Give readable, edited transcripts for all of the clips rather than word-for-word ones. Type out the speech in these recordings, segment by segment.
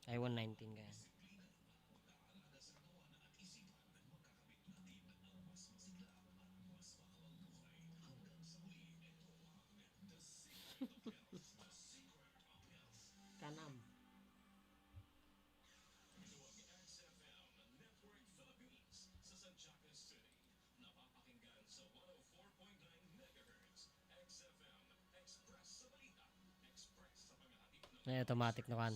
Ay, 119 kaya. Kanam. Ay, automatic na kan.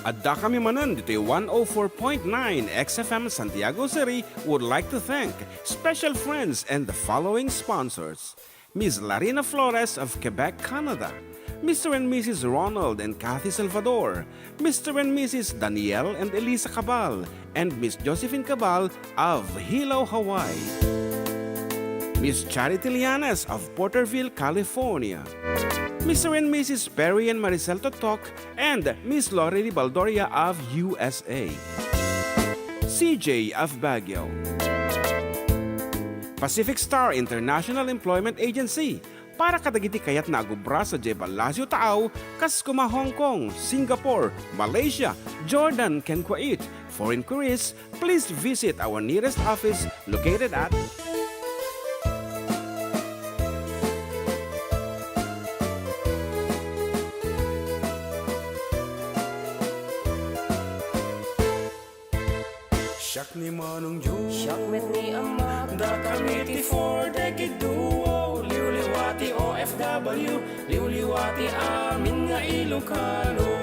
Adda kami Manen, Ditoy 104.9 XFM Santiago City would like to thank special friends and the following sponsors. Ms. Larina Flores of Quebec, Canada. Mr. and Mrs. Ronald and Kathy Salvador. Mr. and Mrs. Danielle and Elisa Cabal. And Miss Josephine Cabal of Hilo, Hawaii. Miss Charity Lianes of Porterville, California. Mr. and Mrs. Perry and Maricel Totok, and Miss Lori Baldoria of USA. CJ of Baguio. Pacific Star International Employment Agency, para kadagiti kayat nagubra sa Jebal Lazio Tao, Kaskuma, Hong Kong, Singapore, Malaysia, Jordan, can Kuwait. For inquiries, please visit our nearest office located at Siak ni Manong Joe, Siak met ni Amak, da Committee for Decade Duo, liwliwati OFW, liwliwati amin nga Ilocano.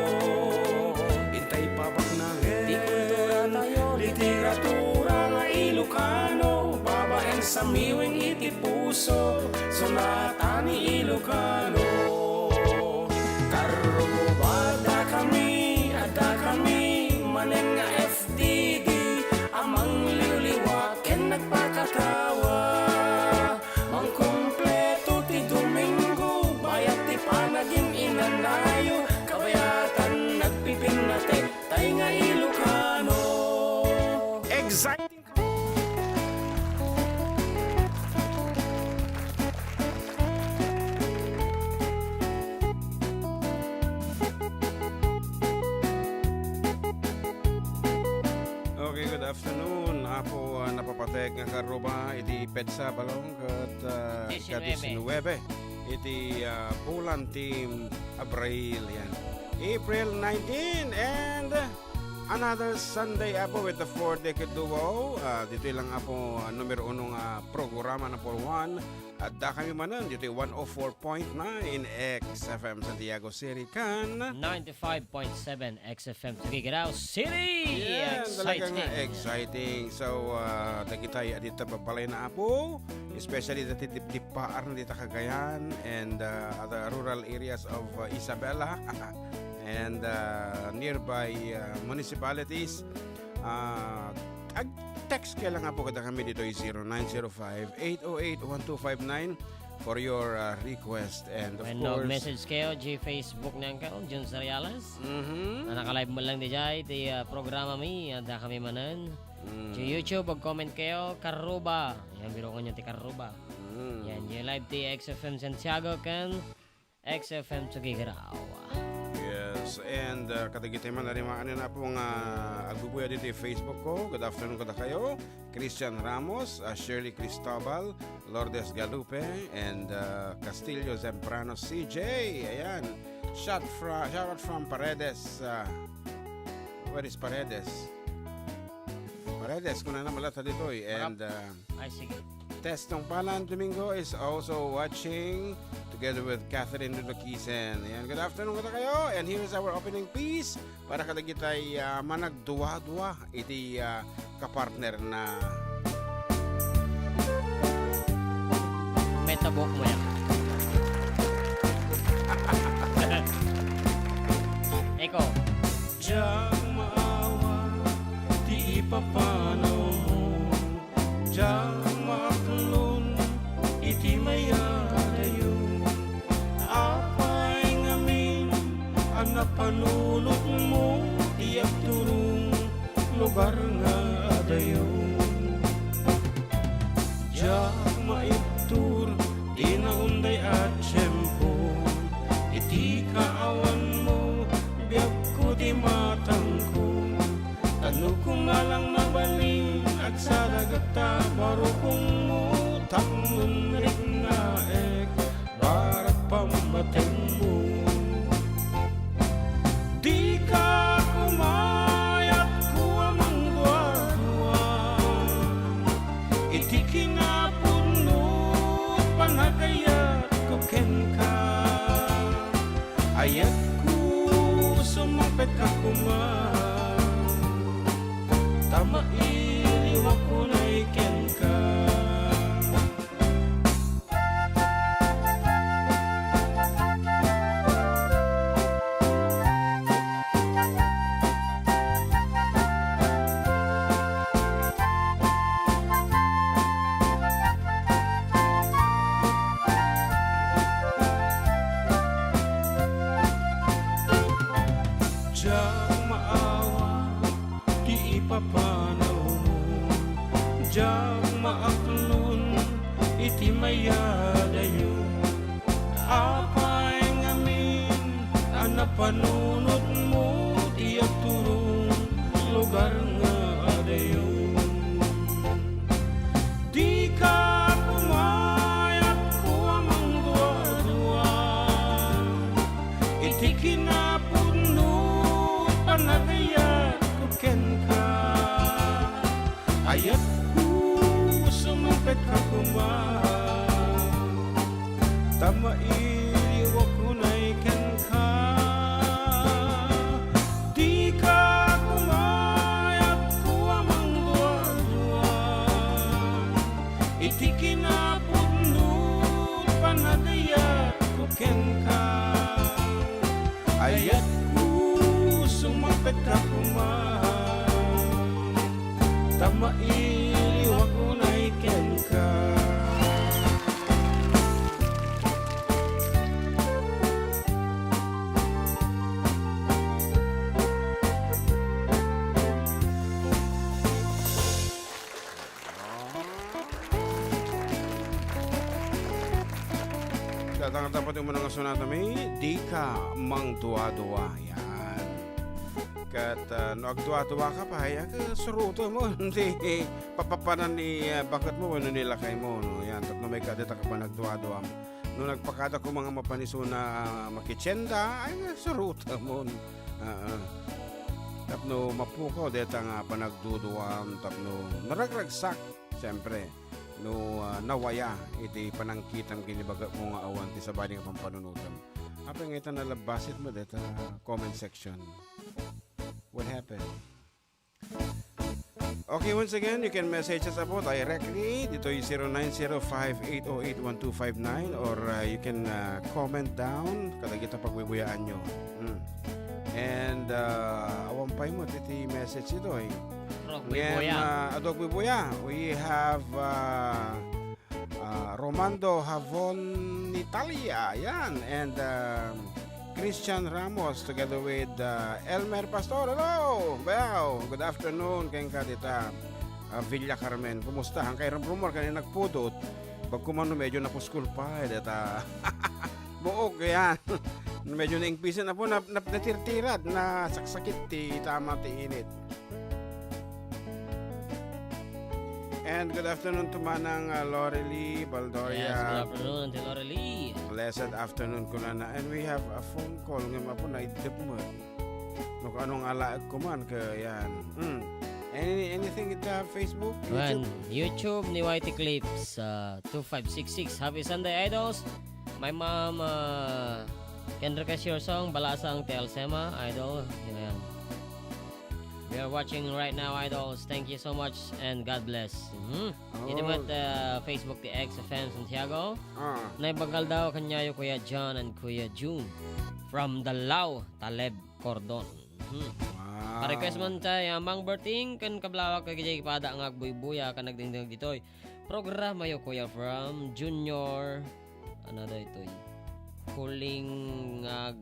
Intay papak na Di kultura tayo, literatura nga Ilocano, babaeng sa miwing iti puso, sonata ni Ilocano. Karuba ada kami, manen nga FDD, amang liwliwat ken nagpakatawa. Mang kompleto ti Domingo, bayat ti panaging inanayo, kabayatan nagpipinate, tay nga Ilocano. exciting. Okay, good afternoon. nga po napapatek nga karuba iti petsa balong kat 19 iti bulan team Abril yan. April 19 and another Sunday apo with the 4-decade duo. Dito lang apo numero 1 programa na po 1. Adda kami manan dito 104.9 XFM Santiago City kan 95.7 XFM Tuguegarao City. yeah, talagang exciting. So dagitay adita papalay na apo, especially dati dipdipar na dita Cagayan and other rural areas of Isabela and nearby municipalities. Text kaya lang nga po kada kami dito ay 0905-808-1259 for your request and of When course message kayo Facebook na ka Jun Sarialas. Naka-live mo lang di jay ti programa mi ada kami manan. Sa YouTube comment kayo Karuba. Yan biro ko niyo ti Karuba. Yan yung live ti XFM Santiago kan XFM Tuguegarao. Yes, and kadagiti man na rin na po nga agbubuya dito yung Facebook ko. Good afternoon kada kayo. Christian Ramos, Shirley Cristobal, Lourdes Galupe, and Castillo Zemprano CJ. Ayan. Shout out from Paredes. Where is Paredes? Paredes, kung na malata dito eh. And Ay sige. Testong Palan Domingo is also watching together with Catherine Lulakisen. Ayan, good afternoon kada kayo. And here's our opening piece para kadagitay managduwa-duwa iti kapartner na Metabok mo yan. Eko. Diyang maawa, di ipapanaw mo. Diyang maklon, iti mayadayo. Apay ngamin, ang napanulot mo, tiyak turong lugar nga adayo. Diyang maibtur, di naunday at tiyempo. Iti kaawan mo, biyag ko di matang ko. Tano ko nga lang mabaling at sa dagata baro kong mutak nun rin nga barat pambateng mo. Di ka kumayat ko amang dua-dua. Iti kinapunot panagayat ko ken ka. Ayat ko sumapit ka kumang. Tama iliwag ko na iken ka. Diyang maawa, di ipapanaw mo. Diyang maaklon, iti mayadayo. Apay ngamin, ang napanunot mo, tiyak turong lugar nga adayo. Di ka kumayat ko amang dua-dua. Iti kinapunot panagayat ko ken ka. Ayat ko sumapit ka kumang. Tama iliwag ko na iken ka. Di ka kumayat ko amang dua-dua. Iti kinapunot panagayat ko ken ka. Ayat ko sumapit ka kumang. Tama iliwag ko na iken ka. Datang dapat yung mga sonata may di ka mang duwa-duwa. Yan. kat no agduwa-duwa ka pa ay suruto mo hindi papapanan ni bakit mo ano nilakay mo no yan tapno may kadeta ka pa nagduwa-duwa mo no nagpakada ko mga mapaniso na makitsenda ay suruto mo tapno mapukaw deta nga panagduduwam tapno naragragsak siyempre no nawaya iti panangkitam ginibaga mo nga awan ti sabay nga pampanunutan apa nga ito nalabasit mo deta comment section. What happened? Okay, once again, you can message us about directly. Dito yung 0905-808-1259 or you can comment down kadagita pagbibuyaan nyo. And awampay mo titi message ito eh. Adog bibuya. We have Romando Havon Italia. Yan. And Christian Ramos together with Elmer Pastor. Hello! Wow! Good afternoon kayong kadita Villa Carmen. Kumusta? Ang kay Rumor kanina nagpudot. Pag kumano medyo napuskul pa. Deta buog yan. Medyo naingpisan na po natirtirad na saksakit ti tama ti init. And good afternoon to Manang Lorely Baldoria. Yes, good afternoon to Lorely. Blessed afternoon ko na. And we have a phone call nga mapo na idip mo. No anong alaag ko man ka yan. Anything at Facebook? YouTube ni Whitey Clips 2566. Happy Sunday, idols. My mom can request your song Balasang Tel Sema, idol. Yan. We are watching right now, idols. Thank you so much and God bless. Ito mo Facebook ti XFM Santiago. Naibagal daw kanyayo Kuya John and Kuya June from Dalao, Taleb, Cordon. Pa-request man tayo amang berting kan kablawak kagijay pada ang agbuy-buya kan nagdingding ditoy. Programa yo Kuya from Junior ano daw ito Huliganga.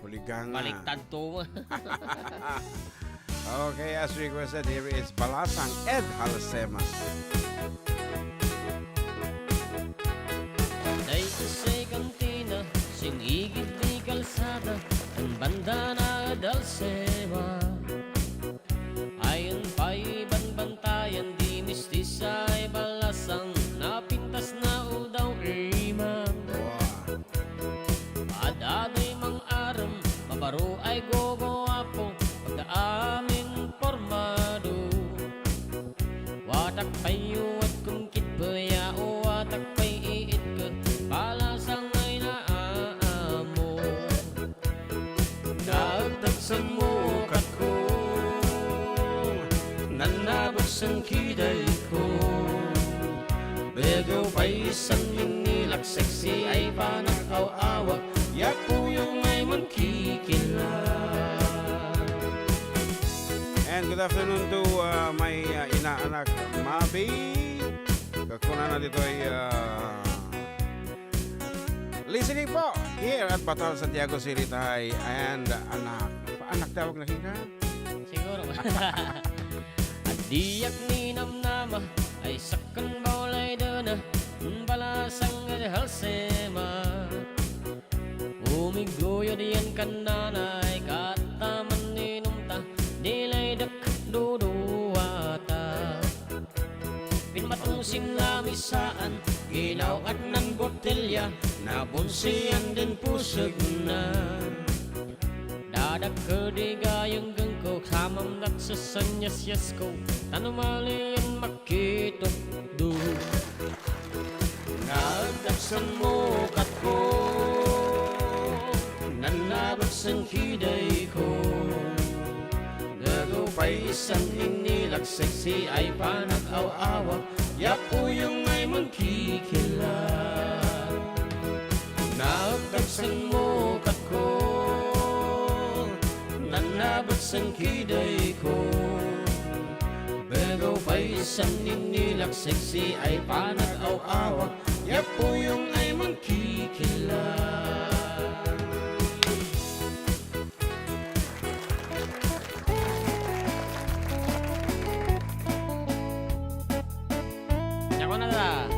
Baliktad to. Okay, as requested, here is Balasang Ed Halsema. Day isa'y kantina, sinigid di kalsada, ang banda na Dalsema. Ayon pa'y banbantayan, di mistisa'y balasang, napintas na udaw imam. Adado'y mang aram, mabaro ay gogo apo, pagdaamin formado. Watak payo at kung kitbaya o watak pa'y iit ka, palasang ay naaamo. Naagtagsan mo katko, nanabagsan kiday ko. Begaw pa'y isang minilak, sexy ay panakaw-awak, yapo yung ay magkikila. And good afternoon to my inaanak Mabi. Kakuna na dito ay listening po here at Batal Santiago City tayo. And anak tawag na ka? Siguro. At diyak ni namnama ay sakan baulay doon na balasang halsema. Umigoyo diyan kananay kataman ninumta nilay dakduduwata. Pinmatusing lamisaan ginaw at ng botelya nabunsiyan din pusag na. Dadak kedigayang gengko kamam dak sesanyas-yas ko tanumalian makitok du. Nagdaksan mo katko, nanabagsan kiday ko. Gagaw pa'y isang inilak, sexy ay panag-aw-awak, yapo yung ay magkikila. Nagdaksan mo katko, nanabagsan kiday ko. Begaw pa'y isang inilak, sexy ay panag-aw-awak, yapo yung ay magkikila. Ako na da.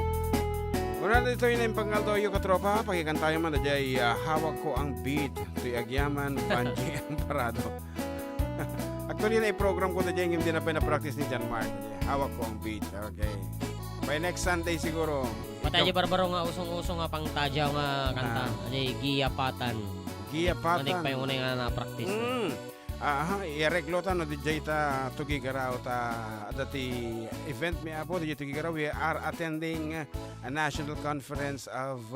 Muna dito yun yung panggaldoyo katropa. Pakikan tayo man na hawak ko ang beat. Ito'y agyaman, banji ang parado. Actually, na i-program ko na dyan yung hindi na pinapractice ni John Mark. Hawak ko ang beat. Okay. By next Sunday siguro. Patay barbaro nga usong-usong nga pang tadyaw nga kanta. Giyapatan. Giyapatan. Manik pa yung unay nga na-practice. I-reglo ta no DJ ta Tuguegarao ta dati event mi apo DJ Tuguegarao. We are attending a national conference of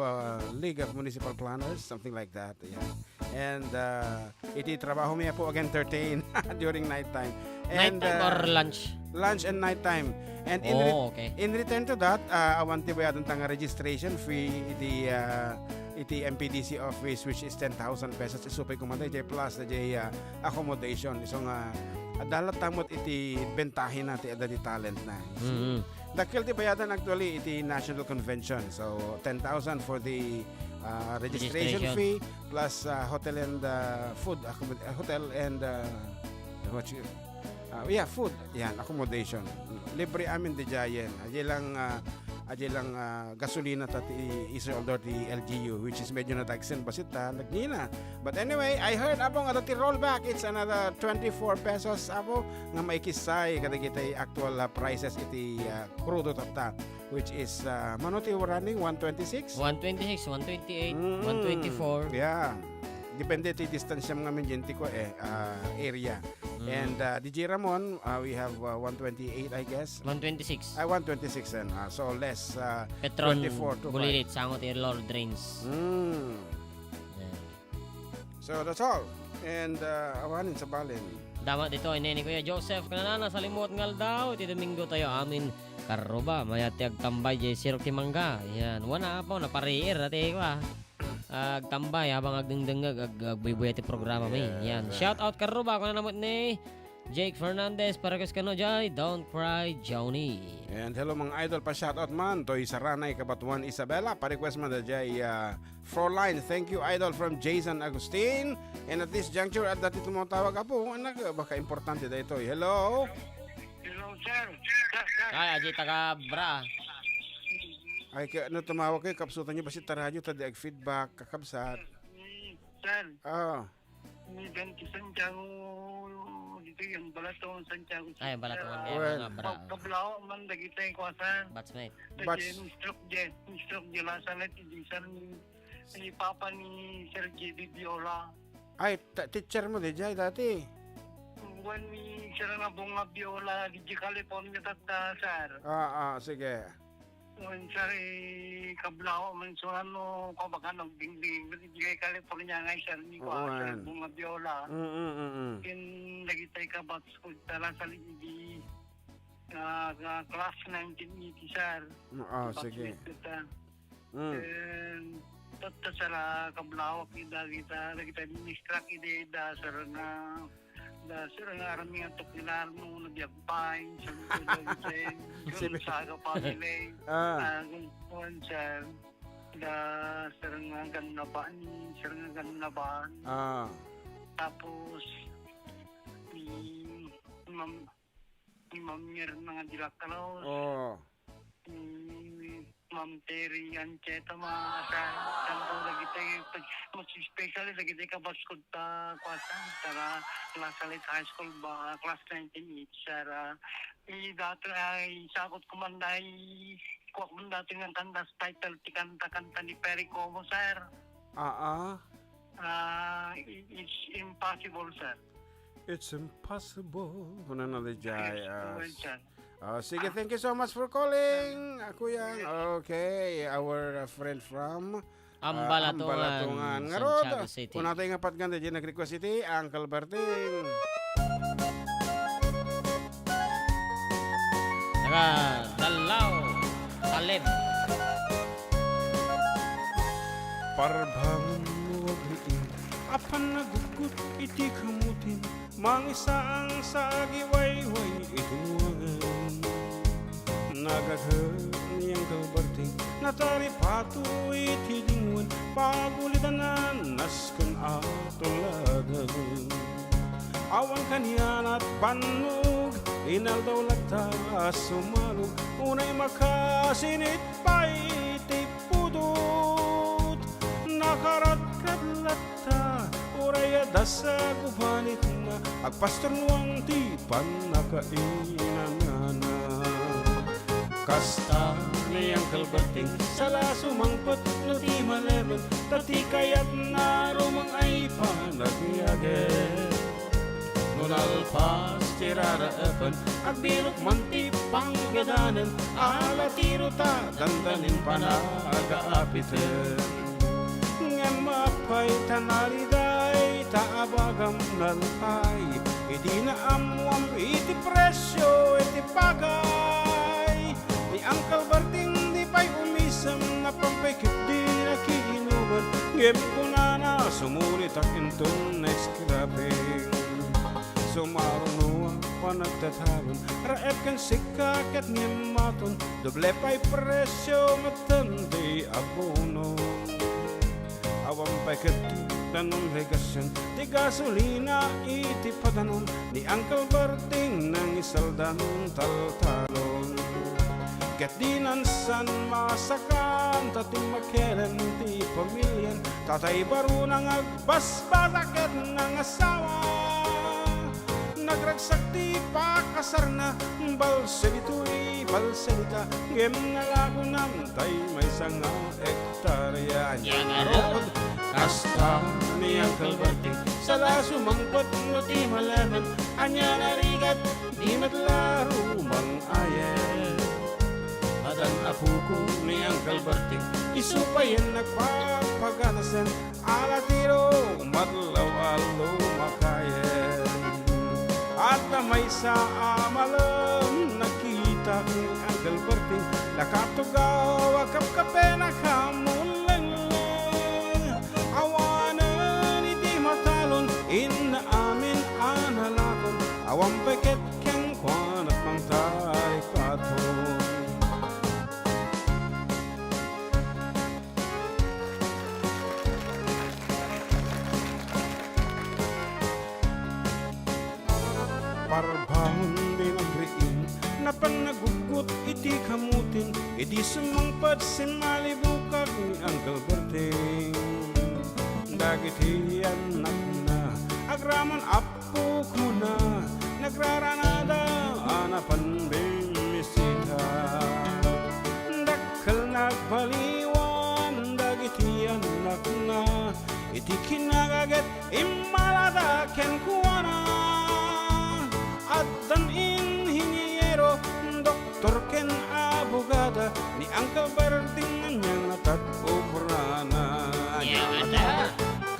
League of Municipal Planners, something like that. Yeah. And iti trabaho mi apo entertain during night time. And, Night time or lunch? Lunch and night time. And Okay. in return to that, awanti bayad ang registration fee iti MPDC office which is 10,000 pesos isupay kumanday jay plus na jay accommodation. So nga dalat tamot iti bentahin natin ada di talent na. Dakil ti bayadan actually iti national convention. So 10,000 for the registration fee plus hotel and food hotel and food yan accommodation libre amin di jayen aje lang gasolina tati isolder di LGU which is medyo natagsen basita nagnina. But anyway, I heard abong ati rollback it's another 24 pesos apo nga maikisay kadagiti actual prices iti crudo tata which is manuti running 126 126, 128, 124. yeah. Depende ti distansya mga menjenti ko area. And DJ Ramon, we have 128 I guess. 126. 126 and so less Petron 24 to bulilit sangot ti Lord Drains. Yeah. So that's all. And awanin sa balin. Dama dito ni Kuya Joseph kanana sa limot ngal daw ti Domingo tayo amin karoba mayati agtambay jay sirok ti mangga. Yan, wana pa na pariir ati ko agtambay habang agdengdeng agbuybuyat ti programa mi. Yan. Shout out karoba kuno namot ni Jake Fernandez para kas kano jay Don't Cry Johnny. And hello mga idol pa shout out man Toy Saranay Kabatuan Isabela pa request man da jay Froline. Thank you idol from Jason Agustin. And at this juncture at dati tumawag apo anak baka importante da ito. Hello. Hello, sir. Ay aji taga bra. Ay, ano tumawag kayo, kapsutan nyo ba si Taradyo, tadi feedback, kakabsat? Sir, ni Dante Santiago dito yung Balaton Santiago City. Ay, Balaton Well, mga bra. Kablao man dagitay kwasan. Batsmate. Instruct je la salet di san ni papa ni Sergio Di Viola. Ay, teacher mo di jay dati. When mi sira nga bunga Viola di California tata sir. Sige. When sir kablao man so ano ko baka nagbingding di California nga sir ni ko sir bunga Viola. Kin dagitay ka bat school tala sa di class 1980 sir. Sige. Tata sara kablawak kita ministrak ide da sir nga arami nga tukilar mo nagyagpay sa saga family kung sir da sir nga ganna ba tapos ni Ma'am Mir nga dilakalaw Ma'am Terry Ancheta tanto lagi tayo mas especially lagi tayo kabaskod ta kwasan tara class elite high school ba class 19 sara dati ay sakot kumanday kuwak mo dati ng kandas title ti kanta ni Perry Como sir it's impossible sir. It's impossible. Kuna na di jay. Sir. Sige, thank you so much for calling, Kuya. Okay, our friend from Ambalatungan, Santiago City. Kung natin nga patganda dyan nag-request iti, Uncle Berting. Taga Dalaw, Talib. Parbang muwagiin, apan nagugut iti kamutin, mangisaang sa agiwayway ituwagan. Nagaghan niyang kalbarting, nataripato iti dingon, pagulitanan naskon atulagan. Awan kanyan at panog, inaldaw lagta sumalog, unay makasinit pa iti pudot. Nakaratkat lata, Aguraya dasa gubanit na agpastor nuang ti panakainan na kasta ni Uncle Berting sala sumangpet no ti malemen tati kayat na rumang ay panagyaget nunalpas tiraraapan agbilok man ti panggadanan ala tiro ta dandanin panagaapiten ngem mapay tanaliday taabagam nalpay iti na amwam iti presyo iti pagay ni Uncle Berting di pa'y umisam na pampikit di nakiinuban ngem ko na sumulit ak intong next grabbing sumaruno ang panagtatawan raep kan sikak at ngematon doble pa'y presyo matandi abono awang paket danon regasyon di gasolina iti padanon ni Uncle Berting nang isaldan taltalon ket dinansan masakan tating makelen ti pamilyan tatay baro nang agbasbataket ng asawa nagragsak ti pakasar na balsedito'y balsedita ngem nalago nam tay may sanga hektarya Yan, road kasta ni Uncle Berting sala sumangpot no ti malaman anya narigat di maglaro mang ayen adan apuko ni Uncle Berting isupayan nagpapaganasan ala tiro madlaw-alo makayen at na may sa amalam nakita ni Uncle Berting nakatugaw akap-kape nakamulang awanan iti matalon inaamin analakon awang peket keng kwan at mang tarik paton parbaon din ang riin na panagugot iti kamutin iti sumangpad sinalibukag ni Uncle Berting dagiti anak na agraman apo ko na nagraranada anapan bimisita dakkel nagbaliwan dagiti anak na iti kinagaget imalada ken kuwana at dan inhinyero doktor ken abogada ni Uncle Berting anyang atat obrana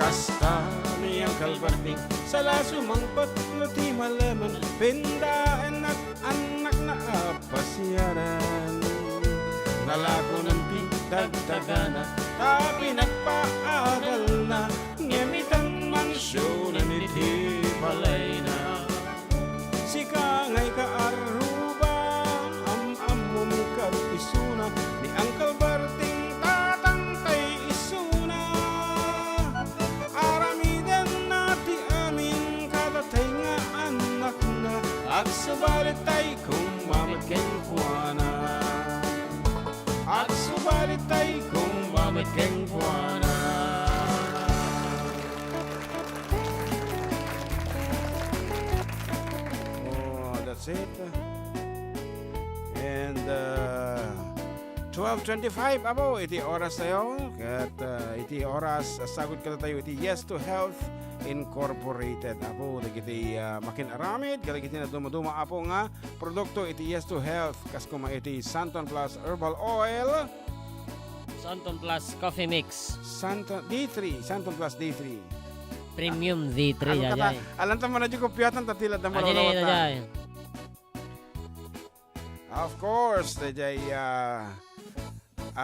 kasta ni Uncle Berting sala sumangpot no ti malaman pindaen at anak na apasyaran nalago ng ti dagdagana tapi nagpaaral na ngemitan mansyonan iti balay na sika ngay kaaruba am-am mumikag isuna ni Uncle Berting tatangkay isuna aramiden nati amin katatay nga anak na at subalit tay kung mamatken kuana at subalit tay kung mamatken kuana. That's it. And 12:25 abo iti oras tayo kat iti oras sagot ka tayo iti Yes to Health Incorporated apo dagiti makin aramid kadagiti na dumaduma apo nga produkto iti Yes to Health kas kuma iti Santon Plus Herbal Oil Santon Plus Coffee Mix Santon Plus D3 Premium D3 jay alam ta man ko piyatan tatila da ajay jay of course dajay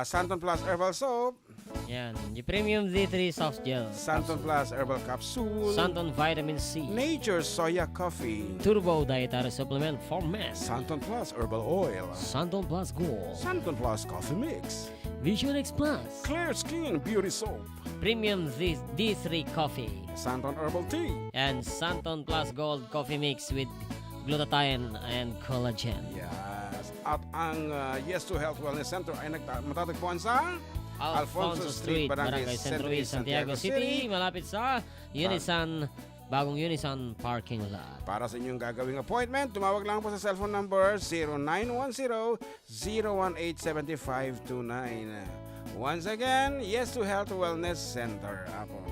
Santon Plus Herbal Soap yan di Premium D3 Soft Gel Santon Plus Herbal Capsule Santon Vitamin C Nature Soya Coffee Turbo Dietary Supplement for Men Santon Plus Herbal Oil Santon Plus Gold Santon Plus Coffee Mix Vision X Plus Clear Skin Beauty Soap Premium D3 Coffee Santon Herbal Tea and Santon Plus Gold Coffee Mix with glutathione and collagen. Yes. At ang Yes to Health Wellness Center ay matatagpuan sa Alfonso Street, Barangay Centro East, Santiago City, malapit sa Unisan, bagong Unisan parking lot. Para sa inyong gagawing appointment, tumawag lang po sa cellphone number 0910-018-7529. Once again, Yes to Health Wellness Center. Ako.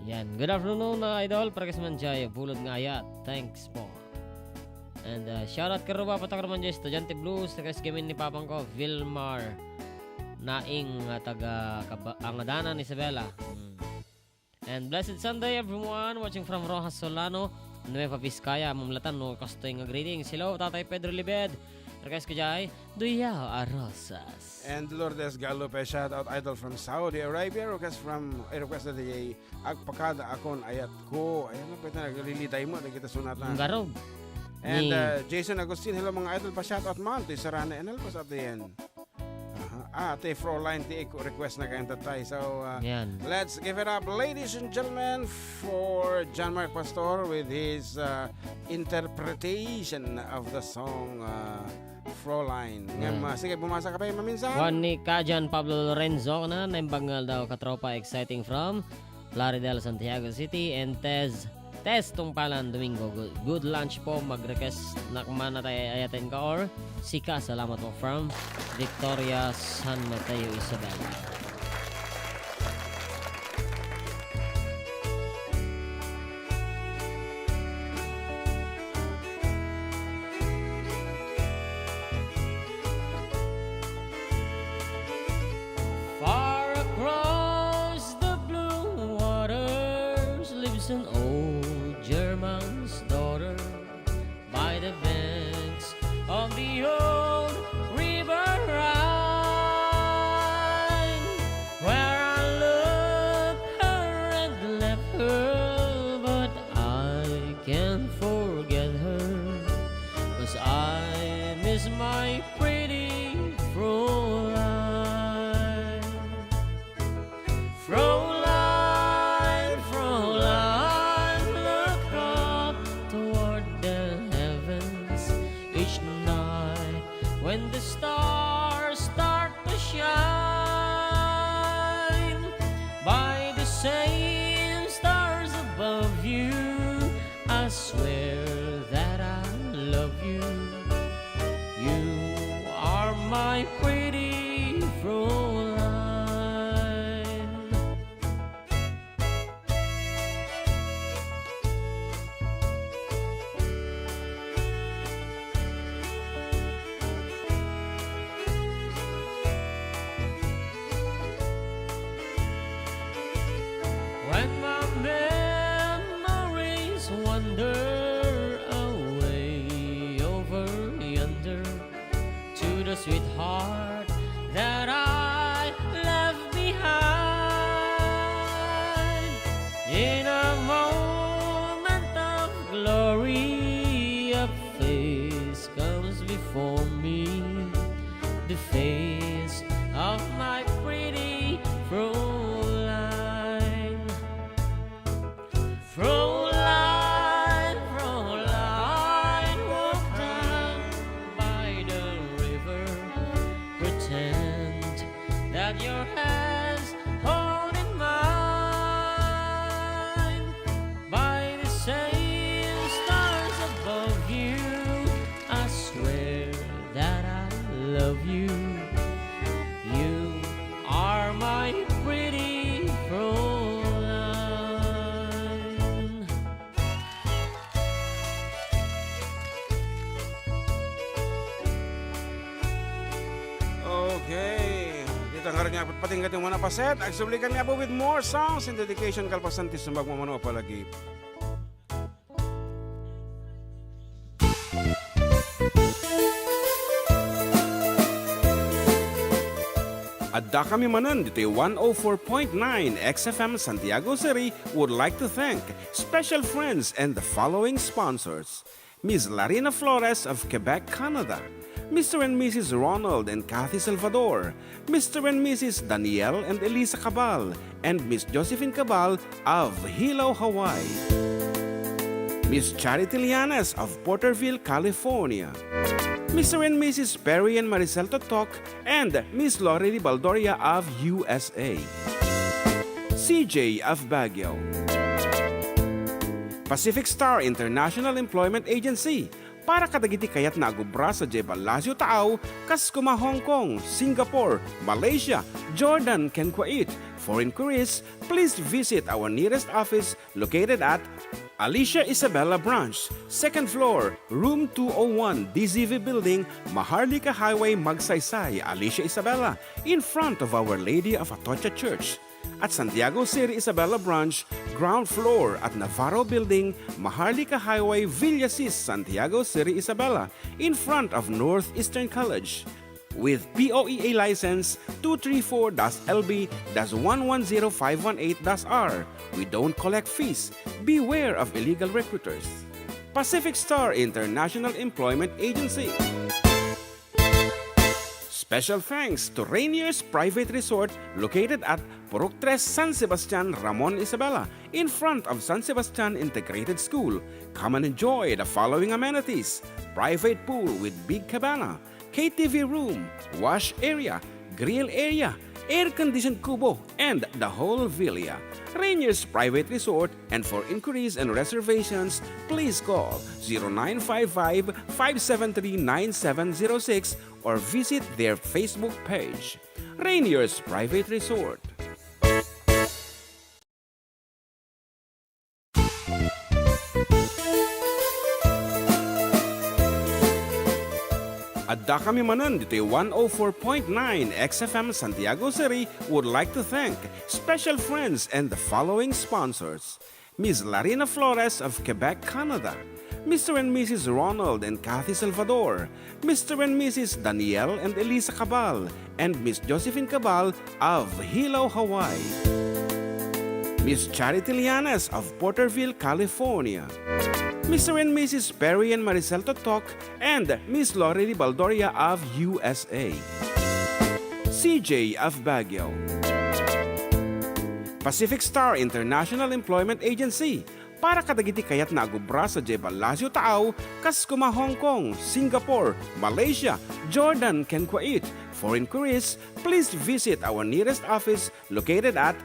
Yan. Good afternoon na idol. Para kasi man dyan, bulod nga ayat. Thanks po. And shoutout ka ruba patak naman dyan. Estudyante Blues. Nagkasigamin ni papang ko, Vilmar Naing taga Angadanan, Isabela. And blessed Sunday everyone watching from Rojas Solano, Nueva Vizcaya, Mamlatan, no kastoy nga greetings. Hello, Tatay Pedro Libed. Request ko dyan, Duyaw Arosas. And Lourdes Galupe, shout out idol from Saudi Arabia. Request that the agpakada akon ayat ko. Ayan na, pwede naglilitay mo. Kita sunatan. Garog. And Jason Agustin, hello mga idol pa shout out man. Ito sarana enal pa sa atin. Ate Froline, ti request na kayo tatay. So, let's give it up, ladies and gentlemen, for John Mark Pastor with his interpretation of the song Froline. Sige, bumasa ka pa yung maminsan. Juan ni Kajan Pablo Lorenzo na naimbangal daw katropa exciting from Plaridel, Santiago City, and Tez Tungpalan Domingo. Good lunch po. Mag-request na kumana tayo ayatin ka or Sika. Salamat po from Victoria, San Mateo, Isabela. Far across the blue waters lives an old German's daughter by the banks of the old river Rhine, where I loved her and left her, but I can't forget her, 'cause I miss my pretty Fräulein. Fräulein, Fräulein, look up toward the heavens each night when the stars start to shine. By the same stars above you, I swear that I love you. You are my pretty Fräulein. When my memories wander away over yonder to the sweetheart that I left behind, in a moment of glory, a face comes before me, the face of my pretty Fräulein. Fräulein, Fräulein, walk down by the river, pretend that your hands hold in mine. By the same stars above you, I swear that I love you. You are my pretty Fräulein. Okay. Dito nga rin nga patingkat yung mga paset. Agsubli kami po with more songs in dedication kalpasantis na magmamano palagi. Adda kami manan dito 104.9 XFM Santiago City would like to thank special friends and the following sponsors. Ms. Larina Flores of Quebec, Canada. Mr. and Mrs. Ronald and Kathy Salvador. Mr. and Mrs. Danielle and Elisa Cabal. And Miss Josephine Cabal of Hilo, Hawaii. Miss Charity Lianes of Porterville, California. Mr. and Mrs. Perry and Maricel Totok, and Miss Lori Baldoria of USA. CJ of Baguio. Pacific Star International Employment Agency, para kadagiti kayat na agubra sa Jebalasyo Taaw, kas kuma Hong Kong, Singapore, Malaysia, Jordan, ken Kuwait. For inquiries, please visit our nearest office located at Alicia Isabella Branch, 2nd floor, room 201, DZV Building, Maharlika Highway, Magsaysay, Alicia Isabella, in front of Our Lady of Atocha Church. At Santiago City Isabella Branch, ground floor at Navarro Building, Maharlika Highway, Villasis, Santiago City Isabella, in front of Northeastern College. With POEA license 234-LB-110518-R. We don't collect fees. Beware of illegal recruiters. Pacific Star International Employment Agency. Special thanks to Rainier's Private Resort located at Purok 3 San Sebastian, Ramon Isabela, in front of San Sebastian Integrated School. Come and enjoy the following amenities: private pool with big cabana, KTV room, wash area, grill area, air-conditioned kubo, and the whole villa. Rainier's Private Resort, and for inquiries and reservations, please call 0955-573-9706 or visit their Facebook page. Rainier's Private Resort. Adda kami manan dito'y 104.9 XFM Santiago City would like to thank special friends and the following sponsors: Ms. Larina Flores of Quebec, Canada, Mr. and Mrs. Ronald and Kathy Salvador, Mr. and Mrs. Danielle and Elisa Cabal, and Miss Josephine Cabal of Hilo, Hawaii, Miss Charity Lianas of Porterville, California, Mr. and Mrs. Perry and Maricel Totok, and Miss Lori Baldoria of USA. CJ of Baguio. Pacific Star International Employment Agency, para kadagiti kayat na agubra sa Jebalasyo Taaw, kas kuma Hong Kong, Singapore, Malaysia, Jordan, ken Kuwait. For inquiries, please visit our nearest office located at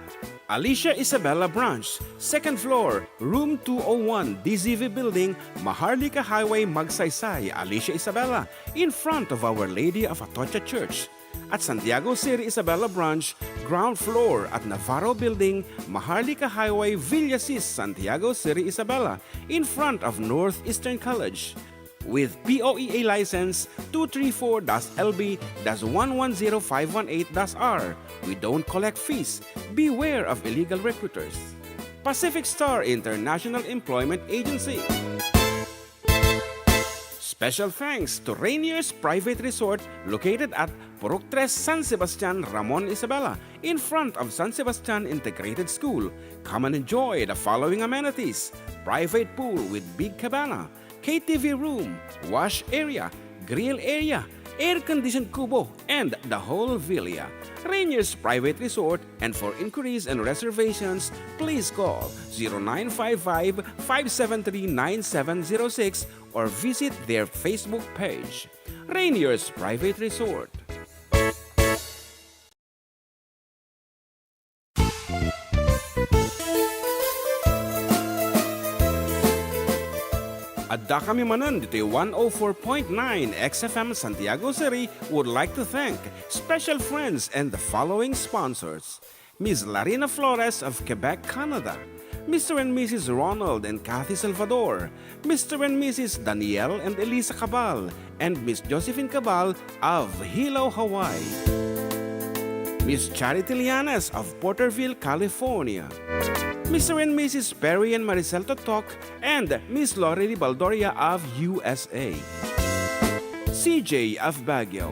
Alicia Isabella Branch, 2nd floor, room 201, DZV Building, Maharlika Highway, Magsaysay, Alicia Isabella, in front of Our Lady of Atocha Church. At Santiago City Isabella Branch, ground floor at Navarro Building, Maharlika Highway, Villasis, Santiago City Isabella, in front of Northeastern College. With POEA license 234-LB-110518-R. We don't collect fees. Beware of illegal recruiters. Pacific Star International Employment Agency. Special thanks to Rainier's Private Resort located at Purok 3 San Sebastian, Ramon Isabela, in front of San Sebastian Integrated School. Come and enjoy the following amenities: private pool with big cabana, KTV room, wash area, grill area, air-conditioned kubo, and the whole villa. Rainier's Private Resort, and for inquiries and reservations, please call 0955-573-9706 or visit their Facebook page. Rainier's Private Resort. Adda kami manan dito'y 104.9 XFM Santiago City would like to thank special friends and the following sponsors: Ms. Larina Flores of Quebec, Canada, Mr. and Mrs. Ronald and Kathy Salvador, Mr. and Mrs. Danielle and Elisa Cabal, and Miss Josephine Cabal of Hilo, Hawaii, Miss Charity Lianas of Porterville, California, Mr. and Mrs. Perry and Maricel Totok, and Miss Lori Baldoria of USA. CJ of Baguio.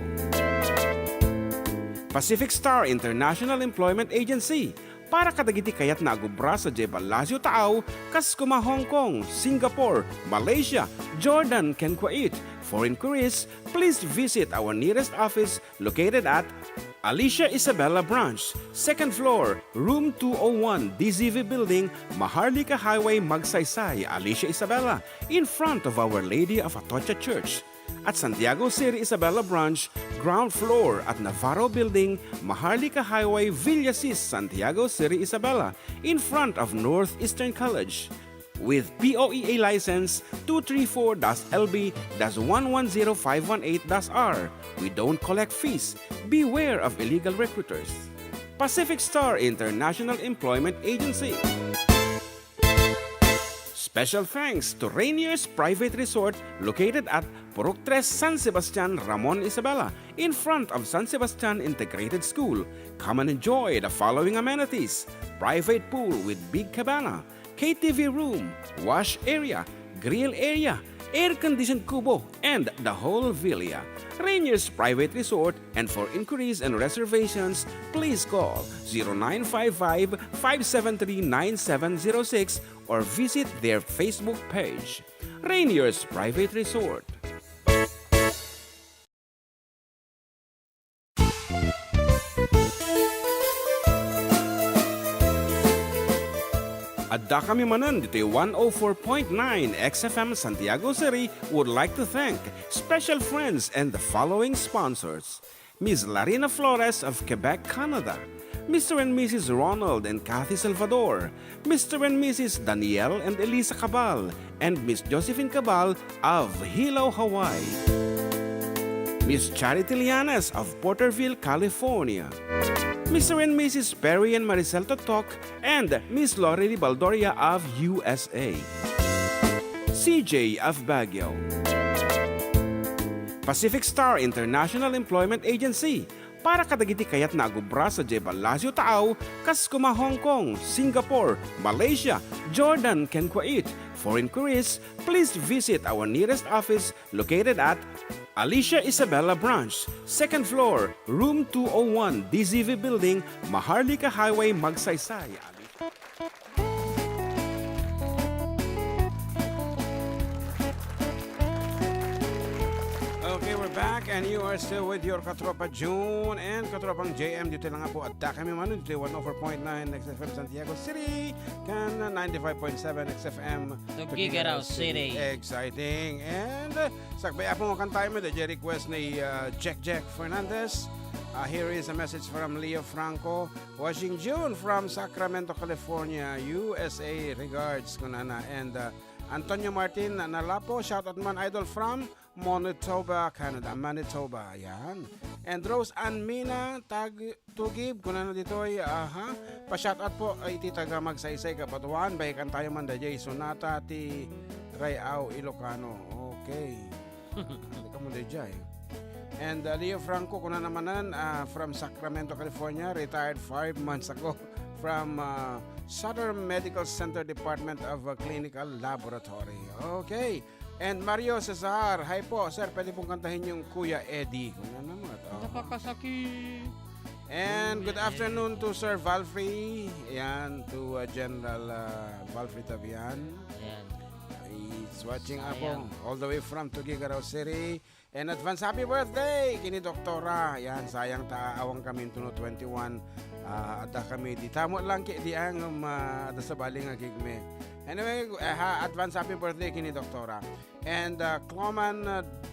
Pacific Star International Employment Agency, para kadagiti kayat na agubra sa Jebalasyo Taaw, kas kuma Hong Kong, Singapore, Malaysia, Jordan, ken Kuwait. For inquiries, please visit our nearest office located at Alicia Isabella Branch, 2nd floor, room 201, DZV Building, Maharlika Highway, Magsaysay, Alicia Isabella, in front of Our Lady of Atocha Church. at Santiago City, Isabela Branch, ground floor at Navarro Building, Maharlika Highway, Villasis, Santiago City, Isabela, in front of Northeastern College. With POEA license 234-LB-110518-R. We don't collect fees. Beware of illegal recruiters. Pacific Star International Employment Agency. Special thanks to Rainier's Private Resort located at Purok 3, San Sebastian, Ramon, Isabela, in front of San Sebastian Integrated School. Come and enjoy the following amenities: private pool with big cabana, KTV room, wash area, grill area, air-conditioned kubo, and the whole villa. Rainier's Private Resort, and for inquiries and reservations, please call 0955-573-9706 or visit their Facebook page. Rainier's Private Resort. Adda kami Manen, Ditoy 104.9 XFM Santiago City would like to thank special friends and the following sponsors: Ms. Larina Flores of Quebec, Canada, Mr. and Mrs. Ronald and Kathy Salvador, Mr. and Mrs. Danielle and Elisa Cabal, and Miss Josephine Cabal of Hilo, Hawaii, Miss Charity Lianes of Porterville, California, Mr. and Mrs. Perry and Maricel Totok, and Miss Lorely Baldoria of USA, CJ of Baguio, Pacific Star International Employment Agency, para kadagiti kayat nagubra sa Jebalasyo Tao, Kaskuma, Hong Kong, Singapore, Malaysia, Jordan, can Kuwait. For inquiries, please visit our nearest office located at Alicia Isabela Branch, 2nd floor, room 201, DZV Building, Maharlika Highway, Magsaysay. Okay, we're back and you are still with your Katropa June and Katropang JM. Dito lang nga po Adda kami Manen, dito 104.9 XFM Santiago City, kan 95.7 XFM Tuguegarao City. Exciting. And sakbay po makan tayo mo the request ni Jack Fernandez. Here is a message from Leo Franco, watching June from Sacramento, California, USA. Regards kunana. And Antonio Martin Nalapo, shout out man idol from Manitoba, Canada. Manitoba, yan. And Rose Ann Mina Tugib, kunano Ditoy, pa-shout out po ay iti taga Magsaysay Kapatuan, bayikan tayo man da Jay Sonata ti Rayao, Ilocano. Okay. Hindi ka mo da Jay. And Leo Franco, kunana manan, from Sacramento, California, retired 5 months ago from Southern Medical Center Department of Clinical Laboratory. Okay. And Mario Cesar, hi po, sir, pwede pong kantahin yung Kuya Eddie. Kung ano naman. Napakasakit. And good afternoon to Sir Valfrey. Ayan, to General Valfrey Tabian. Ayan. He's watching ako all the way from Tuguegarao City. And advance happy birthday kini Doktora. Ayan, sayang taawang kami tuno 21. Ada kami di tamo lang di ang ada sa baling agigme. Anyway, advance happy birthday kini Doktora. And Cloman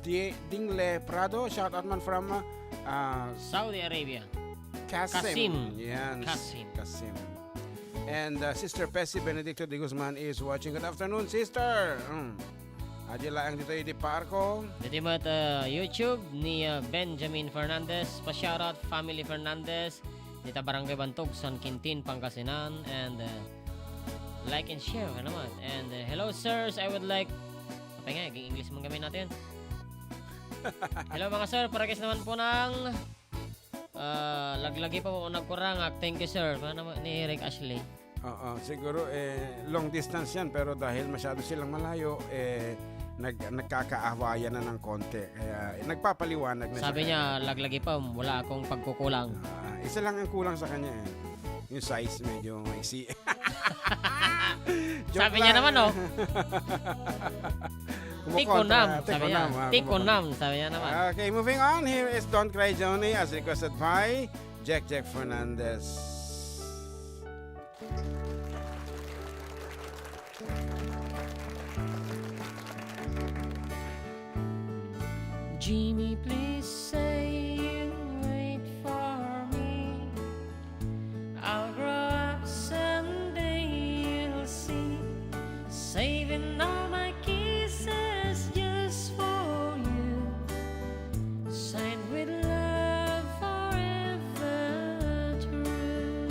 Dingle Prado, shout out man from Saudi Arabia. Kasim. Yan, Kasim. And Sister Pessi Benedicto de Guzman is watching. Good afternoon, sister. Adila ang dito di Parco. Dito mo YouTube ni Benjamin Fernandez, pa-shoutout Family Fernandez, dito Barangay Bantog, San Quintin, Pangasinan, and like and share ka naman. And hello sirs, I would like English mong gamitin natin. Hello mga sir, parakis naman po ng laglagi pa po nagkurang. Thank you sir. Paano ni Rick Ashley? Siguro long distance yan, pero dahil masyado silang malayo, nagkakaawayan na ng konti. Kaya nagpapaliwanag na sabi niya, laglagi pa, wala akong pagkukulang. Isa lang ang kulang sa kanya yung size medyo maiksi. Sabi niya naman Tikunam, sabi niya. Tikunam, sabi niya naman. Okay, moving on. Here is Don't Cry Johnny as requested by Jack Fernandez. Jimmy, please say you wait for me. I'll grow up someday, you'll see. Saving all my kisses just for you. Signed with love forever true.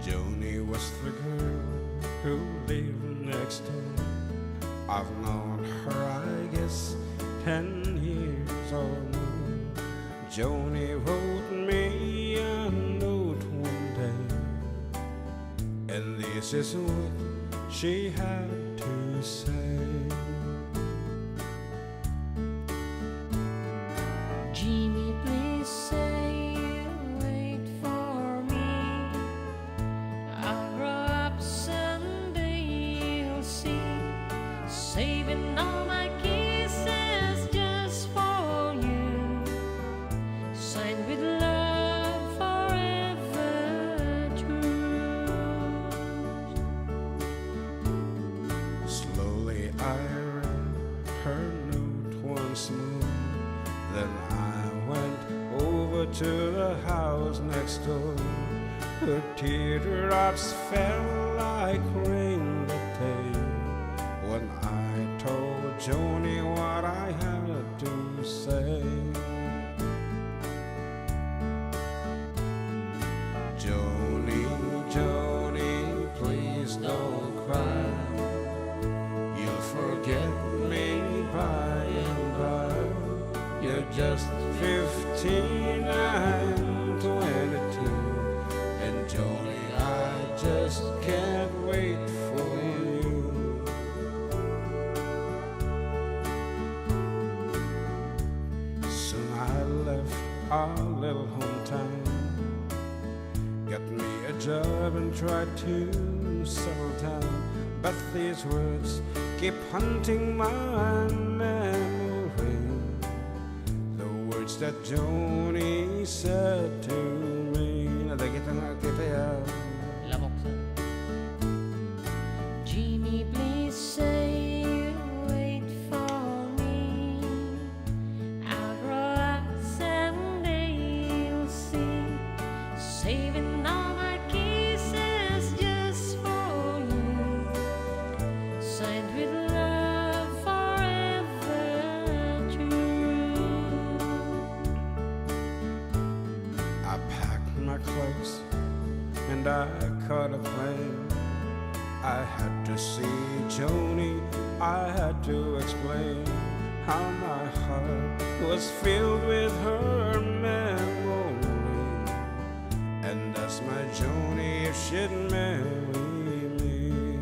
Joni was the girl who lived next door. I've known her, I guess, 10 years or more. Joni wrote me a note one day, and this is what she had to say. Jimmy, please say you wait for me. I'll grow up someday, you'll see. Saving all my kisses just for you. Signed with love forever true. Slowly I read her note once more. Then I went over to the house next door. Her teardrops fell like rain that day when I told Joni what I had to say. Joni, Joni, please don't cry. You'll forget me by and by. You're just 15, I'm 22. And Joni, I just can't wait for you. Soon I left our little hometown, got me a job and tried to settle down. But these words keep haunting my memory. The words that Joni said to me. Nadagita nga kita yan. Lamok sa. Jimmy, please say you wait for me. I'll grow up someday, you'll see. Saving all my kisses just for you. Signed with love forever true. I packed my clothes and I caught a plane. I had to see Joni, I had to explain how my heart was filled with her memory. And that's my Joni if she'd marry me.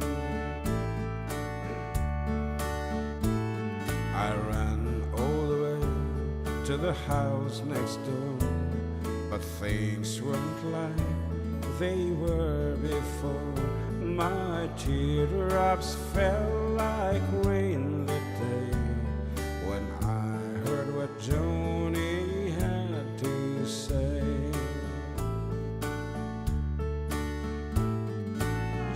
I ran all the way to the house next door, but things weren't like they were before. My teardrops fell like rain that day when I heard what Joni had to say.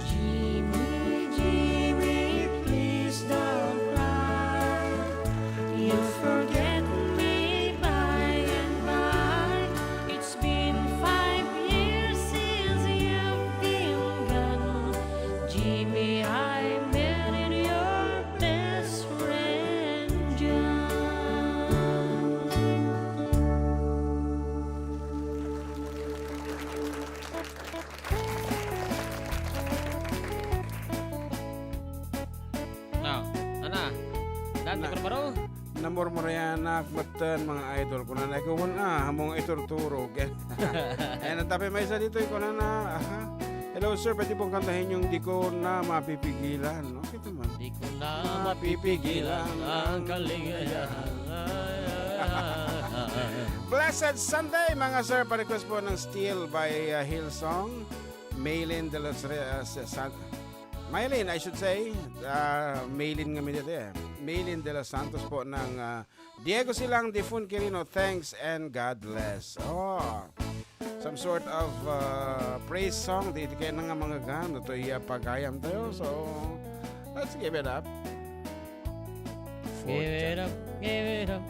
Jimmy, Jimmy, please don't cry. You'll forget me by and by. It's been 5 years since you've been gone. Jimmy, I married your best friend, John. Now, Ana, dan Na- baru Namurmurayanak batan mga idol ko na naikuwan hamong iturturog. Eh natapi may isa dito ko na aha. Hello sir, pwede pong kantahin yung di ko na mapipigilan. Okay naman. di ko na mapipigilan ang kaligayahan. Blessed Sunday mga sir, pa-request po ng Steel by Hillsong. Maylin de los Maylin, I should say. Maylin nga mi dito eh. Maylin de los Santos po ng Diego Silang Difun Quirino. Thanks and God bless. Oh, some sort of praise song. Di kaya na nga mga gam. Ito pagayam tayo. So, let's give it up. fourth chance. give it up,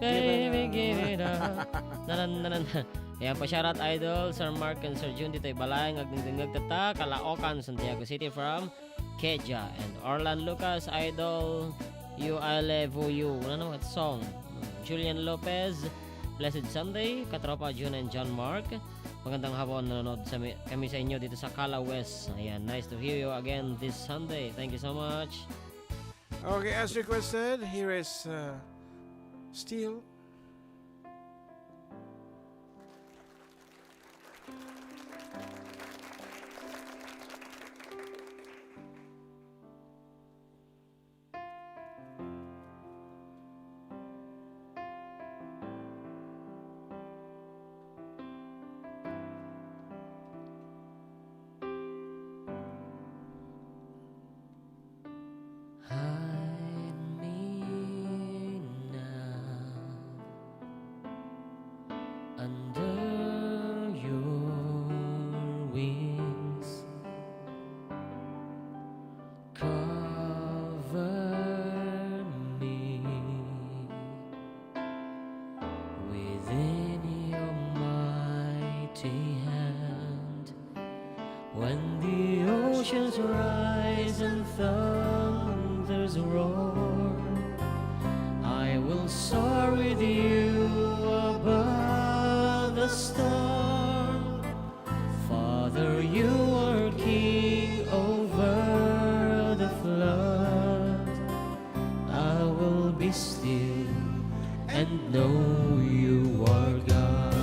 baby, give it up. Nanan. Ayan pa shoutout idol, Sir Mark and Sir Jun Ditoy Balay, ngagdingdingag tata, Kalaokan, Santiago City from Keja. And Orlan Lucas, idol, You I Love You. Wala naman song. Julian Lopez, Blessed Sunday, Katropa Jun and John Mark. Magandang hapon, nanonood kami sa inyo dito sa Kala West. Ayan, nice to hear you again this Sunday. Thank you so much. Okay, as requested, here is Steel. Hide me now under your wings. Cover me within your mighty hand. When the oceans rise and thunders roar, I will soar with you above the storm. Father, you are king over the flood. I will be still and know you are God.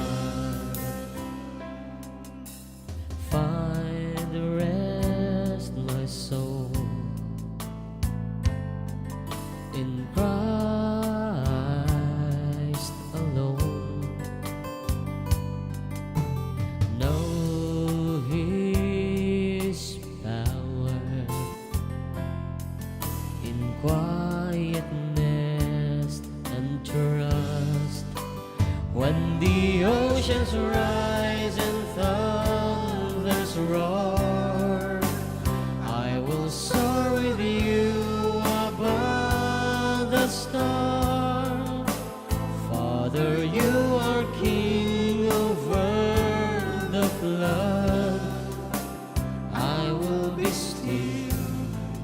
Find rest, my soul, in Christ alone. Know His power in quietness and trust. When the oceans rise and thunders roar, I will soar with you above the storm. Father, you are king over the flood. I will be still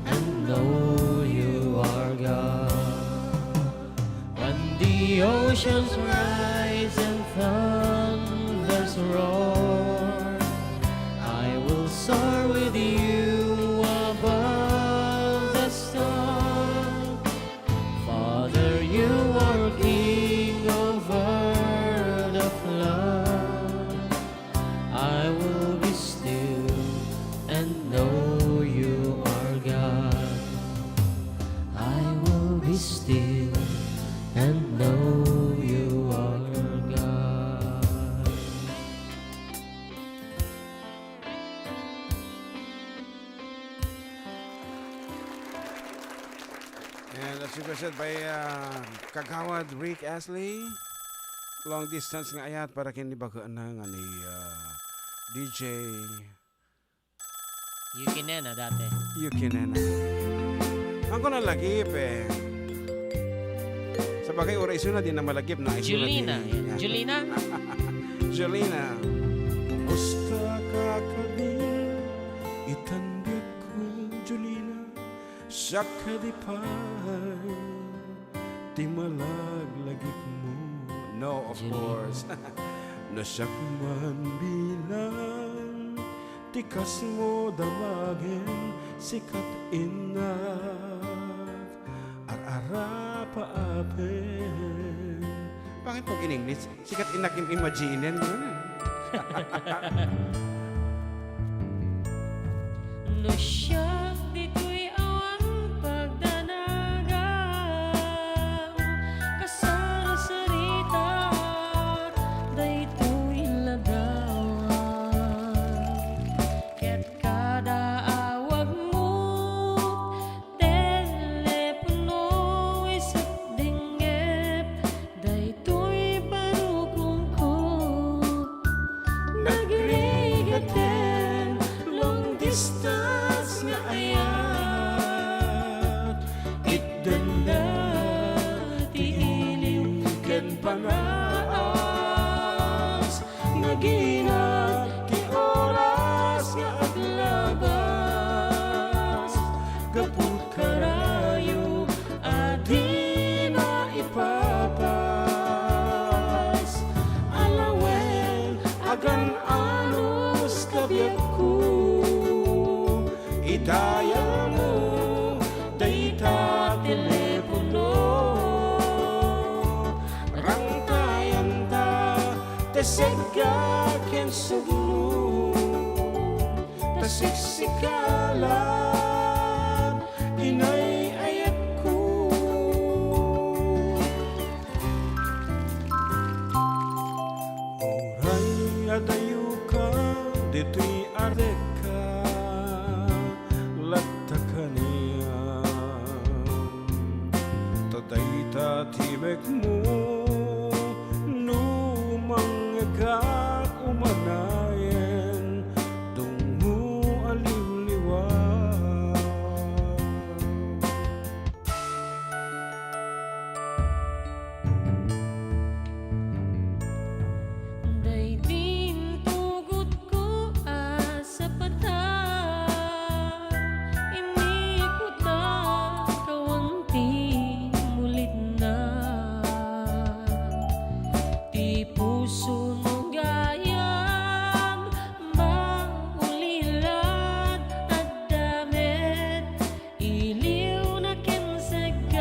and know you are God. When the oceans rise and thunders roar, I will soar with you above the storm. Father, you are king over the flood. I will be still and know you are God. I will be still and know you are God. And that's requested by Kagawad Rick Ashley. Long distance nga ayat para kinibagaan na nga ni DJ Yukinena dati. Yukinena. Ang ko nalagip eh. Sa bagay oras na din na malagip na iso na Julina. din. Yan. Julina? Julina. Kumusta ka kami? Itanggap ko, Julina. Sa kadipay, di malaglagip mo. No, of Julina. course. Nasakman bilang tikas mo damagin sikat inat arara paapin. Bakit pag in English sikat inak imaginin mo na? No siya dito'y awang pagdanagang kasara sarita dayto'y lagawan ket kada awag mo telepono isip dingep dayto'y barukong ko nagrigaten long distance nga idayal mo dayta telepono rangtayan ta tesega ken sugno tasiksikalan inay ayat ko oray adayo ka dito'y areka latta kaniya tadayta tibek mo numangagak umanayen tungo aliw-liwa Day din tugot ko sa pata Inikuta kawanti mulit na Di puso no gayam maulilan at damit Iliw na kinsagat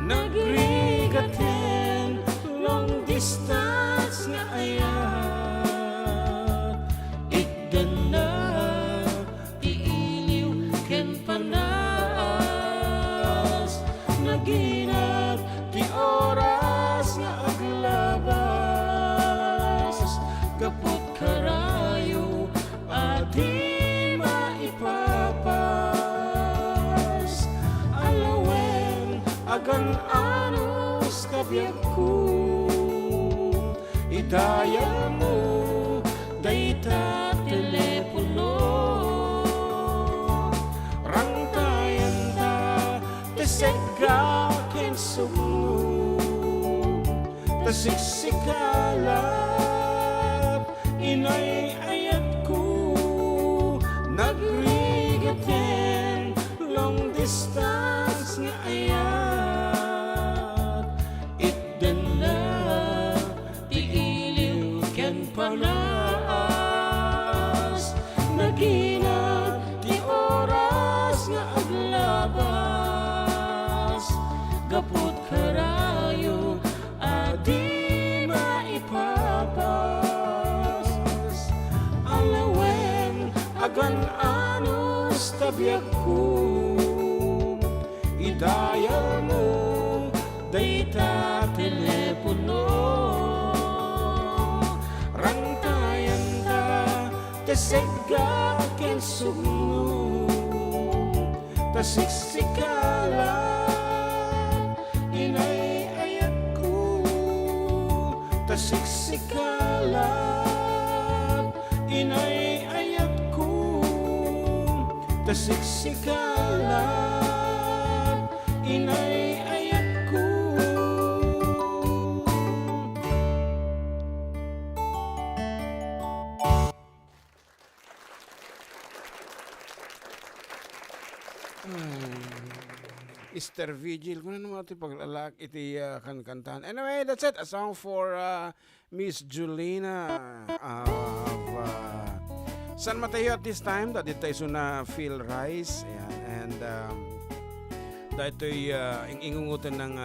nagrigaten long distance nga ayat igdan na Iliw ken panas naginag ti oras nga aglabas kaput karayo adi maipapas alawen agan anos kabiyak ko idayal mo dayta telepono rangtayan ta tesega ken sugno tasiksikalat inay ayat ko nagrigaten long distance nga ayat itden na Iliw ken panas naginag ti oras nga aglabas gaput karayo adi maipapas alawen agan anos tabiak ko idayal mo dayta telepono rangtayan ta tesega ken sugno tasiksikalan inay ayat ko tasiksikalan inay ayat ko tasiksikalan inay ayat ko Easter Vigil. Kung ano naman ito paglalak, iti kankantahan. Anyway, that's it. A song for Miss Julina of San Mateo at this time. Dati tayo na Phil Rice. Ayan. And dito ingungutan ng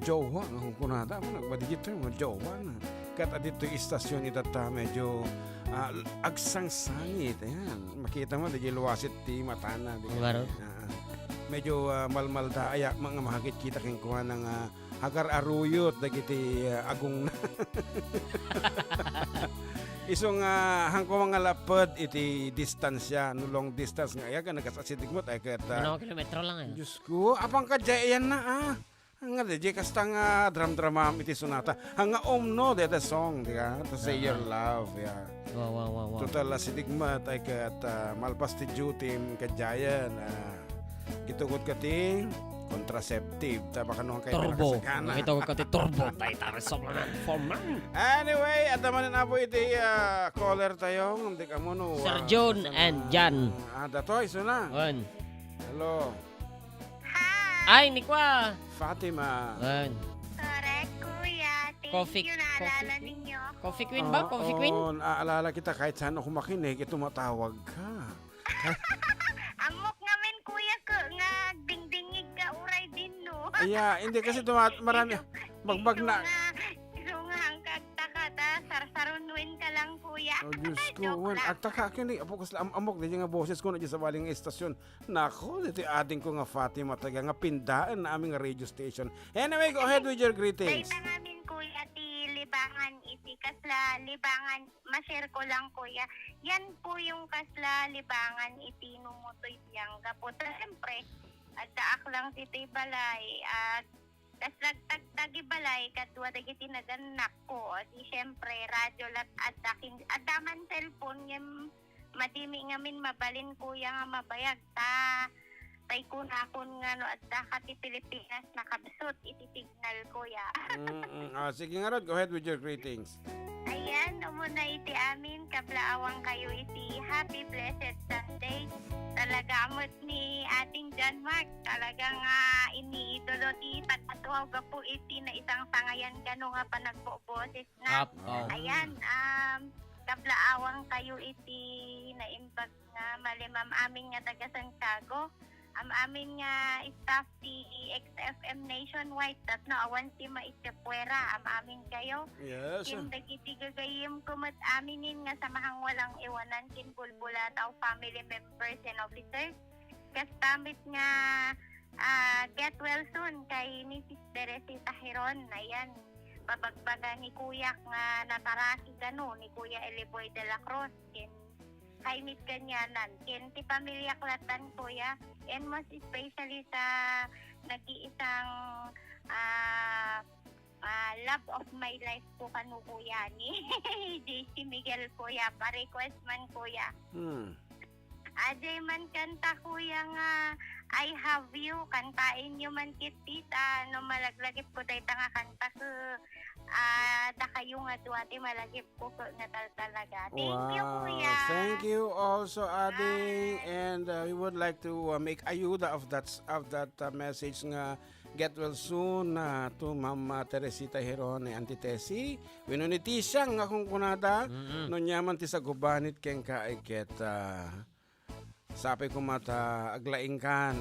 jowa. Kung kunata, nagbadigit tayo mga jowa na. Kat dito istasyon itata medyo agsang sangit. Ayan. Makita mo, dito luwasit ti matana. Baro. Medyo malmalda aya mga mahagit kita king kuha ng hagar aruyot dagiti agong na isong hangko mga lapad iti distansya no long distance nga aya ka nagasasideg mo tay ket Ano kilometro lang Diyos ko apang kadyayan na nga de kastang dram-drama iti sonata hanga omno de the song di ka to say your love Wow. total sidigma tay ket malpas ti duty kadyayan gitugot ka ti contraceptive taba kanong kay Turbo. pinakasagana. Nakita ko kati turbo. Tay taresom na forman. Anyway, at naman na po iti caller tayo. Hindi ka mo no. Sir John and Jan. Datoy, so na. Wan. Hello. Ay, Nikwa. Fatima. Wan. Correct, kuya. Coffee, Thank you, naalala ninyo ako. Coffee Queen ba? Coffee Queen? Oo, naaalala kita kahit saan ako makinig, tumatawag ka. Amok ngamin kuya ko nga dingdingig ka uray din no. Hindi kasi marami, magbag na. So nga ang kagtaka ta, sarsarunwin ka lang kuya. Oh, Diyos ko, Joke lang. agtaka ka ni, apo kas amok na yung nga boses ko na dyan sa baling estasyon. Nako, dito ating ko nga Fatima, taga nga pindaan na aming radio station. Anyway, go ahead with your greetings. Dahil namin kuya ti libangan iti kasla libangan ma-share ko lang kuya. Yan po yung kasla libangan iti numutoy tiyang gapo. Siyempre, at daak lang titi balay at tas nagtagtagi balay katwa dagiti naganak ko. Di siyempre radyo lat at daman cellphone yung madimi ngamin mabalin kuya nga mabayag ta. Tay kunakon nga no at dakati Pilipinas nakabsot iti signal kuya. Sige nga Rod, go ahead with your greetings. Ayan, umuna iti amin, kablaawang kayo iti happy blessed Sunday. Talaga amot ni ating John Mark, talagang iniidolo ti patatuhaw ga po iti na isang sangayan kano nga panagpo-boses na. Ayan, kablaawang kayo iti naimbag nga malimam amin nga taga Santiago. Amin nga staff ti XFM Nationwide at awan si maityapuera amin kayo. Yes. Yung dagiti gagayim kumot aminin nga samahang walang iwanan kin bulbula tao family members and officers. Kastamit nga get well soon kay Mrs. Teresita Heron. Ayan, babagbaga ni Kuya nga nataraki gano ni Kuya Eliboy de la Cruz kin kainit kanyanan kin ti pamilya klatan kuya, and most especially sa nag-iisang love of my life po kanu kuya ni JC Miguel kuya, pa-request man kuya. Ajay man kanta kuya nga I have you, kantain nyo man kitita no malaglagip ko day nga kanta ko da kayo nga duwati malagip ko na talaga. Thank you kuya. Thank you also Ading, and we would like to make ayuda of that message nga get well soon to Mama Teresita Heron ni Auntie Tessie. Winuniti siya nga kung kunada no nyaman ti sa gubanit ken ka ay get sapay ko mata aglaing kan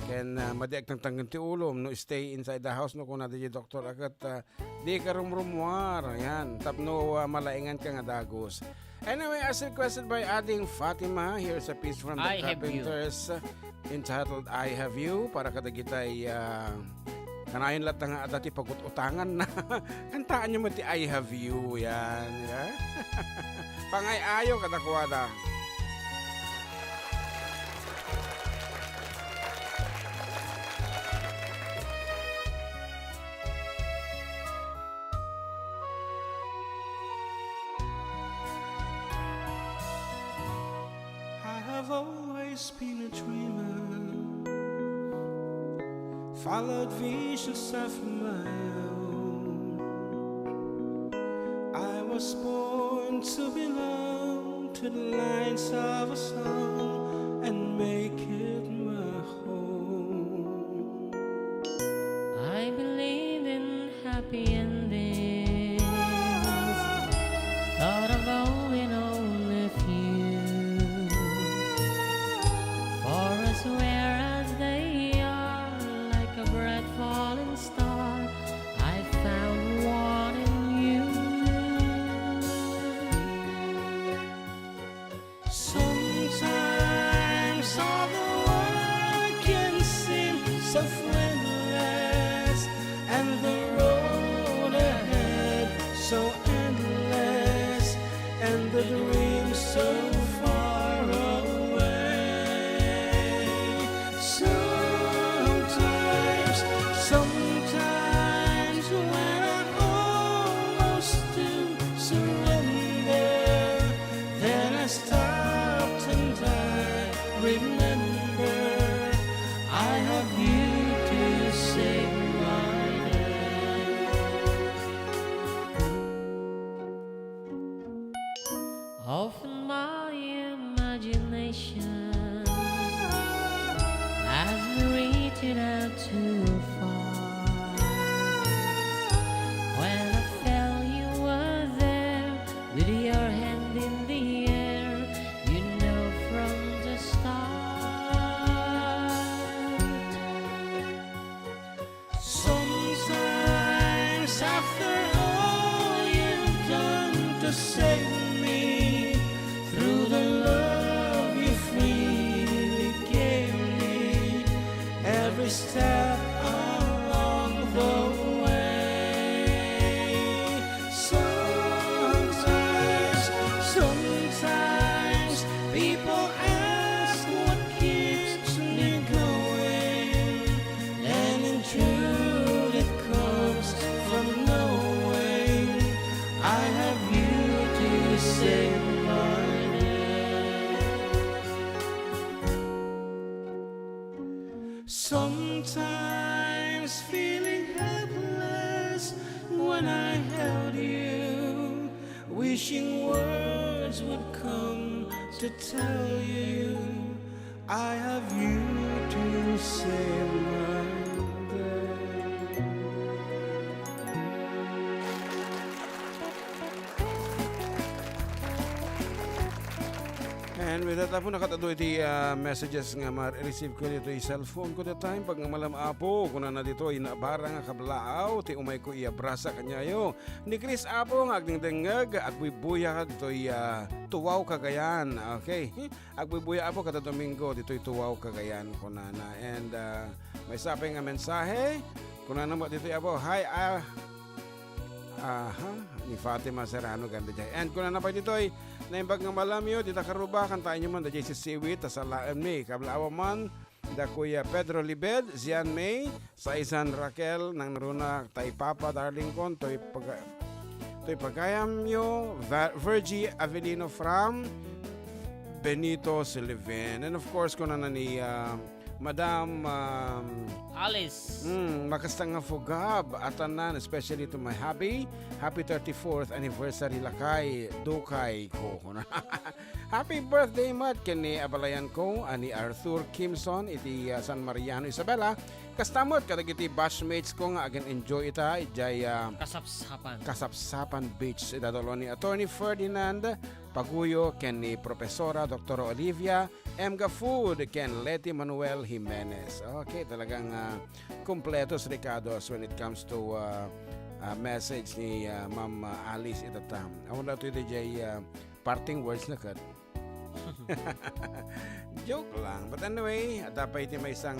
ken madiag tangtanggan ti ulom no stay inside the house no kuna di doktor agat di ka rumrumwar yan tapno malaingan ka nga dagos. Anyway, as requested by Ading Fatima, here's a piece from the Carpenters entitled I Have You para kadagitay kanayon lahat nga dati pagututangan na kantaan nyo mo ti I Have You yan yeah? Pangay ayo kadakwada. I've always been a dreamer, followed visions of my own. I was born to belong to the lines of a song and make it my home. I believe in happy endings. Thought of owning only few. For as rare as they are, like a bright falling star, I found one in you. Sometimes all the world can seem so friendless, and the road ahead so endless, and the dream so far away. Sometimes when I almost do surrender, then I stopped and I remember I have you to save my day. Often my imagination has me reaching out too far. When I every step along the way. Sometimes people ask what keeps me going, and in truth it comes from knowing I have you to save my day. Sometimes feeling helpless when I held you, wishing words would come to tell you I have you to save my day. And with that, ako nakatado iti messages nga ma-receive ko dito yung cellphone ko the time. Pag nga malam apo, kuna na dito, inabara nga kablaaw, ti umay ko iabrasa kanyayo. Ni Chris Apo, nga agdingdingag, agbibuya ka dito tuwaw kagayan. Okay? Agbibuya Apo, kada Domingo, dito tuwaw kagayan ko na. And may sabi nga mensahe, kuna na mo dito Apo, hi, ni Fatima Serrano ganda dyan. And kung na pa dito ay naimbag nga malam yun, dita karuba, kantain nyo man, da dyan si Siwit, tasalaan may, kablaawa man, da Kuya Pedro Libed, Zian May, sa isan Raquel, nang naruna, tay Papa, darling kon, to'y pagayam nyo, Virgie Avelino from Benito Silven. And of course, kung na ni Madam Alice. makastang nga fugab atanan, especially to my happy 34th anniversary lakay dukay ko. Happy birthday mat kani abalayan ko ani Arthur Kimson iti San Mariano Isabela. Kastamot kadagiti batchmates ko nga again enjoy ita ijay Kasapsapan Beach idadolo ni Attorney Ferdinand Paguyo ken ni Profesora Dr. Olivia M. Food ken Leti Manuel Jimenez. Okay, talagang kompletos Ricardos when it comes to message ni Ma'am Alice itatam. Awala to iti parting words na kat. Joke lang. But anyway, dapat iti may isang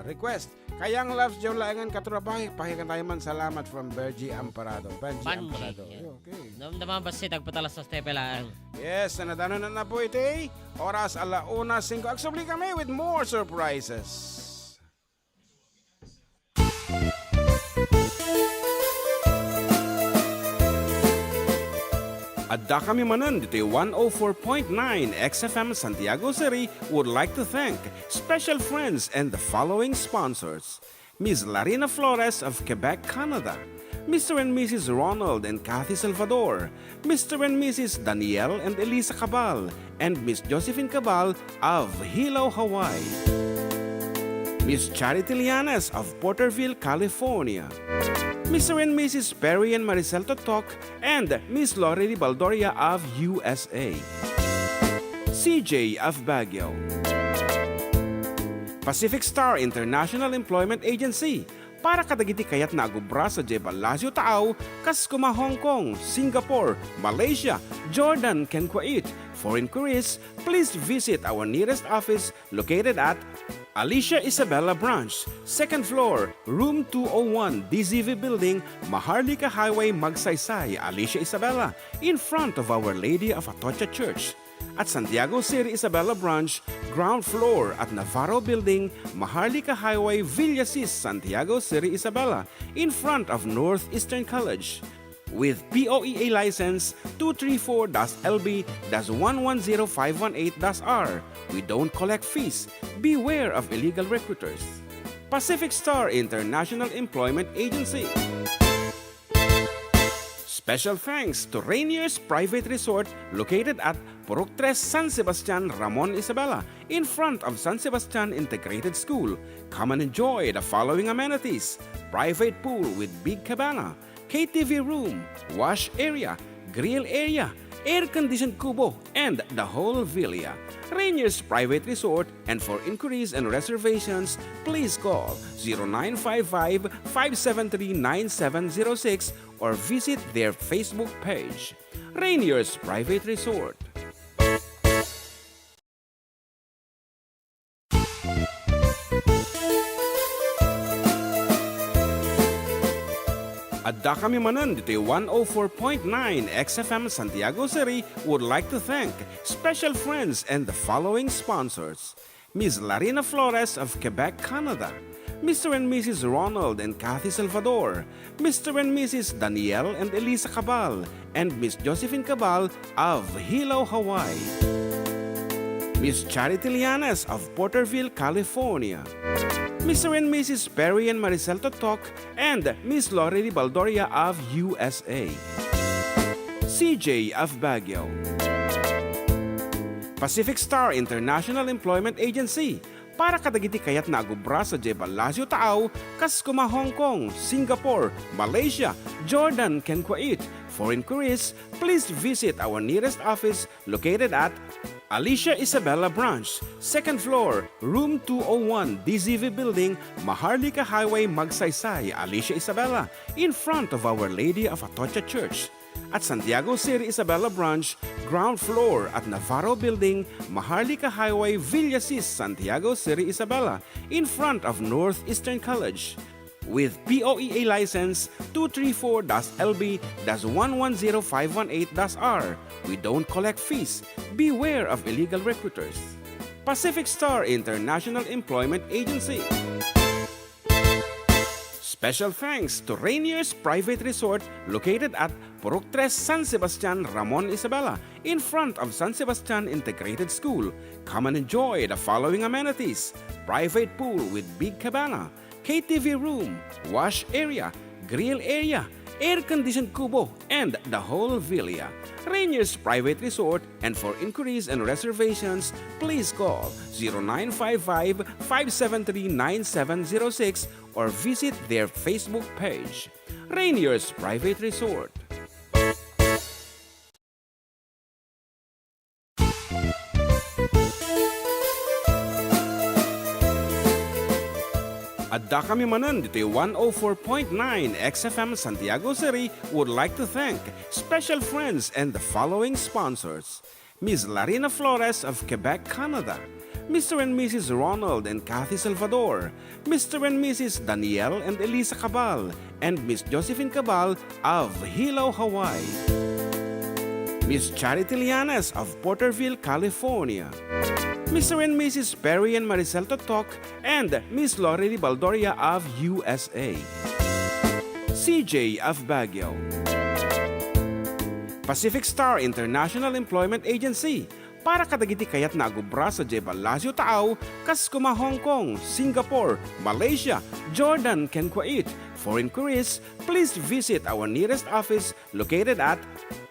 request. Kayang loves Joe Laengan katrabahi. Pahikan tayo man salamat from Bergie Amparado. Bergie Amparado. Yeah. Okay. Namdaman ba siya tagpatalas sa stepe lang? Yes, nanadano na po iti. Oras 1:05. Agsubli kami with more surprises. Adda kami manan dito 104.9 XFM Santiago City would like to thank special friends and the following sponsors. Ms. Larina Flores of Quebec, Canada. Mr. and Mrs. Ronald and Kathy Salvador. Mr. and Mrs. Danielle and Elisa Cabal. And Miss Josephine Cabal of Hilo, Hawaii. Miss Charity Lianes of Porterville, California. Mr. and Mrs. Perry and Maricel Totok, and Miss Lori Baldoria of USA. CJ of Baguio. Pacific Star International Employment Agency. Para kadagiti kayat na agubra sa Jebalasyo Tao, Kaskuma, Hong Kong, Singapore, Malaysia, Jordan, ken Kuwait. For inquiries, please visit our nearest office located at Alicia Isabela Branch, 2nd floor, room 201, DZV Building, Maharlika Highway, Magsaysay, Alicia Isabela, in front of Our Lady of Atocha Church. At Santiago City Isabela Branch, ground floor at Navarro Building, Maharlika Highway, Villasis, Santiago City Isabela, in front of Northeastern College. With POEA license 234-LB-110518-R. We don't collect fees. Beware of illegal recruiters. Pacific Star International Employment Agency. Special thanks to Rainier's Private Resort located at Purok 3, San Sebastian, Ramon Isabela, in front of San Sebastian Integrated School. Come and enjoy the following amenities: private pool with big cabana, KTV room, wash area, grill area, air-conditioned kubo, and the whole villa. Rainier's Private Resort, and for inquiries and reservations, please call 0955-573-9706 or visit their Facebook page. Rainier's Private Resort. Adda kami manan dito 104.9 XFM Santiago City would like to thank special friends and the following sponsors. Ms. Larina Flores of Quebec, Canada. Mr. and Mrs. Ronald and Kathy Salvador. Mr. and Mrs. Danielle and Elisa Cabal. And Miss Josephine Cabal of Hilo, Hawaii. Miss Charity Lianas of Porterville, California. Mr. and Mrs. Perry and Maricel Totok and Miss Lori Baldoria of USA. CJ of Baguio. Pacific Star International Employment Agency. Para kadagiti kayat na agubra sa Jebalasio Tao, kas kuma Hong Kong, Singapore, Malaysia, Jordan, ken Kuwait. For inquiries, please visit our nearest office located at Alicia Isabella Branch, 2nd floor, room 201, DZV Building, Maharlika Highway, Magsaysay, Alicia Isabella, in front of Our Lady of Atocha Church. At Santiago City Isabella Branch, ground floor at Navarro Building, Maharlika Highway, Villasis, Santiago City Isabella, in front of Northeastern College. With POEA license 234-LB-110518-R. We don't collect fees. Beware of illegal recruiters. Pacific Star International Employment Agency. Special thanks to Rainier's Private Resort located at Purok 3 San Sebastian, Ramon, Isabela, in front of San Sebastian Integrated School. Come and enjoy the following amenities: private pool with big cabana, KTV room, wash area, grill area, air-conditioned kubo, and the whole villa. Rainier's Private Resort, and for inquiries and reservations, please call 0955-573-9706 or visit their Facebook page. Rainier's Private Resort. Adda kami manan dito 104.9 XFM Santiago City would like to thank special friends and the following sponsors. Ms. Larina Flores of Quebec, Canada. Mr. and Mrs. Ronald and Kathy Salvador. Mr. and Mrs. Danielle and Elisa Cabal. And Miss Josephine Cabal of Hilo, Hawaii. Miss Charity Lianas of Porterville, California. Mr. and Mrs. Perry and Maricel Totok and Miss Lori Baldoria of USA. CJ of Baguio. Pacific Star International Employment Agency. Para kadagiti kayat na agubra sa Jebalasio Tao, kas kuma Hong Kong, Singapore, Malaysia, Jordan, ken Kuwait. For inquiries, please visit our nearest office located at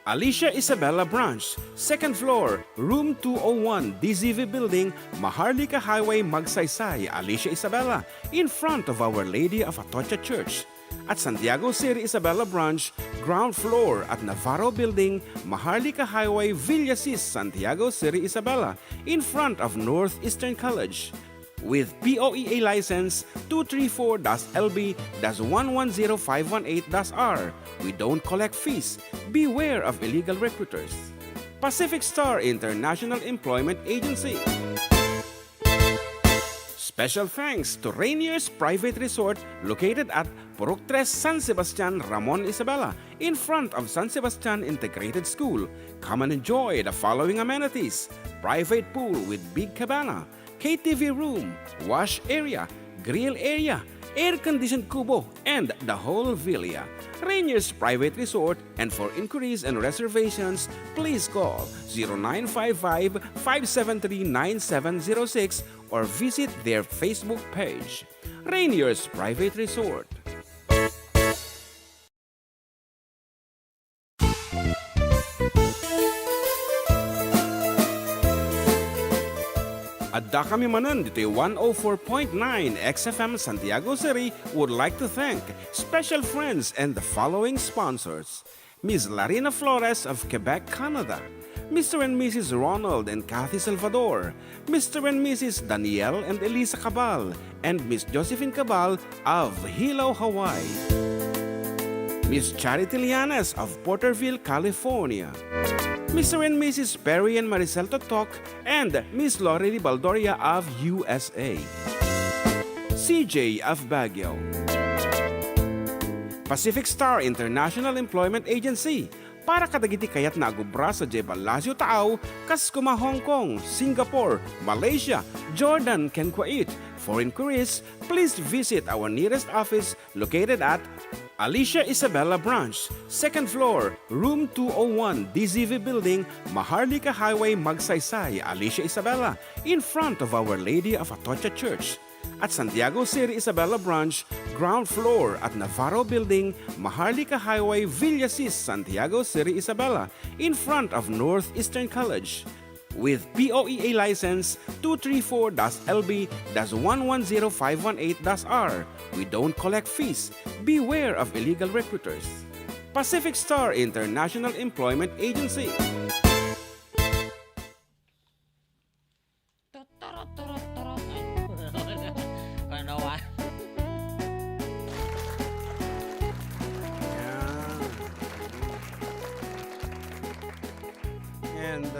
Alicia Isabella Branch, 2nd floor, room 201, DZV Building, Maharlika Highway, Magsaysay, Alicia Isabella, in front of Our Lady of Atocha Church. At Santiago City Isabella Branch, ground floor at Navarro Building, Maharlika Highway, Villasis, Santiago City Isabella, in front of Northeastern College. With POEA license 234-LB-110518-R. We don't collect fees. Beware of illegal recruiters. Pacific Star International Employment Agency. Special thanks to Rainier's Private Resort located at Purok 3 San Sebastian, Ramon, Isabela, in front of San Sebastian Integrated School. Come and enjoy the following amenities: private pool with big cabana, KTV room, wash area, grill area, air-conditioned kubo, and the whole villa. Rainier's Private Resort, and for inquiries and reservations, please call 0955-573-9706 or visit their Facebook page. Rainier's Private Resort. Adda kami manan dito 104.9 XFM Santiago City would like to thank special friends and the following sponsors. Ms. Larina Flores of Quebec, Canada. Mr. and Mrs. Ronald and Kathy Salvador. Mr. and Mrs. Danielle and Elisa Cabal. And Miss Josephine Cabal of Hilo, Hawaii. Miss Charity Lianas of Porterville, California. Mr. and Mrs. Perry and Maricel Totok and Miss Lori Baldoria of USA. CJ of Baguio. Pacific Star International Employment Agency. Para kadagiti kayat na agubra sa Jebalasyo Taaw, kas kuma Hong Kong, Singapore, Malaysia, Jordan, ken Kuwait. For inquiries, please visit our nearest office located at Alicia Isabella Branch, 2nd floor, room 201, DZV Building, Maharlika Highway, Magsaysay, Alicia Isabella, in front of Our Lady of Atocha Church. At Santiago City Isabella Branch, ground floor at Navarro Building, Maharlika Highway, Villasis, Santiago City Isabella, in front of Northeastern College. With POEA license 234-LB-110518-R. We don't collect fees. Beware of illegal recruiters. Pacific Star International Employment Agency. Tuturut, turut, turut. Ay, ano ba? And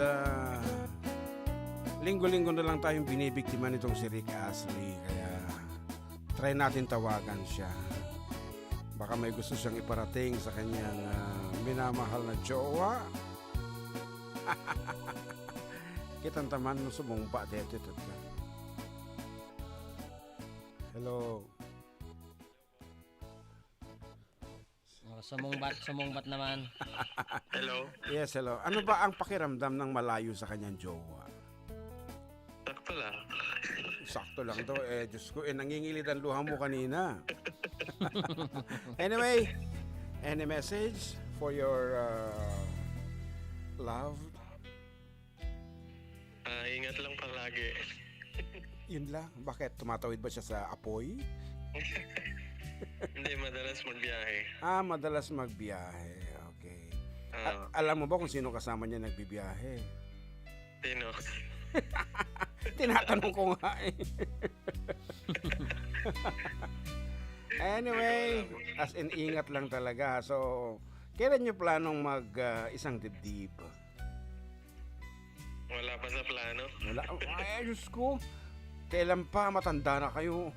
linggo-linggo na lang tayong binibiktima nitong si Rick Astley. Kaya try natin tawagan siya. Baka may gusto siyang iparating sa kanyang minamahal na jowa. Kitang taman no sumumpa dito. Hello. Oh, sumungbat naman. Hello? Yes, hello. Ano ba ang pakiramdam ng malayo sa kanyang jowa? Sakto lang. Sakto lang to. Diyos ko, nangingilid ang luha mo kanina. Anyway, any message for your love? Ingat lang palagi. Yun lang. Bakit? Tumatawid ba siya sa apoy? Hindi, madalas magbiyahe. Madalas magbiyahe. Okay. Alam mo ba kung sino kasama niya nagbibiyahe? Sino? Tinatanong ko nga eh. Anyway, as in ingat lang talaga. So, kailan niyo planong mag isang dibdib? Wala pa sa plano. Wala. Ay, Diyos ko. Kailan pa? Matanda na kayo.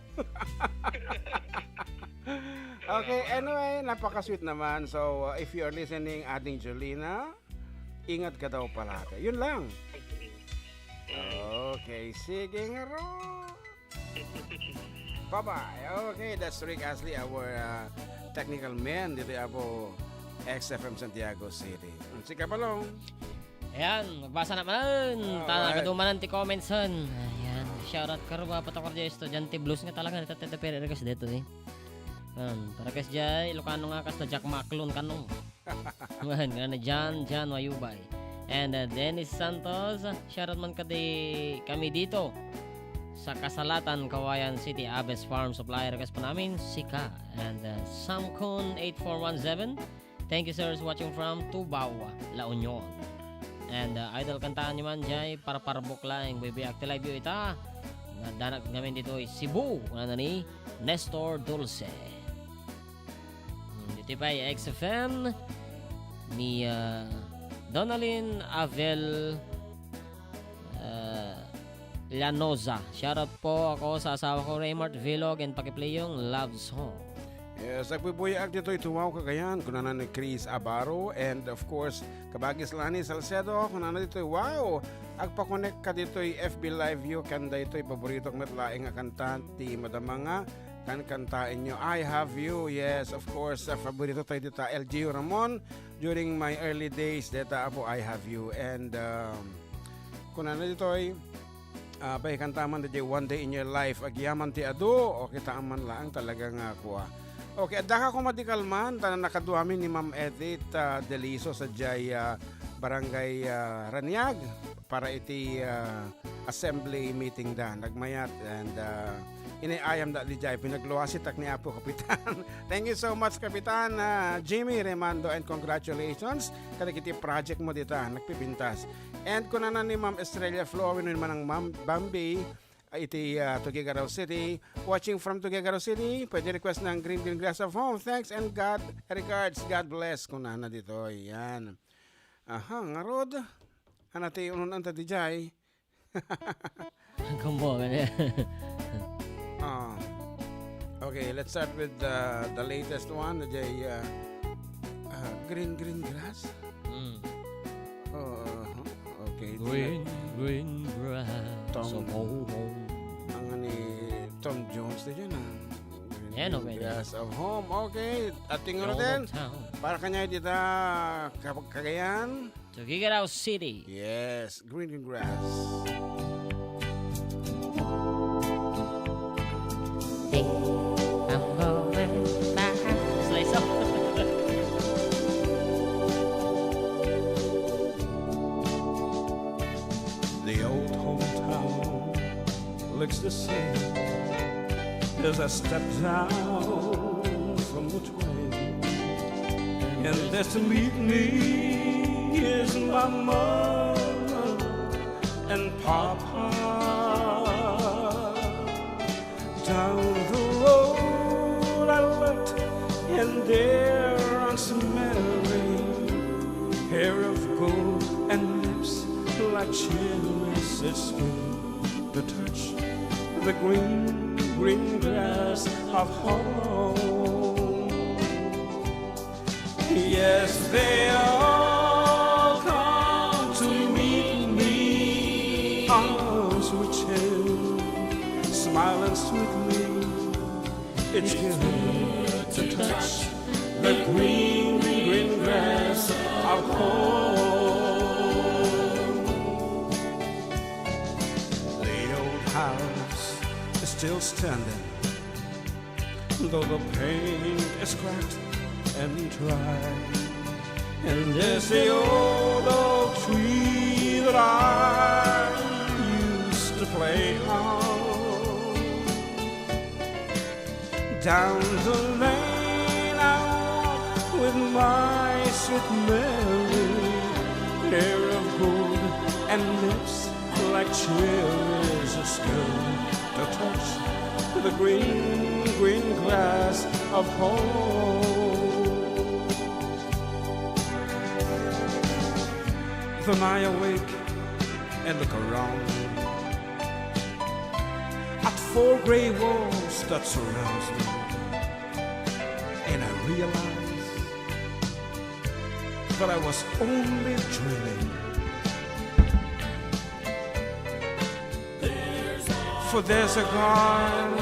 Okay, anyway, napaka-sweet naman. So, if you are listening, Ading Jolina, ingat ka daw palagi. Yun lang. Okay, sige nga ro. Bye-bye. Okay, that's Rick Astley, our technical man dito ako XFM Santiago City. Si Kapalong. Ayan, magbasa naman. Alright. Kadumanan ti comments son. Ayan, shoutout karo ba patakor dyan estudyante blues nga talaga natateda pero regas dito eh. Para kas dyan, Ilocano nga kas na Jack Maclon kanong. Man, nga na John Wayubay. And Dennis Santos, shoutout man kami dito sa Kasalatan, Kawayan City, Aves Farm Supplier kas pa namin, Sika. And Samcon 8417, thank you sirs watching from Tubao, La Union. And idol kantaan nyo man dyan, para bukla yung baby active live yun ita. Danak namin dito ay Cebu, na ni Nestor Dulce. Dito pa ay XFM ni Donalyn Avel Llanoza. Shoutout po ako sa asawa ko Raymart Vlog and pakiplay yung love song. Yes, nagbubuyak dito ituwaw kagayan. Kunana ni Chris Abaro and of course, kabagis Lani Salcedo. Kunana dito, wow! Agpa-connect ka dito FB Live View. Kanda ito, paborito kong matlaing nga kantante. Madama nga, kantain nyo. I Have You. Yes, of course, paborito tayo dito. LG Ramon. During my early days, dito po, I Have You. And kunana dito ay bay kantaman dito, One Day in Your Life. Agyaman ti ado. O kita aman lang talaga nga kuha. Okay, adda ka kumadikal man, tanan nakaduamin ni Ma'am Edith Deliso sa Jaya Barangay Raniag para iti assembly meeting da. Nagmayat and iniayam da di Jaya, pinagluwasitak ni Apo Kapitan. Thank you so much Kapitan Jimmy Remando and congratulations kada kiti project mo dito, nagpipintas. And kunanan ni Ma'am Estrella Flowin man ng Ma'am Bambi, iti Tuguegarao City. Watching from Tuguegarao City, pwede request ng Green Glass of Home. Thanks and God regards. God bless. Kung na dito, yan. Aha, nga rod. Hanati unon ang tadijay. Kumbo, ganyan. Okay, let's start with the latest one, the green grass. Okay. Green grass Tom. of home. Ang ni Tom Jones din yun. Yan, okay. Grass of home. Okay. Ating ano All din. of town. Para kanya dito Cagayan. Tuguegarao City. Yes, green grass. Hey, I'm going back. Slice up. The old hometown looks the same as I step down from the train. And there to meet me is my mama and papa. Down the road I looked, and there Aunt Mary, hair of gold and lips like cherries. It's sweet to touch the green grass of home. Yes, they all come to meet me, arms reaching, smiling sweetly. It's good to touch the green grass of home. The old house is still standing, though the paint is cracked and dry. And there's the old oak tree that I used to play on. Down the lane I walk with my sweet Mary, hair of gold and lips like cherries. It's good to touch the green grass of home. Then I awake and look around at four gray walls that surrounds me, and I realize that I was only dreaming. For there's a garden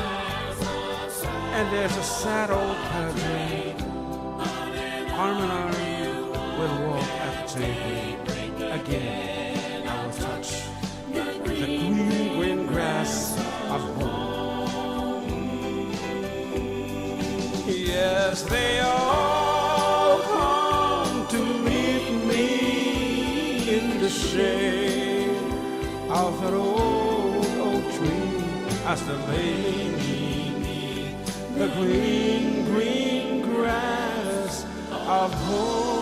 and there's a sad old padre, arm in arm we'll walk at the table. Again I will touch the green grass of home. Yes, they all come to meet me in the shade of an old oak tree as they lay me the green grass of home.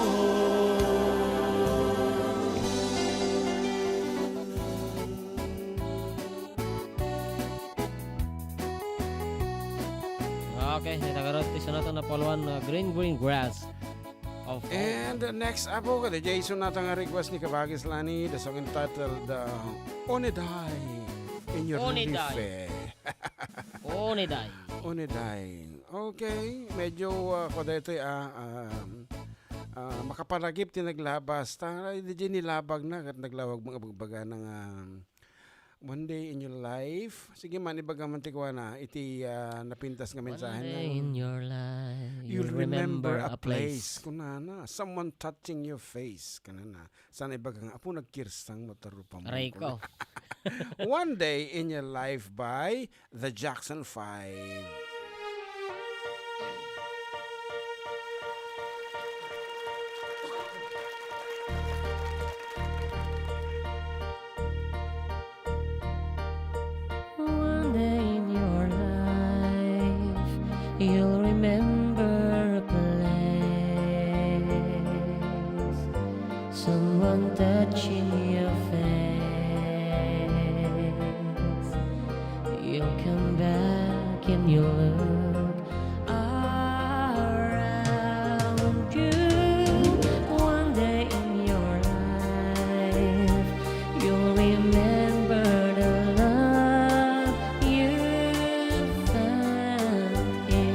Okay, nagarotis na nato na poluan na green grass of home. And next apo ka, the Jason nato nga request ni Kabagis Lani, the song entitled Oniday in your Oniday. life. Oniday. Oniday. Okay, medyo ko dito makapanagip tinaglabas. Di nilabag na at naglawag mga bagbaga ng one day in your life. Sige man, ibaga man tikwa na. Iti napintas nga mensahe One na. day in your life, You'll remember a place. Kunana, someone touching your face. Kanana. Sana ibaga nga, apo nagkirsang motarupa mo. Aray ko. One Day in Your Life by the Jackson 5. One day in your life, you'll remember a place, someone touching your face. You'll come back and you'll look around you. One day in your life, you'll remember the love you found in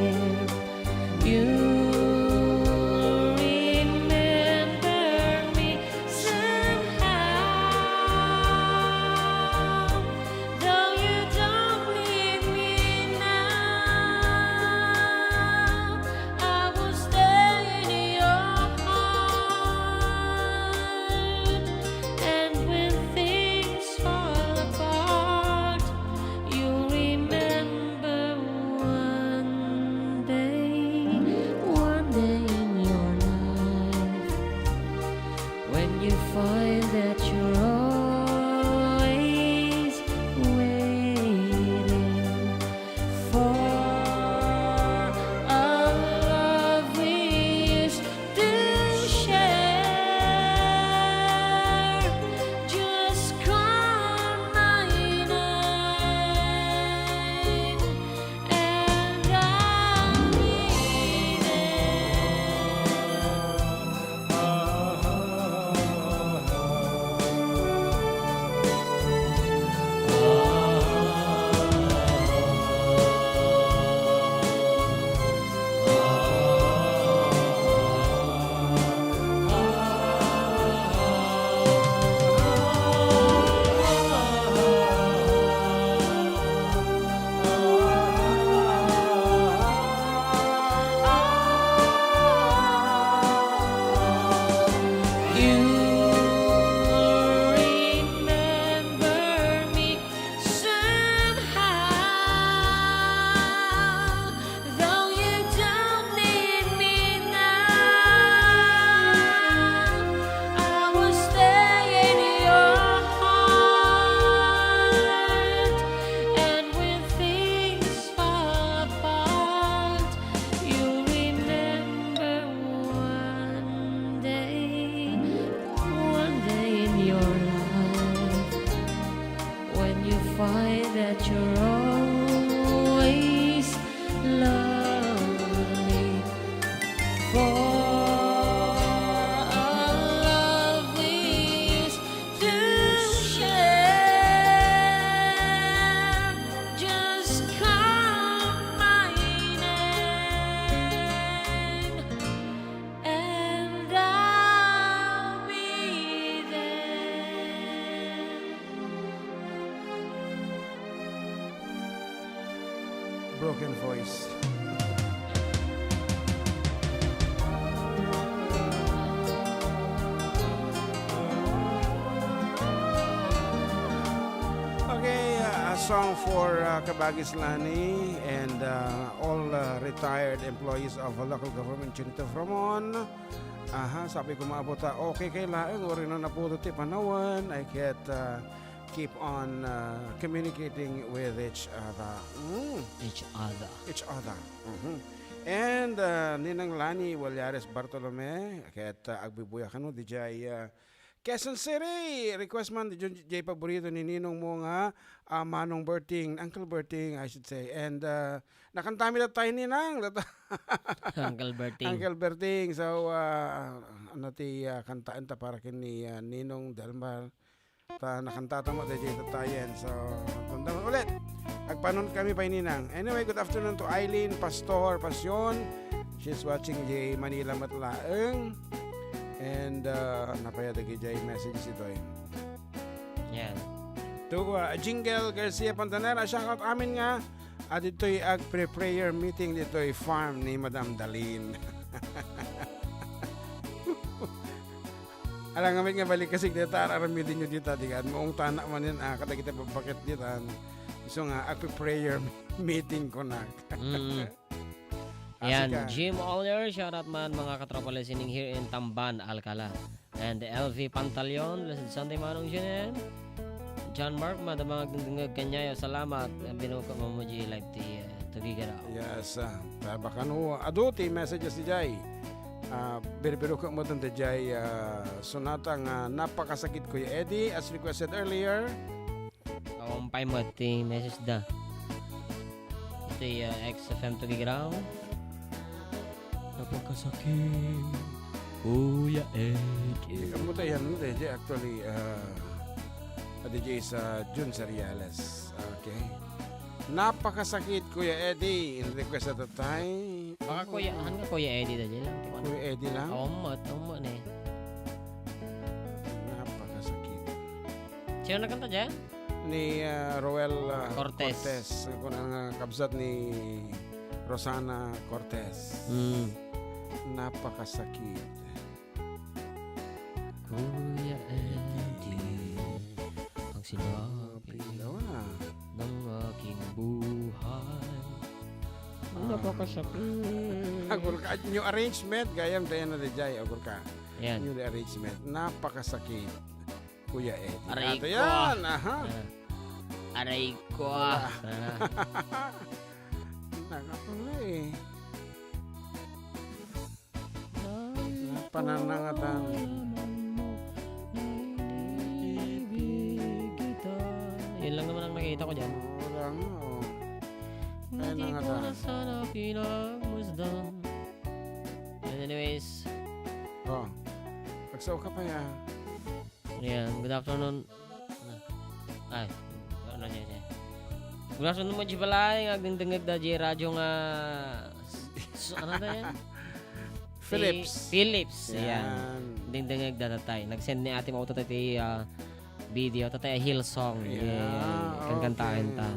broken voice. Okay, a song for Kabagis Lani and all retired employees of local government unit of Ramon. Sabi ko maabot okay kay laeng ori na naputo ti panawan. I get keep on communicating with each other. Each other. Each other. And Ninang Lani Walyares Bartolome ket agbibuya kanu di jay Quezon City, request man di jay paborito ni Ninong mo nga Manong Berting, Uncle Berting I should say. And nakantami na tayo Ninang. Uncle Berting. Uncle Berting. So ano ti kantaan ta para kin ni Ninong Delmar. Nakanta mo di jay tatayen. So tundaman ulit. Agpanon kami pa Ninang. Anyway, good afternoon to Eileen Pastor Pasyon. She's watching jay Manila Matlaeng. And napayadagi jay message ito Yan. To Jingle Garcia Pantanera, shoutout amin nga dito'y prayer meeting dito'y farm ni Madam Dalin. Alang amin nga balik kasi dito aramidin nyo dito digan moong tanak man yan kada kita babakit dito so nga prayer meeting ko na. Yan, Jim Oller, shout out man mga katropa listening here in Tamban, Alcala. And LV Pantaleon, Sunday Manong Junen. John Mark, mga kanyayo, salamat. Binuka mo mo live ti Tuguegarao. Yes, baka no, aduti messages di Jay. Birbiro ko mo di Jay, sonata nga napakasakit ko Eddie, as requested earlier. Kawampay mo ti message da. Ito XFM Tuguegarao. Napakasakit, Kuya Eddie. Kamu tayo yan, DJ, actually, DJ sa Jun Seriales. Okay. Napakasakit, Kuya Eddie. In request at the time. Baka Kuya Eddie da dyan lang. Kuya Eddie lang? Omot eh. Napakasakit. Sino nakanta dyan? Ni Roel Cortez. Kung ang kabsat ni Rosana Cortez. Napakasakit. Kuya Eddie, ang sinabi ng aking buhay. Napakasakit. Agor ka. New arrangement. Gayam tayo na dijay. Agor ka. Yan. New arrangement. Napakasakit. Kuya Eddie. Aray Ato ko. yan. Aha. Aray ko. Nakapala eh. Pananangatan. Yun lang naman ang nakita ko dyan. Wala nga oh. Hindi ko na sana pinagmasdan. Anyways. Oh. Pagsaw ka pa yan. Yan. Good afternoon. Ay. Ano niya siya. Good afternoon mo Jibalay. Agdingdingag da radyo nga. Ano na yan? Philips. Yan. Dingdingag da tatay. Nag-send ni ate mo ito tatay video. Tatay Hillsong. Yeah. Kang kantahin ta.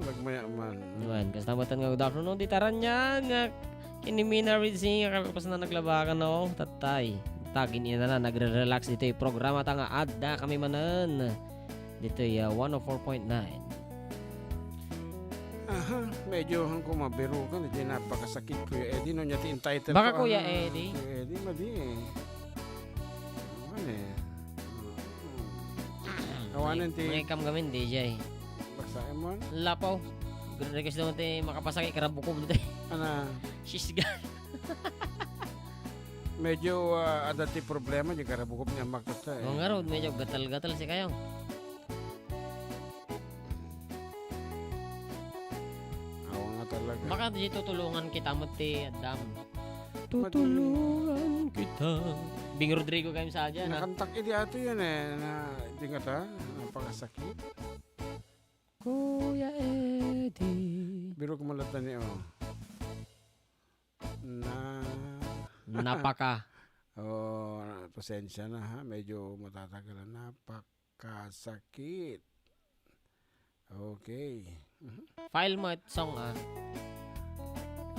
Nagmayaman. Yan. Kasi tamatan nga good afternoon. Di taran niya. Nga kinimina rin siya. Kapag na naglabakan no. Tatay. Tagin ina na. Nagre-relax dito yung programa ta nga. Adda kami manan. Dito yung 104.9. Aha, medyo hangko mabiro ka. Hindi napakasakit Kuya Eddie. No, niya ti-entitle Baka ko. Kuya Eddie. Kuya Eddie, madi eh. Awan eh. Awanan ti... May kam gamin, DJ. Basahin mo? Lapaw. Request naman tayo makapasakit karabukob dito. Ana, Shisgan. medyo ada ti problema. Di karabukop niya makata eh. Oo nga road, medyo gatal-gatal si kayong. Awa nga talaga. Baka di tutulungan kita mo ti Adam. Tutulungan kita. Bing Rodrigo kayo sa dyan ha. Nakantak idi ato yan eh. Na, di nga ta? Napakasakit. Kuya Eddie. Biro kumalatan niya oh. Napaka. Oh, pasensya na ha. Medyo matatagalan. Napakasakit. Okay. File mo at song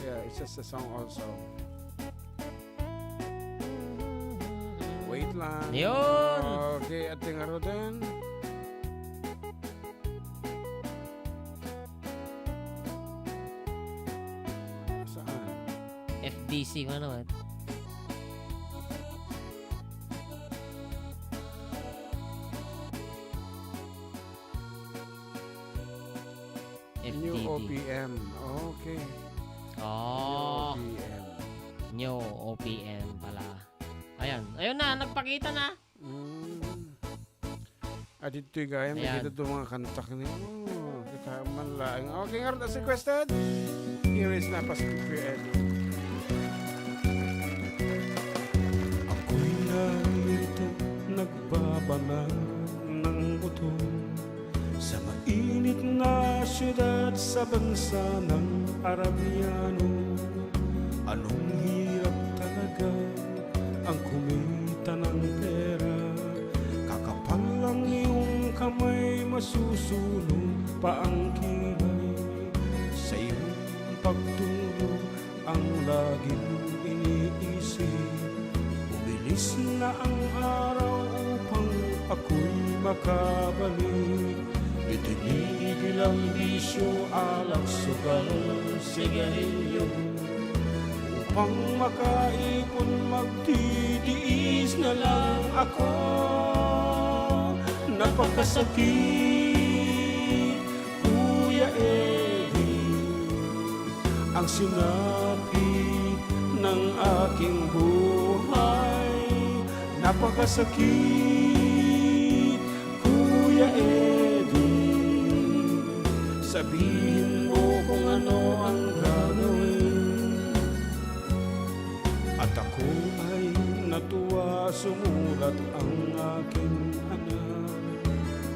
Yeah, it's just a song also. Wait lang. Yun. Okay, at tingaro din. Saan? FDC ko naman. New FDD. OPM. Okay. Oh, New OPM. new OPM pala. Ayan. Ayun na, nagpakita na. Ditoy gaya, may Ayan. dito itong mga kanta kanina. Oh, kita man lang. Okay, nga rin, as requested. Here is Napaskupi Eddie. Ako'y narito, nagbabanang ng buto sa mainit na syudad sa bansa ng Arabiano. Anong hirap talaga ang kumita ng pera. Kakapal lang iyong kamay, masusunod pa ang kilay. Sa iyong pagtulog ang laging iniisip. Bumilis na ang araw upang ako'y makabalik. Itinigil ang bisyo, alak, sugal, sigarilyo. Upang makaipon, magtitiis na lang ako. Napakasakit, Kuya Eddie, ang sinapit ng aking buhay. Napakasakit, Kuya Eddie, sabihin mo kung ano ang gagawin. At ako ay natuwa, sumulat ang aking anak.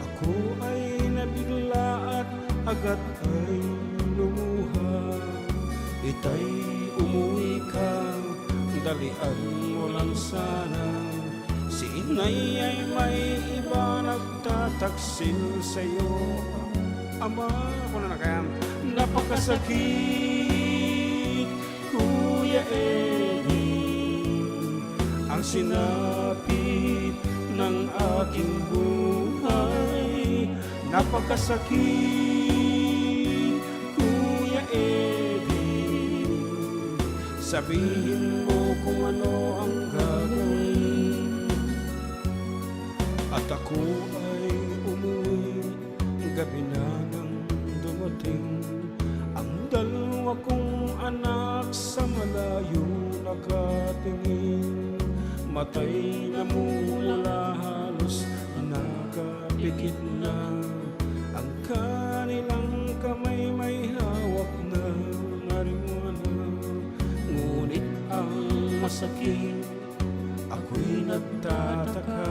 Ako ay nabigla at agad ay lumuha. Itay, umuwi ka, dalian mo lang sana. Si inay ay may iba, nagtataksil sa'yo. Ama, ako na kaya. Napakasakit, Kuya Eddie, ang sinapit ng aking buhay. Napakasakit, Kuya Eddie, sabihin mo kung ano ang gagawin. At ako ay umuwi, gabi na nang dumating. Ang dalawa kong anak sa malayo nakatingin. Matay na mula, halos nakapikit na. Ang kanilang kamay may hawak na marijuana. Ngunit ang masakit, ako'y nagtataka.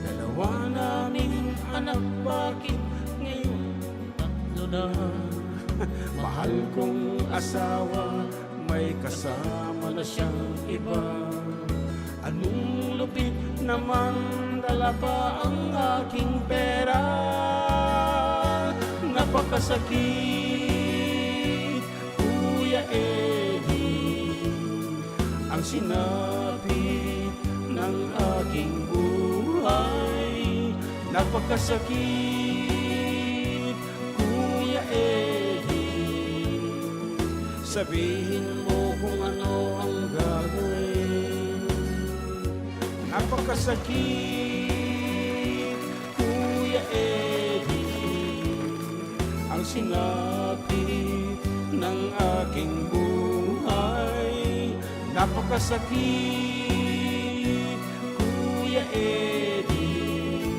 Dalawa naming anak, bakit ngayon tatlo na? Mahal kong asawa, may kasama na siyang iba. Anong lupit naman, dala pa ang aking pera. Napakasakit, Kuya Eddie, ang sinapit ng aking buhay. Napakasakit, Kuya Eddie, sabihin mo kung ano ang gagawin. Napakasakit, Kuya Eddie, ang sinapit ng aking buhay. Napakasakit, Kuya Eddie,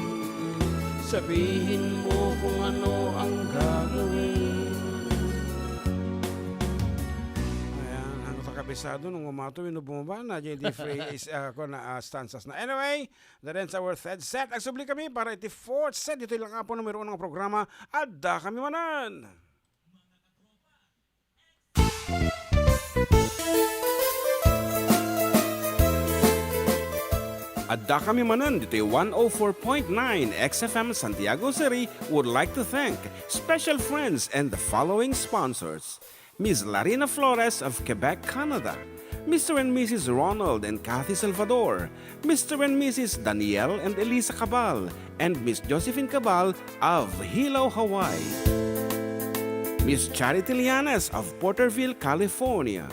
sabihin mo kung ano ang gagawin. Ang kabisado nung umato, bumaba na JD Free is stanzas na. Anyway, that ends our third set. Nagsubli kami para iti fourth set. Dito lang po numero 1 ng programa. Adda kami manan. Adda kami manan dito 104.9 XFM Santiago City would like to thank special friends and the following sponsors. Ms. Larina Flores of Quebec, Canada, Mr. and Mrs. Ronald and Kathy Salvador, Mr. and Mrs. Danielle and Elisa Cabal, and Miss Josephine Cabal of Hilo, Hawaii. Miss Charity Lianes of Porterville, California.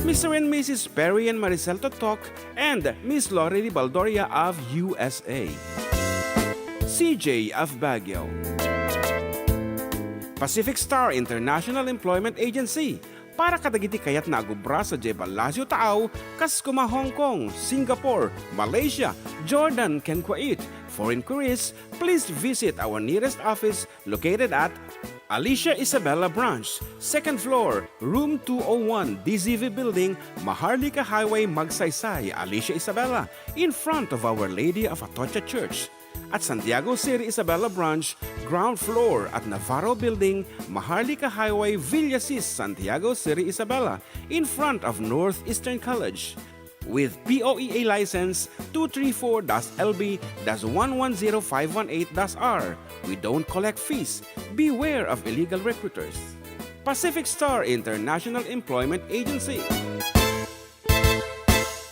Mr. and Mrs. Perry and Maricel Totok, and Miss Lori Baldoria of USA. CJ of Baguio. Pacific Star International Employment Agency, para kadagiti kayat nagubra sa Jebal Lazio Tao, Kaskuma, Hong Kong, Singapore, Malaysia, Jordan, ken Kuwait. For inquiries, please visit our nearest office located at Alicia Isabella Branch, 2nd floor, room 201, DZV Building, Maharlika Highway, Magsaysay, Alicia Isabella, in front of Our Lady of Atocha Church. At Santiago City Isabella Branch, ground floor at Navarro Building, Maharlika Highway, Villasis, Santiago City Isabella, in front of Northeastern College. With POEA license 234-LB-110518-R. We don't collect fees. Beware of illegal recruiters. Pacific Star International Employment Agency.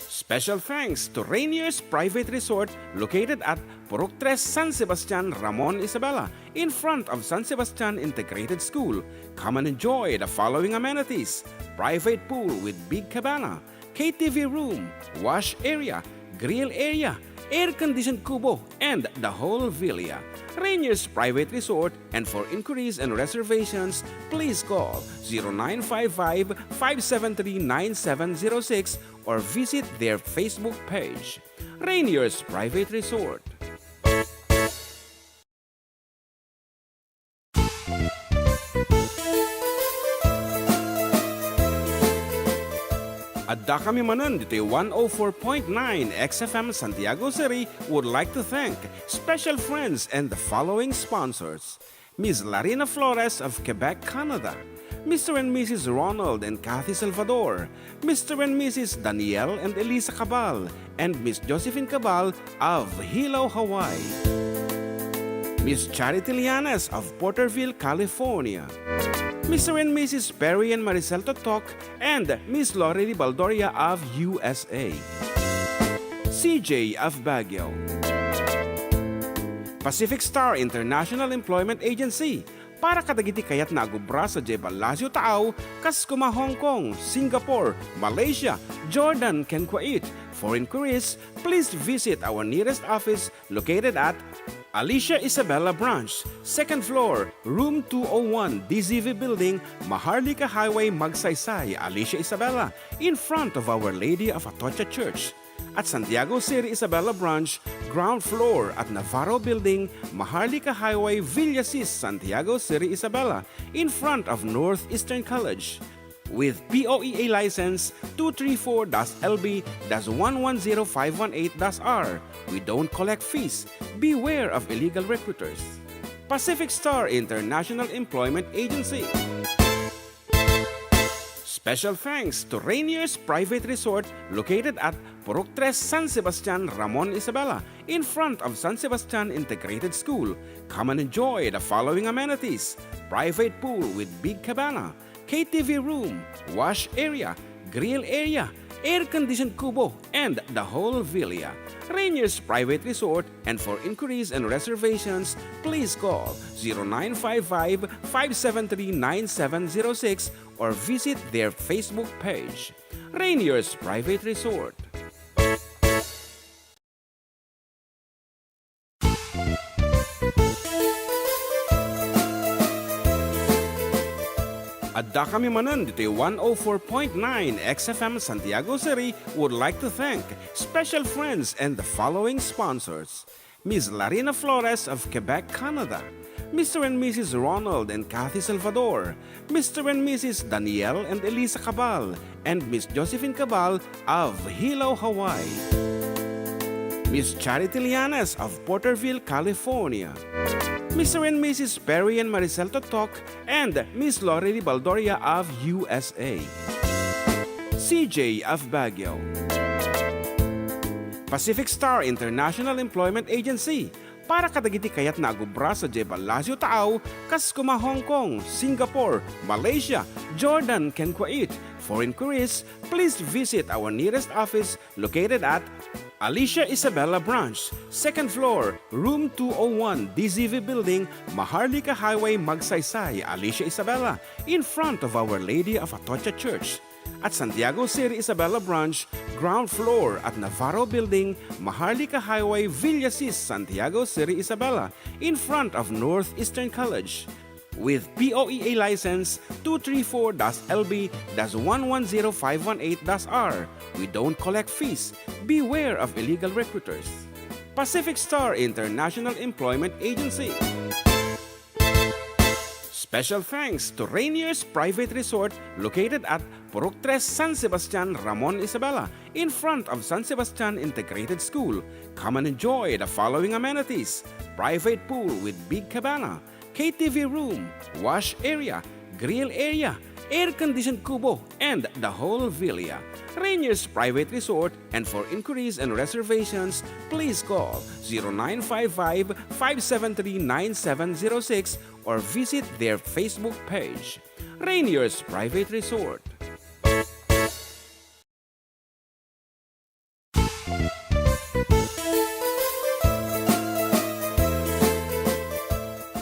Special thanks to Rainier's Private Resort located at Purok 3, San Sebastian, Ramon, Isabela, in front of San Sebastian Integrated School. Come and enjoy the following amenities: private pool with big cabana, KTV room, wash area, grill area, air-conditioned kubo, and the whole villa. Rainier's Private Resort, and for inquiries and reservations, please call 0955-573-9706 or visit their Facebook page. Rainier's Private Resort. Adda kami manan dito 104.9 XFM Santiago City would like to thank special friends and the following sponsors: Ms. Larina Flores of Quebec, Canada, Mr. and Mrs. Ronald and Kathy Salvador, Mr. and Mrs. Danielle and Elisa Cabal, and Miss Josephine Cabal of Hilo, Hawaii. Miss Charity Lianes of Porterville, California. Mr. and Mrs. Perry and Maricel Totok, and Miss Lori Baldoria of USA. CJ of Baguio. Pacific Star International Employment Agency, para kadagiti kayat nagubra sa Jebal Lazio Tao, Kaskuma, Hong Kong, Singapore, Malaysia, Jordan, ken Kuwait. For inquiries, please visit our nearest office located at Alicia Isabella Branch, 2nd floor, room 201, DZV Building, Maharlika Highway, Magsaysay, Alicia Isabella, in front of Our Lady of Atocha Church. At Santiago City Isabella Branch, ground floor at Navarro Building, Maharlika Highway, Villasis, Santiago City Isabella, in front of Northeastern College. With POEA license 234-LB-110518-R. We don't collect fees. Beware of illegal recruiters. Pacific Star International Employment Agency. Special thanks to Rainier's Private Resort located at Purok 3, San Sebastian, Ramon, Isabela, in front of San Sebastian Integrated School. Come and enjoy the following amenities: private pool with big cabana, KTV room, wash area, grill area, air-conditioned kubo, and the whole villa. Rainier's Private Resort, and for inquiries and reservations, please call 0955-573-9706 or visit their Facebook page. Rainier's Private Resort. Adda kami manan dito 104.9 XFM Santiago City would like to thank special friends and the following sponsors: Ms. Larina Flores of Quebec, Canada, Mr. and Mrs. Ronald and Kathy Salvador, Mr. and Mrs. Danielle and Elisa Cabal, and Miss Josephine Cabal of Hilo, Hawaii. Miss Charity Lianes of Porterville, California. Mr. and Mrs. Perry and Maricel Totok, and Miss Lori Baldoria of USA. CJ of Baguio. Pacific Star International Employment Agency, para kadagiti kayat na agubra sa Jebalasyo Taaw, kas kuma Hong Kong, Singapore, Malaysia, Jordan, ken Kuwait. For inquiries, please visit our nearest office located at Alicia Isabella Branch, 2nd floor, room 201, DZV Building, Maharlika Highway, Magsaysay, Alicia Isabella, in front of Our Lady of Atocha Church. At Santiago City Isabella Branch, ground floor at Navarro Building, Maharlika Highway, Villasis, Santiago City Isabella, in front of Northeastern College. With POEA license 234-LB-110518-R. We don't collect fees. Beware of illegal recruiters. Pacific Star International Employment Agency. Special thanks to Rainier's Private Resort located at Purok 3 San Sebastian, Ramon Isabela, in front of San Sebastian Integrated School. Come and enjoy the following amenities: private pool with big cabana, KTV room, wash area, grill area, air-conditioned kubo, and the whole villa. Rainier's Private Resort, and for inquiries and reservations, please call 0955-573-9706 or visit their Facebook page. Rainier's Private Resort.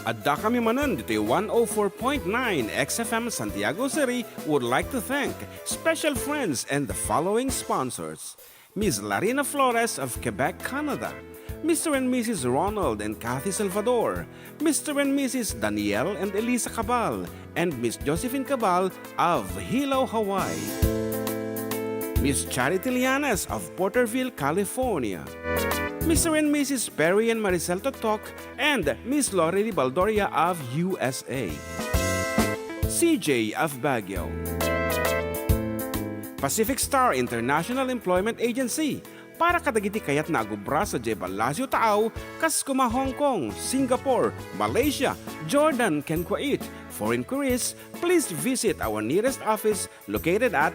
Adda kami manan dito 104.9 XFM Santiago City would like to thank special friends and the following sponsors: Ms. Larina Flores of Quebec, Canada, Mr. and Mrs. Ronald and Kathy Salvador, Mr. and Mrs. Danielle and Elisa Cabal, and Miss Josephine Cabal of Hilo, Hawaii, Miss Charity Lianas of Porterville, California, Mr. and Mrs. Perry and Maricel Totok, and Miss Lori Baldoria of USA, CJ of Baguio, Pacific Star International Employment Agency, para kadagiti kayat na agubra sa Jebalasyo Taaw, kas kuma Hong Kong, Singapore, Malaysia, Jordan, ken Kuwait. For inquiries, please visit our nearest office located at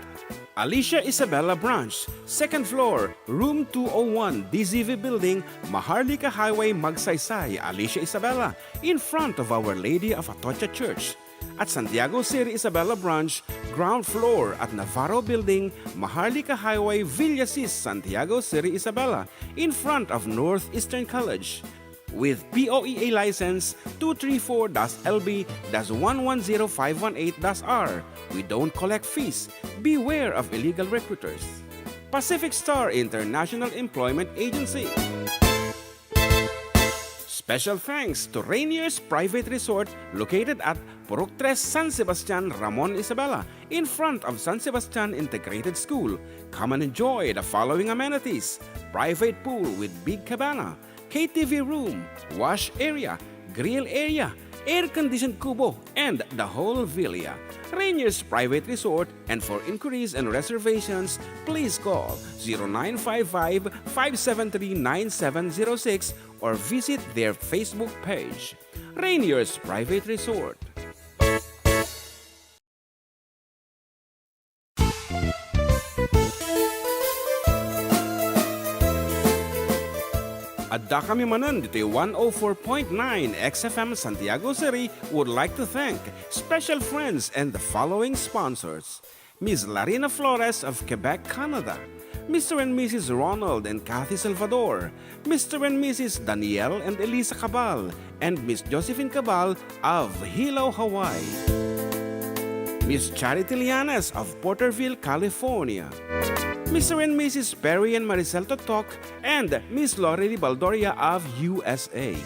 Alicia Isabella Branch, 2nd floor, room 201, DZV Building, Maharlika Highway, Magsaysay, Alicia Isabella, in front of Our Lady of Atocha Church. At Santiago City Isabella Branch, ground floor at Navarro Building, Maharlika Highway, Villasis, Santiago City Isabella, in front of Northeastern College. With POEA license 234-LB-110518-R. We don't collect fees. Beware of illegal recruiters. Pacific Star International Employment Agency. Special thanks to Rainier's Private Resort located at Purok 3 San Sebastian, Ramon Isabela, in front of San Sebastian Integrated School. Come and enjoy the following amenities: private pool with big cabana, KTV room, wash area, grill area, air-conditioned kubo, and the whole villa. Rainier's Private Resort, and for inquiries and reservations, please call 0955-573-9706 or visit their Facebook page. Rainier's Private Resort. Adda kami manan dito 104.9 XFM Santiago City would like to thank special friends and the following sponsors: Ms. Larina Flores of Quebec, Canada, Mr. and Mrs. Ronald and Kathy Salvador, Mr. and Mrs. Danielle and Elisa Cabal, and Miss Josephine Cabal of Hilo, Hawaii, Miss Charity Lianas of Porterville, California, Mr. and Mrs. Perry and Maricel Totok, and Miss Lori Baldoria of USA,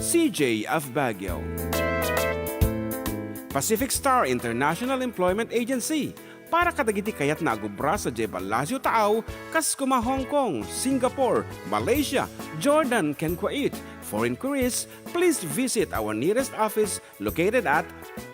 CJ of Baguio, Pacific Star International Employment Agency, para kadagiti kayat na agubra sa Jebalasyo Taaw, kas kuma Hong Kong, Singapore, Malaysia, Jordan, ken Kuwait. For inquiries, please visit our nearest office located at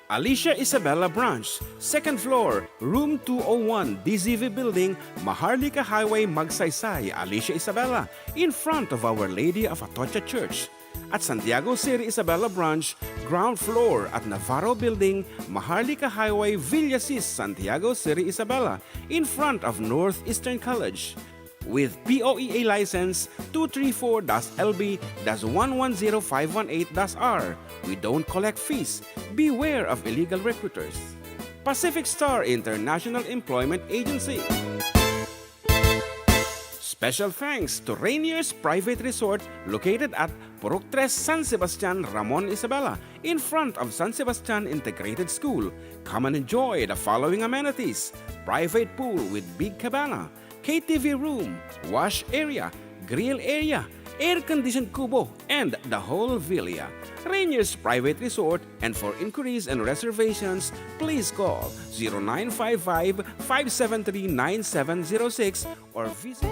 Alicia Isabella Branch, 2nd floor, room 201, DZV Building, Maharlika Highway, Magsaysay, Alicia Isabella, in front of Our Lady of Atocha Church. At Santiago City Isabella Branch, ground floor at Navarro Building, Maharlika Highway, Villasis, Santiago City Isabella, in front of Northeastern College. with POEA license 234-LB-110518-R. We don't collect fees. Beware of illegal recruiters. Pacific Star International Employment Agency. Special thanks to Rainier's Private Resort located at Purok 3 San Sebastian, Ramon Isabela, in front of San Sebastian Integrated School. Come and enjoy the following amenities: private pool with big cabana, KTV room, wash area, grill area, air-conditioned kubo, and the whole villa. Rainier's Private Resort, and for inquiries and reservations, please call 0955-573-9706 or visit.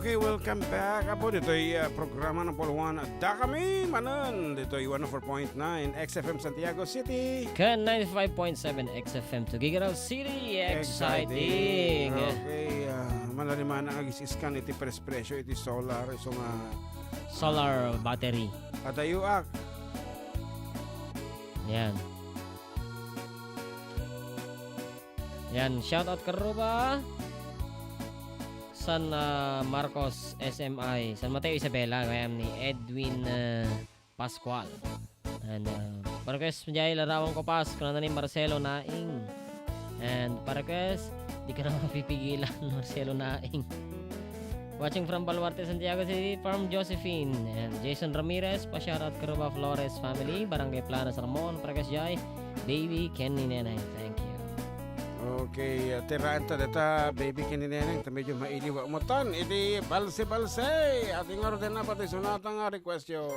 Okay, welcome back. Apo, dito'y programa ng Poluan. Adda kami, Manen. Dito'y 104.9 XFM Santiago City. Kan 95.7 XFM Tuguegarao City. Exciting. Okay, malaliman ang agis-iskan iti prespresyo iti solar. So nga, Solar battery. at ayuak. Yan. Yan, shout out Karuba. San Marcos SMI, San Mateo Isabela, kaya ni Edwin Pascual. And parekas majay larawan ko pas kuna ni Marcelo Naing. And parekas di ka na mapipigilan Marcelo Naing. Watching from Baluarte, Santiago City, from Josephine and Jason Ramirez, pa-shoutout Karuba Flores family, Barangay Planas Ramon, parekas jay, baby Kenny Nenay. Thank you. Okay, tiraan ta data, baby kinineneng, ta medyo mailiwa umutan. Iti balse-balse. Ating orden na pati sunata nga request yo.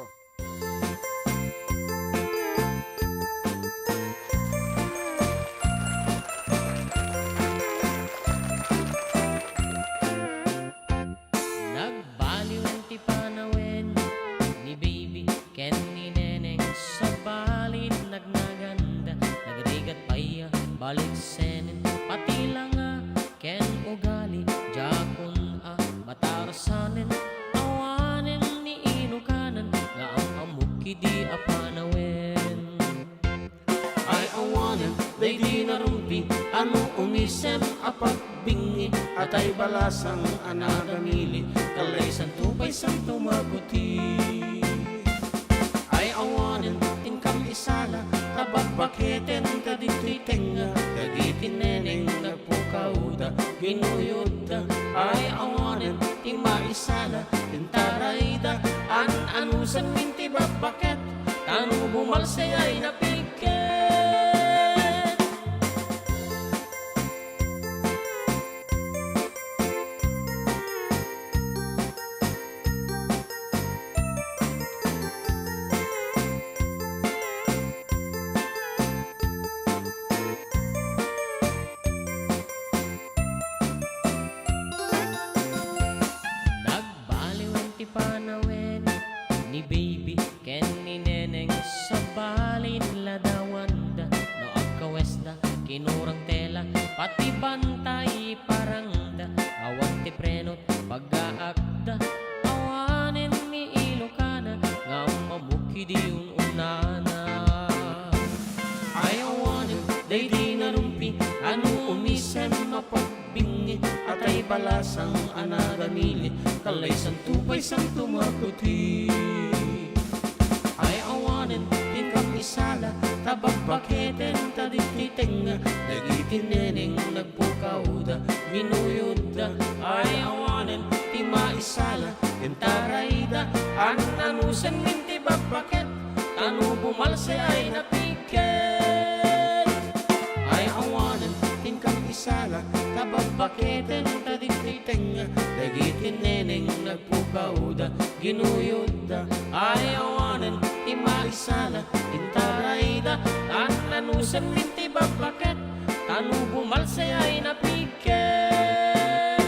Nagbaliw ang tipanawen ni baby ken ni neneng sa balid nagnaganda nagrigat paya balik senen pati lang ken ugali jakon matarsanen awanen ni inukanan nga ang amuki di apanawen ay awanen day di narumpi ano umisem apagbingi atay balasang anagamili kalay santupay santo maguti ay awanen tingkam isala tabagbaketen kadito'y tenga kagitin neneng nagpukauda ginuyuda ay awanen ti maisala tintarayda anusan minti babaket tanu bumalsay ay napiket nagbaliw ang tipanawen ni baby ken ni neneng sa balid ladawanda no agkawesta kinurang tela pati bantay parangda awan ti prenot pag-aakda awanen ni Ilocana nga mamuki di unana ay awanen day di narumpi ano umisen mapagbingi atay balasang anagamili kalay santupay santo makuti ay awanen tingkang isala tabagbaketen tadititenga nagitin neneng nagpukauda minuyuda ay awanen ti maisala entarayda anusan minti babaket tanu bumalse ay napiket ay awanen tingkang isala tabagbaketen tadititenga nagitin neneng nagpukauda ginuyuda ay awanen ti maisala intarayda anusan minti babaket tanu bumalse ay napiket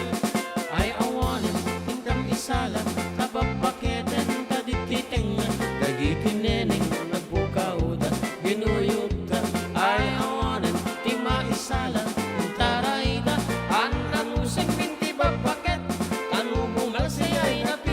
ay awanen tingkang isala tabagbaketen tadititenga nagitin neneng nagpukauda ginuyuda ay awanen ti maisala intarayda anusan minti babaket tanu bumalse ay napiket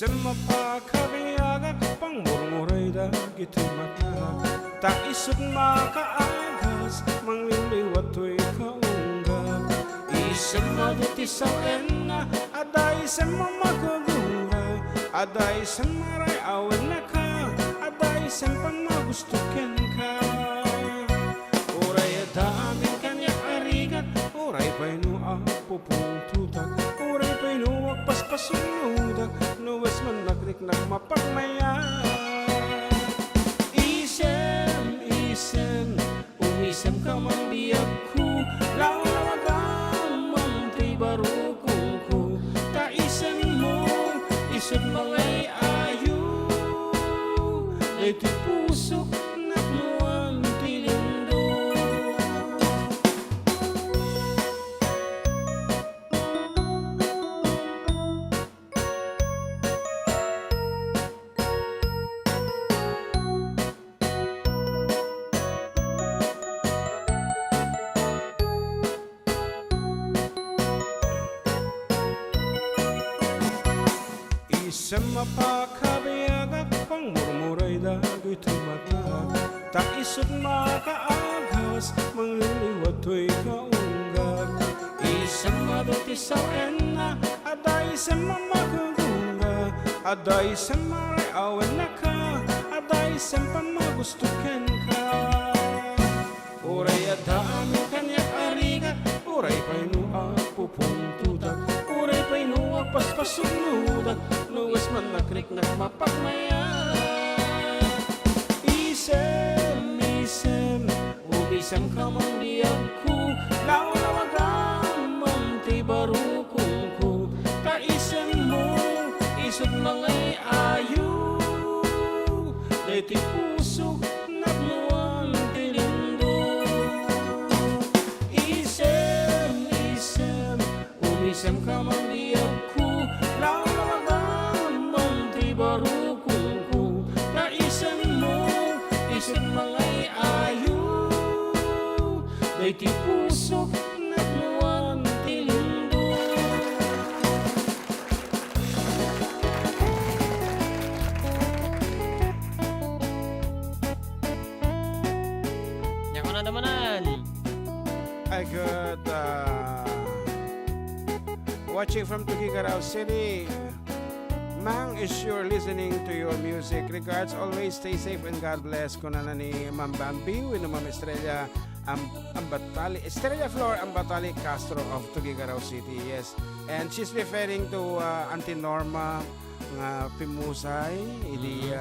Isang mapakabiyaga pang murmuray dagiti mata ta isut makaagas mangliliwat to'y kaunggap isang maduti sa ena aday sa mamagagura aday sa maray awan na ka aday sa pamagustukin ka uray adaming kanyak arigat uray pa'y nuang pupuntutak uray pa'y nuwag paspasunudak nuwes man nagriknak mapagmaya isem umisem ka man biyag ko lawagam man kay barukong ko ta isem mo isip mangay ayo iti puso nakluan tilindo isang mapakabiyaga pang murmuray dagiti mata ta isut makaagas mangliliwat to'y kaunggap isang maduti sa ena aday sa mamagagura aday sa maray awan na ka aday sa pamagustukin ka uray adami kanyak arigat uray pa'y nuang pupuntutak uray pa'y nuwag paspasunudak nuwes man nakriknak mapagmaya isem umisem ka man biyag ko lawagam man ti barukong ko ta isem mo isut mangay ayo deti puso nagluan tilindo isem umisem ka man biyag ko lawagam man ti barukong ko ta isem mo isip mangay ayo deti puso nagluan tilindo Nya ko na damanan. I got watching from Tuguegarao City. Mang is sure listening to your music. Regards, always stay safe and God bless. Kunana ni Ma'am Bambi, with Ma'am Estrella Ambatali, Estrella Flor Ambatali Castro of Tuguegarao City. Yes, and she's referring to Auntie Norma nga pimusay, idi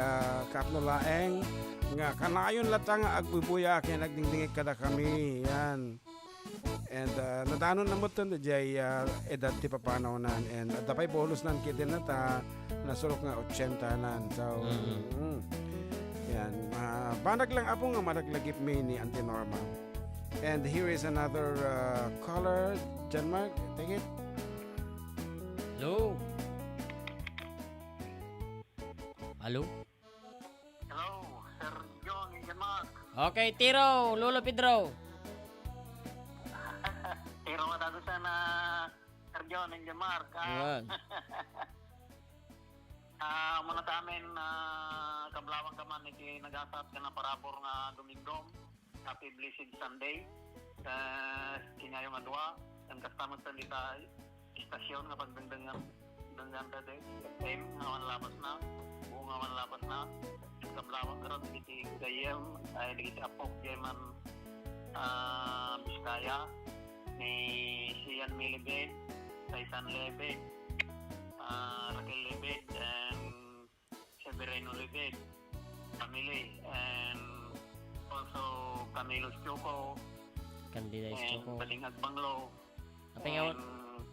kapnolaeng nga kanayon latang agbubuya kaya nagdingdingit kada kami. Yan. And nadanon na mo ito na jay edad ti papanaw-nan. And dapay bonus nan kiti na ta nasulok nga 80 nan. So, yan. Banag lang apo nga managlagip mi ni Auntie Norma. And here is another caller. Jan Mark, take it. Hello. Hello. Hello, Sir John Ingemark. Okay, Tiro, Lolo Pedro. Pero matado sana Sir John Ingemark. Ayan. Muna sa amin kablawang ka man iti nagasat ka na parabor nga Domingdom. Happy Blessed Sunday. Kinayong adwa. Ang kastamot sa dita istasyon nga pagdangdangan dati. FM nga manlapas na. Buong nga manlapas na. Kablawang karon iti gayem ay iti apok gayeman Biskaya ni Sian Milibet, Saisan Lebet, Raquel Lebet, and Severino Lebet family, and also Camilo Choco, Candida and Choco. Balingag Banglo, Apeng awat. and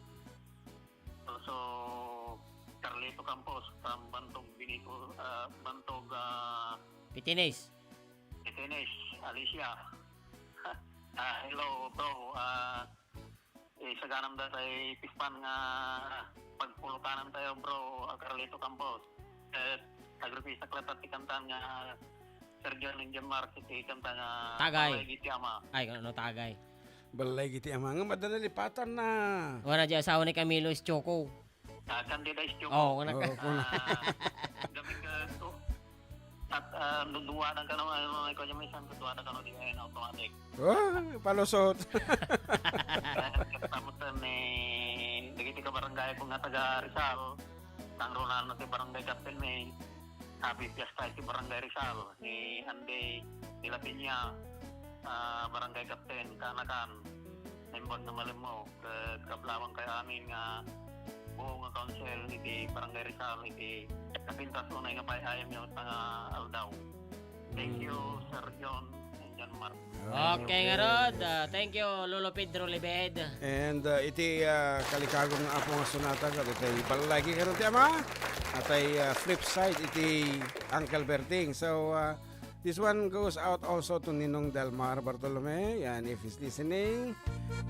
also Carlito Campos from Bantog Binito, Bantog Pitines. Itenes, Alicia. Hello bro, sa ganam datay pispan nga pagpulukanan tayo bro, Carlito Campos. Agripista kletat ikantan nga Sergio Ninjamar iti ikanta nga Tagay. Giti Ama. Ay, ano tagay. Balay giti ama nga madala lipatan na. Wala dyan asawa ni Camilo is Choco. Candidates yung Oh, kana ka. gamit ka to. At duwa na ka naman, mga kanya may isang duwa na ka no, di ka na automatic. Palusot. Tapos dagiti ka barangay kung nga taga Rizal, ang ronan na ti barangay captain may happy fiesta ti barangay Rizal, ni Andy Dila Piña, barangay captain, kanakan, nembon na malim mo, kablawang kay amin nga buong nga council, iti barangay Rizal, iti kapintas ko na nga payayam yung aldaw. Thank you, Sir John and John Mark. Okay nga Rod. Thank you Lolo Pedro Libed. And iti kalikagong nga apo nga sunata ka itay palagi ka rin ti ama at ay flip side iti Uncle Berting. So this one goes out also to Ninong Delmar Bartolome. Yan, if he's listening,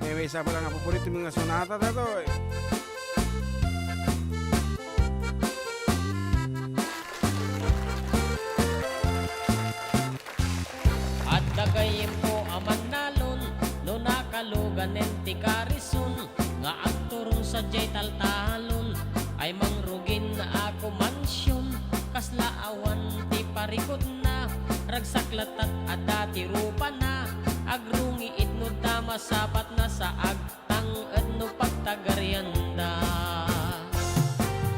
may isa pa lang nga paborito mga sunata dato. Adda gayem ko aman nalon no nakalugan enti karison nga aktorong sa jay taltalon ay mangrugin na ako mansyon kasla awan ti parikot na ragsaklatat adda ti rupa na agrungi itno tama sapat na sa agtang etno pagtagaryanda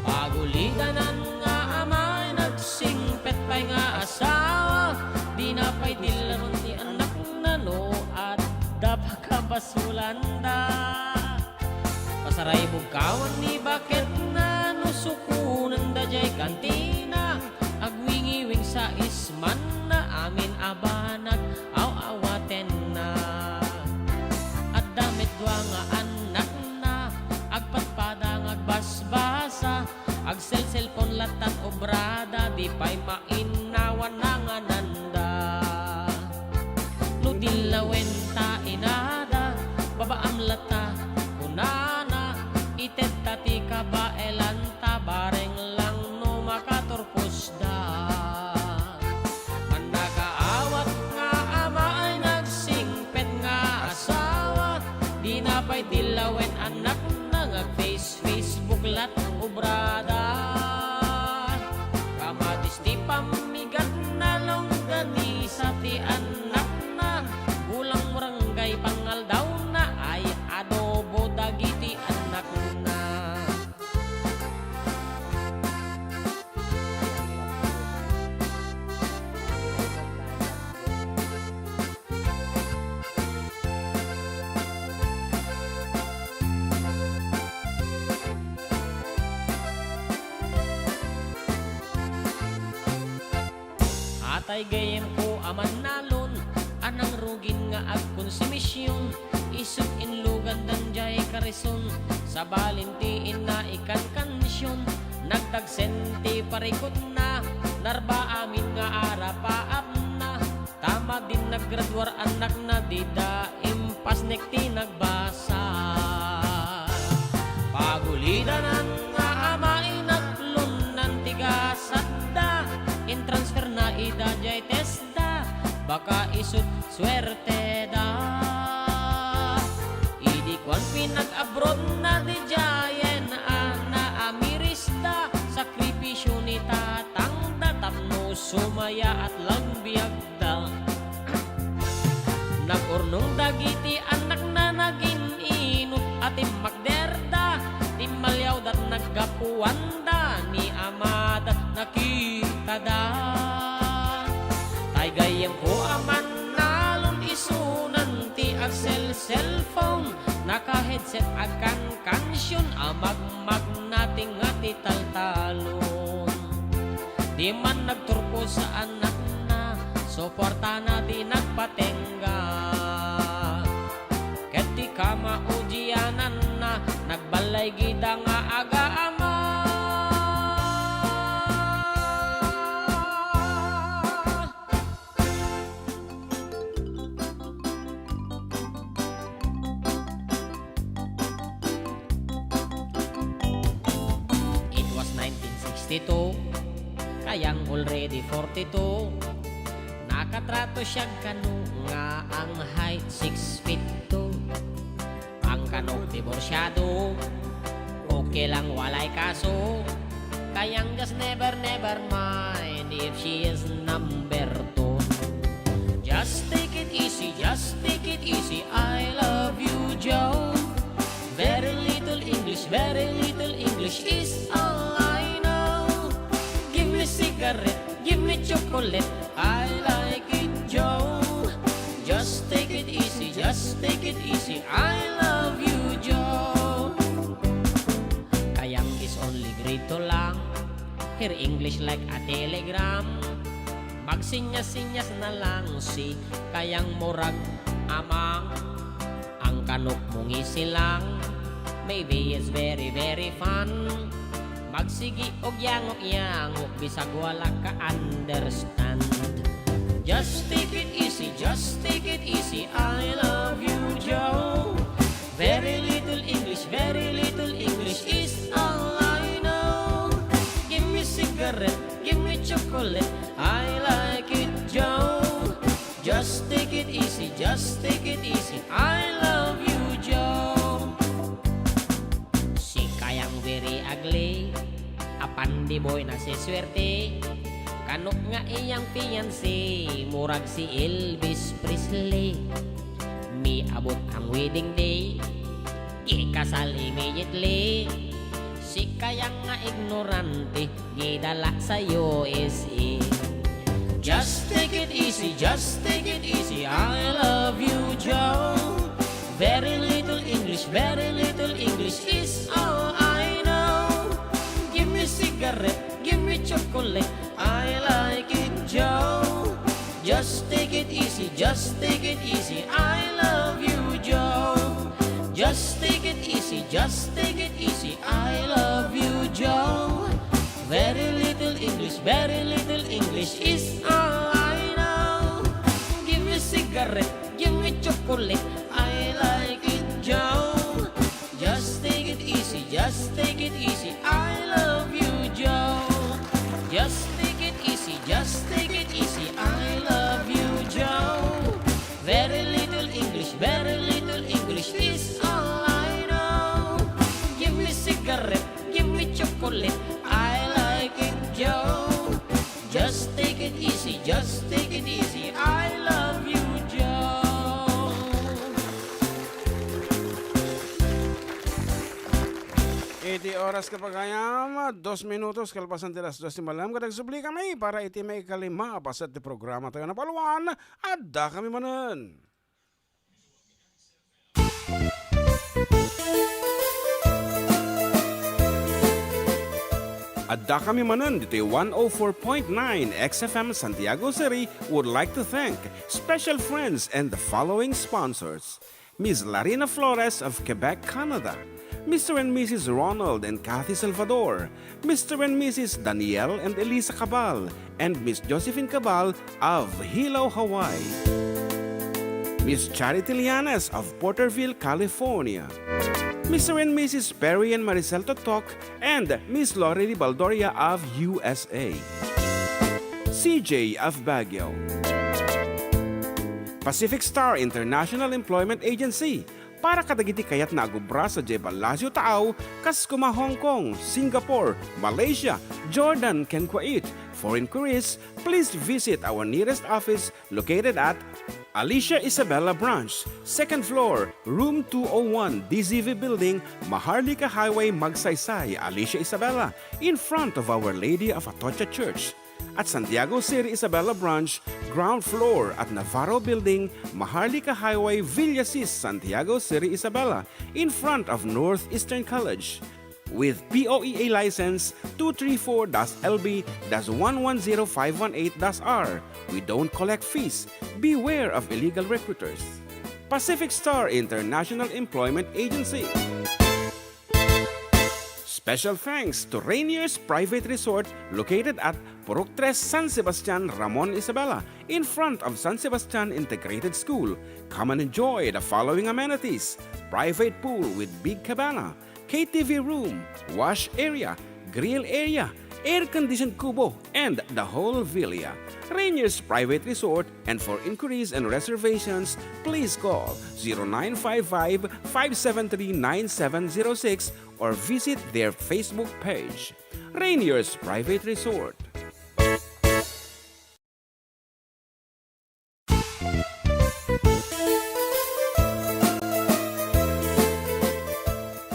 pagulidanan nga amay nagsingpet pay nga asawa di na pay dilaron ni anak na no at dapakabasulanda pasaray bukawan ni bakit na no sukunan da jay kantina agwingiwing sa isman na amin abanag aw-awaten na at damit dwa nga anak na agpatpada nga agbasbasa agselselpon latat obrada di pay mainawan na nga nanda no dilawen ta inada babaam lata kunana ited tati kabaelan ta bareng lang no makaturpos da managaawat nga ama ay nagsingpet nga asawa di na pay dilawen anak na nga Facebook lat obrada kamatis ti pamigat na longgani sa ti anak na gulang barangay pangal daw na ay adobo dagiti anak na atay gayem ko aman nalon anang rugin nga agkonsumisyon isuk inlugan danjay karison sa balintiin na ikan kansyon nagdagsenti parikot na narba amin nga arapaap na tama din naggraduar anak na dida impas nekti nagbasa pagulidanan nga ama inaklon ng tigasadda in transfer na ida jay testa baka isut swerte da idi kwan pinag-abroad na di jayen na amiris da sakripisyo ni tatang da tapno sumaya at lagbiag da nagurnong dagiti anak na naging inut atim magderda timalyaw dat naggapuanda ni amada nakita da tay gayem ko aman nalon isunan ti agsel cellphone naka-headset akan kansyon amagmag nating nga ti taltalon di man nagturpo sa anak na suporta na di nagpatenga ket di ka maujianan na nagbalay gida nga aga ama it was 1962 kayang already 42 nakatrato siya kanu nga ang height 6 feet 2 ang kanok diborsyado okay sige lang walay kaso. Kayang just never mind if she is number 2. Just take it easy, I love you, Joe. Very little English is all I know. Give me cigarette, give me chocolate, I like it, Joe. Just take it easy, I love you, Joe. Kayang is only grade 2 lang, hear English like a telegram. Magsinyas-sinyas na lang si kayang murag amang. Ang kanok mong isilang, maybe it's very fun. Magsigi og yangok bisag wala ka understand. Just take it easy, I love you, Joe. Very little English is all I know. Give me cigarette, give me chocolate, I like it, Joe. Just take it easy, I love you, Joe. Si kayang very ugly, apan di boy na si swerte. Kanok nga iyang fiancé, murag si Elvis Presley. Miabot ang wedding day, ikasal immediately. Si kayang nga ignorante, gidala sa USA. Just take it easy, I love you, Joe. Very little English is all I know. Give me cigarette, give me chocolate, I like it, Joe. Just take it easy, I love you, Joe. Just take it easy, I love you, Joe. Very little English is all I know. Give me cigarette, give me chocolate, I like it, Joe. Just take it easy, I love you, Joe. Just take it easy, I love you, Joe. Very little English is all I know. Give me cigarette, give me chocolate, I like it, Joe. Just take it easy, I love you, Joe. Iti oras kapagayam, 2 minutos kalpasan tilas 2 malam kadag subli kami para iti may kalima pasat ti programa tayo na paluan, adda kami manen. Adda kami manen dito 104.9 XFM Santiago City would like to thank special friends and the following sponsors. Ms. Larina Flores of Quebec, Canada. Mr. and Mrs. Ronald and Kathy Salvador. Mr. and Mrs. Danielle and Elisa Cabal. And Miss Josephine Cabal of Hilo, Hawaii. Miss Charity Lianes of Porterville, California. Mr. and Mrs. Perry and Maricel Totok, and Miss Lori Baldoria of USA. CJ of Baguio. Pacific Star International Employment Agency. Para kadagiti kayat na agubra sa Jebalasyo Tao, Kaskuma, Hong Kong, Singapore, Malaysia, Jordan, ken Kuwait. For inquiries, please visit our nearest office located at Alicia Isabella Branch, 2nd floor, room 201, DZV Building, Maharlika Highway, Magsaysay, Alicia Isabella, in front of Our Lady of Atocha Church. At Santiago City Isabella Branch, ground floor at Navarro Building, Maharlika Highway, Villasis, Santiago City Isabella, in front of Northeastern College. With POEA license 234-LB-110518-R. We don't collect fees. Beware of illegal recruiters. Pacific Star International Employment Agency. Special thanks to Rainier's Private Resort located at Purok 3, San Sebastian, Ramon Isabela, in front of San Sebastian Integrated School. Come and enjoy the following amenities: private pool with big cabana, KTV room, wash area, grill area, air-conditioned kubo, and the whole villa. Rainier's Private Resort, and for inquiries and reservations, please call 0955-573-9706 or visit their Facebook page. Rainier's Private Resort.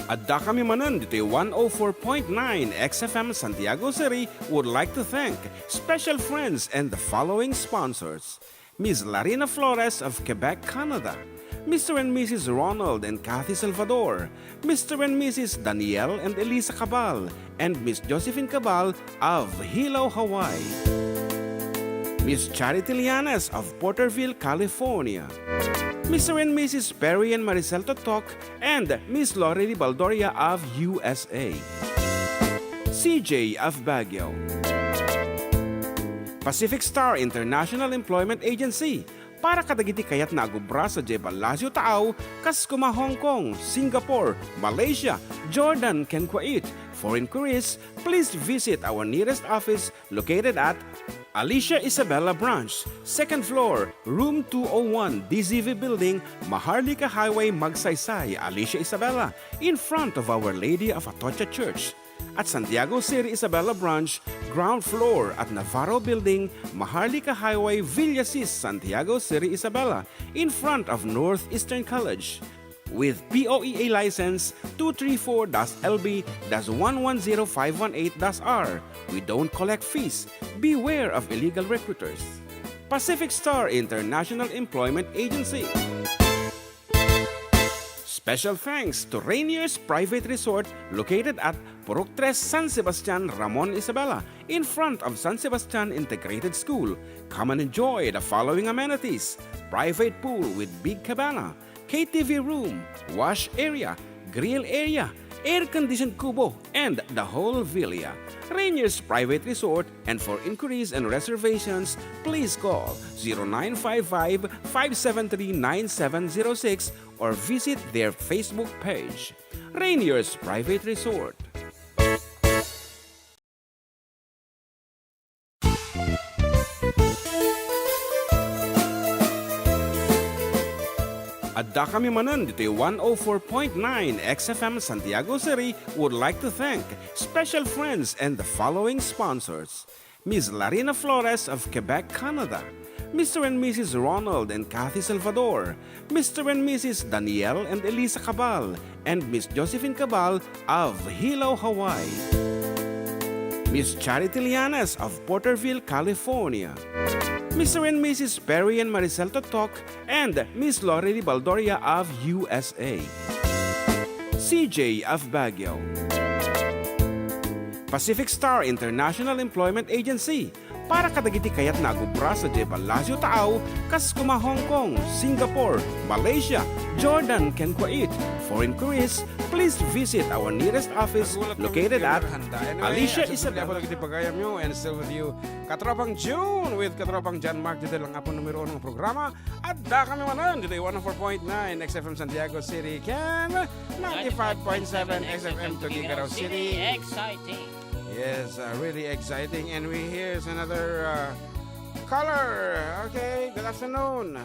Adda kami Manen, Ditoy 104.9 XFM Santiago City would like to thank special friends and the following sponsors. Ms. Larina Flores of Quebec, Canada. Mr. and Mrs. Ronald and Kathy Salvador. Mr. and Mrs. Danielle and Elisa Cabal. And Miss Josephine Cabal of Hilo, Hawaii. Miss Charity Lianes of Porterville, California. Mr. and Mrs. Perry and Maricel Totok, and Miss Lorely Baldoria of USA. CJ of Baguio. Pacific Star International Employment Agency. Para kadagiti kayat na agubra sa Jebalasio Tao, Kaskuma, Hong Kong, Singapore, Malaysia, Jordan, ken Kuwait. For inquiries, please visit our nearest office located at Alicia Isabella Branch, 2nd floor, room 201, DZV Building, Maharlika Highway, Magsaysay, Alicia Isabella, in front of Our Lady of Atocha Church. At Santiago City Isabella Branch, ground floor at Navarro Building, Maharlika Highway, Villasis, Santiago City Isabella, in front of Northeastern College. With POEA license 234-LB-110518-R. We don't collect fees. Beware of illegal recruiters. Pacific Star International Employment Agency. Special thanks to Rainier's Private Resort located at Purok 3 San Sebastian, Ramon Isabela, in front of San Sebastian Integrated School. Come and enjoy the following amenities: private pool with big cabana, KTV room, wash area, grill area, air-conditioned kubo, and the whole villa. Rainier's Private Resort, and for inquiries and reservations, please call 0955-573-9706 or visit their Facebook page. Rainier's Private Resort. Adda kami Manen, Ditoy 104.9 XFM Santiago City would like to thank special friends and the following sponsors. Ms. Larina Flores of Quebec, Canada. Mr. and Mrs. Ronald and Kathy Salvador. Mr. and Mrs. Danielle and Elisa Cabal. And Miss Josephine Cabal of Hilo, Hawaii. Miss Charity Lianes of Porterville, California. Mr. and Mrs. Perry and Maricel Totok, and Miss Lorely Baldoria of USA. CJ of Baguio. Pacific Star International Employment Agency. Para kadagiti kayat na agubra sa Jebalasio Tao, Kaskuma, Hong Kong, Singapore, Malaysia, Jordan, ken Kuwait. For inquiries, please visit our nearest office located at Alicia Isabella. Ako lagi pagayam nyo and still with you, Katropang June with Katropang John Mark. Dito lang ako numero 1 ng programa. Adda kami Manen, dito 104.9 XFM Santiago City, Can 95.7 XFM Tuguegarao City. Exciting. Yes, really exciting. And here's another caller. Okay, good afternoon.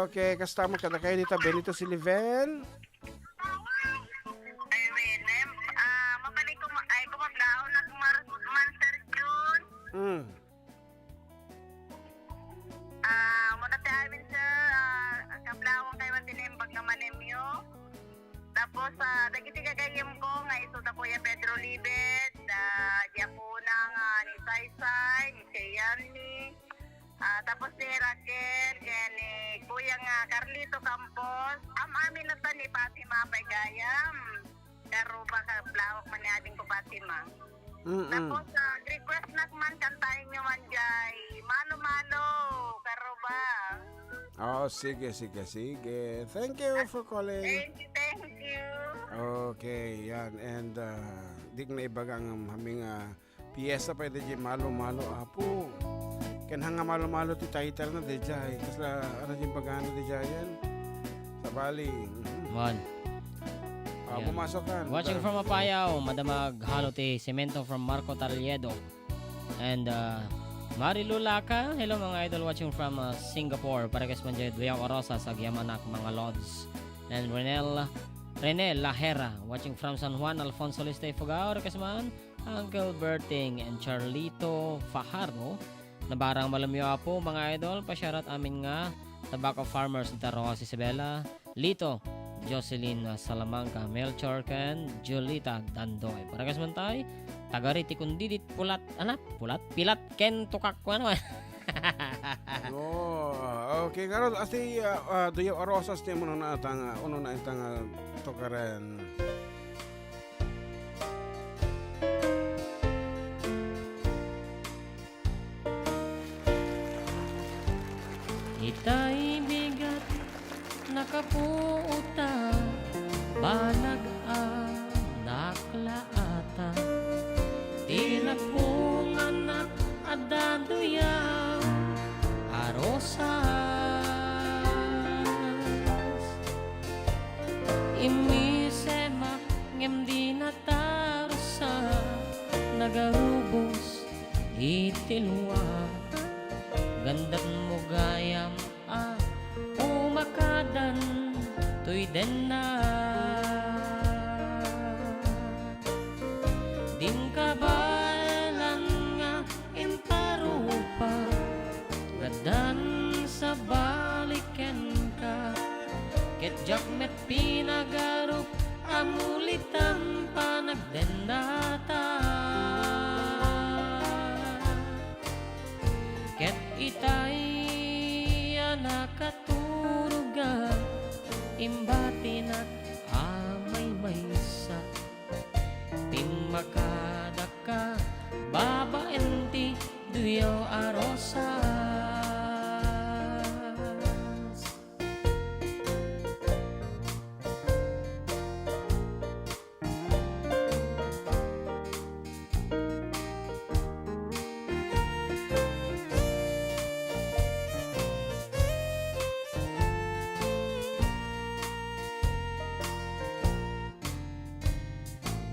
Okay, kasama ka na kayo dito, Benito Siliven. Mabalik ko, ay kumaglaon na kumanser June. Muna tayo amin sa kablawang kayo tinembag na manemyo. Tapos, dagiti kagayim ko, nga iso na Kuya Pedro Libet, diya po ni Saysay, ni Cheyani, tapos ni Raquel, kaya ni Kuya Carlito Campos, amin na ta ni Fatima Pagayam, karuba ka blawak man ni ading ko Fatima. Tapos, request na man kantahin nyo man jay, mano-mano, karuba. Oh, sige. Thank you for calling. Thank you. Okay, yan. And di na ibagang haming piyesa pa di malo-malo apo. Ken hanga malo-malo ti title na di jay. Kasla ano di bagano di jayan. Sa Bali. Man. Ayan. Pumasok ka. Watching from Apayao, madamag halo ti Semento from Marco Tariedo. And Marilu Laka, hello mga idol watching from Singapore. Parekas man dyan, Duyaw Arosa sa Gyamanak mga Lods. And Rene Lahera, watching from San Juan, Alfonso Liste Fugao, Parekas man, Uncle Berting and Charlito Fajardo. Nabarang malamyo po mga idol, pasyarat amin nga Tobacco Farmers ni Rojas Isabela, Lito, Jocelyn Salamanca, Melchor Ken, Julita Dandoy. Parekas man tayo, tagariti kundidit pulat, pilat ken tukak ko ano. Okay, karon asti Duyaw Arosas ti mo na atang uno na itang tokaren. Ita'y bigat nakapuuta, balag naklaata, tinagpunganak Adda duyaw arosas, imisema ngem di natarusa, nagarubos itilwa, gandat mo gayam umakadan tuy den na, din kabalan nga imparupa, gadan sa baliken ka, ketjak met pinagarup amulitan panagdenata, ket itay nakaturuga, imbatin at amay maysa, pimakadaka babaenti duyaw arosas.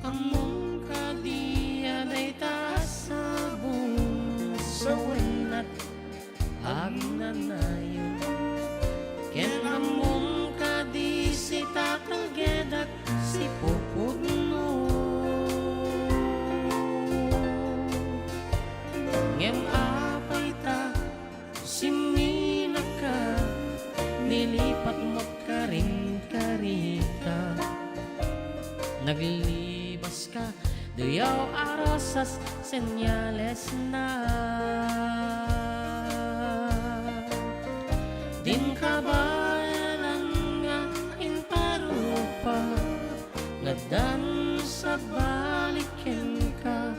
Among kadiyan ay tasabong sawen at agnanayon, ken among kadi si tatanggedak si pupudno, ngem apay ta siminaka, nilipat mo't karin-karita, naglibas ka duyaw arosas senyales na, din kabalan nga imparupa, ngadan sa baliken ka,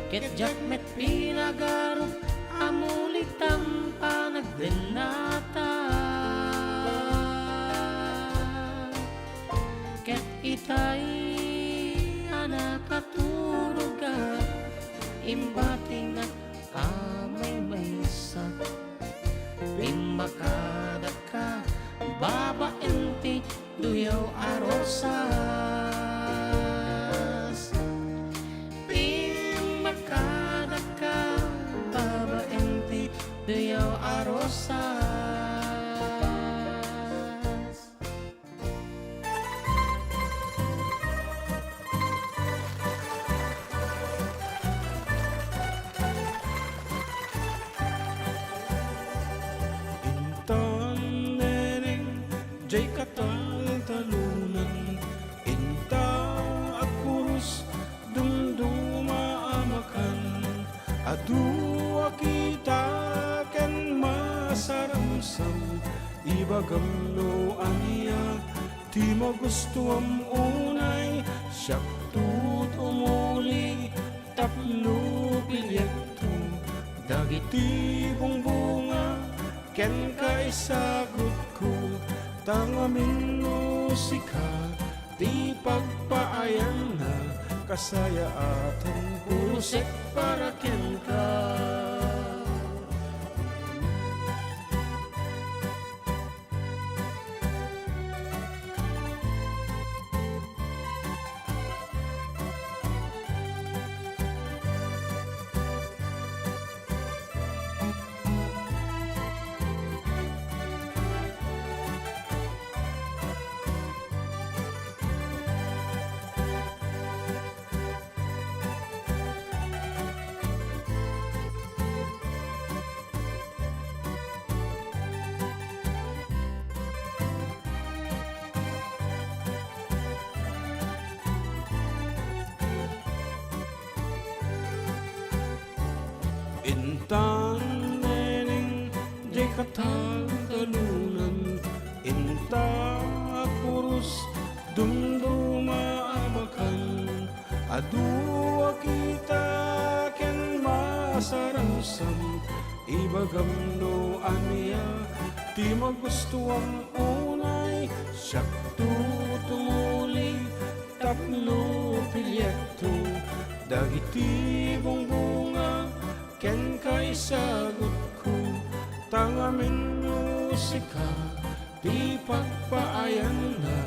ketjak met pinagarup amulitam panagdenata, ket itay nakaturuga, imbating at amay maysa, pimakadaka babaenti duyaw arosas, pimakadaka babaenti duyaw arosas. Jay katal-talunan, intaw at puros dumduma amakan, adu akita ken masaramsam, ibagam no aniya, ti magustuam unay, siyak tut umuli, tapno bilyekto, dagiti bunga, ken kaisagot ko, tangamin musika, di pagpaayan na, kasaya atan pusek para ken ka. katatalunan inta kurus dumduma amakan adua kita ken masarasan ibagam no aniya ti magustuang unay siyak tutumuli tapno pilyeto dagiti bunga ken kay sagot ko tangamin musika di pagpaayan na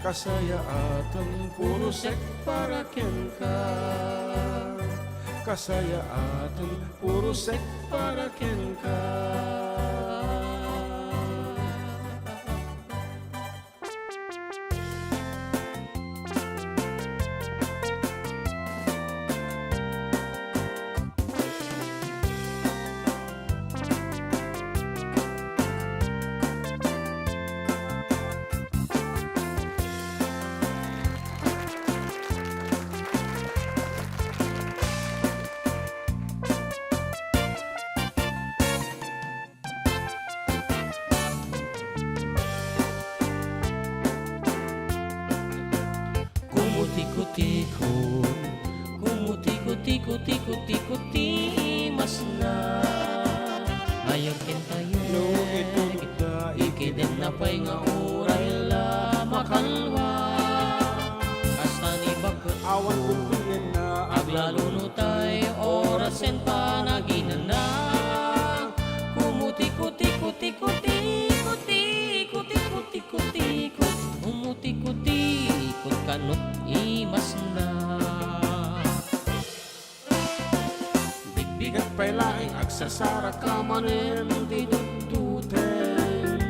kasayaatan puro sek para ken ka kasayaatan puro sek para ken ka. Kumutikot-tikot-tikot-tikot-tikot-ti mas na ayaw kintayo No ito da ikiden na pa'y nga uray la makalwa kasta ni bakit awan kumpingen na aglalo no tay orasen pa naginan na kumutikot-tikot-tikot-tikot-tikot-tikot-tikot kumutikot-tikot kanot imas na bigat pa'y laing agsasara ka manen di duduten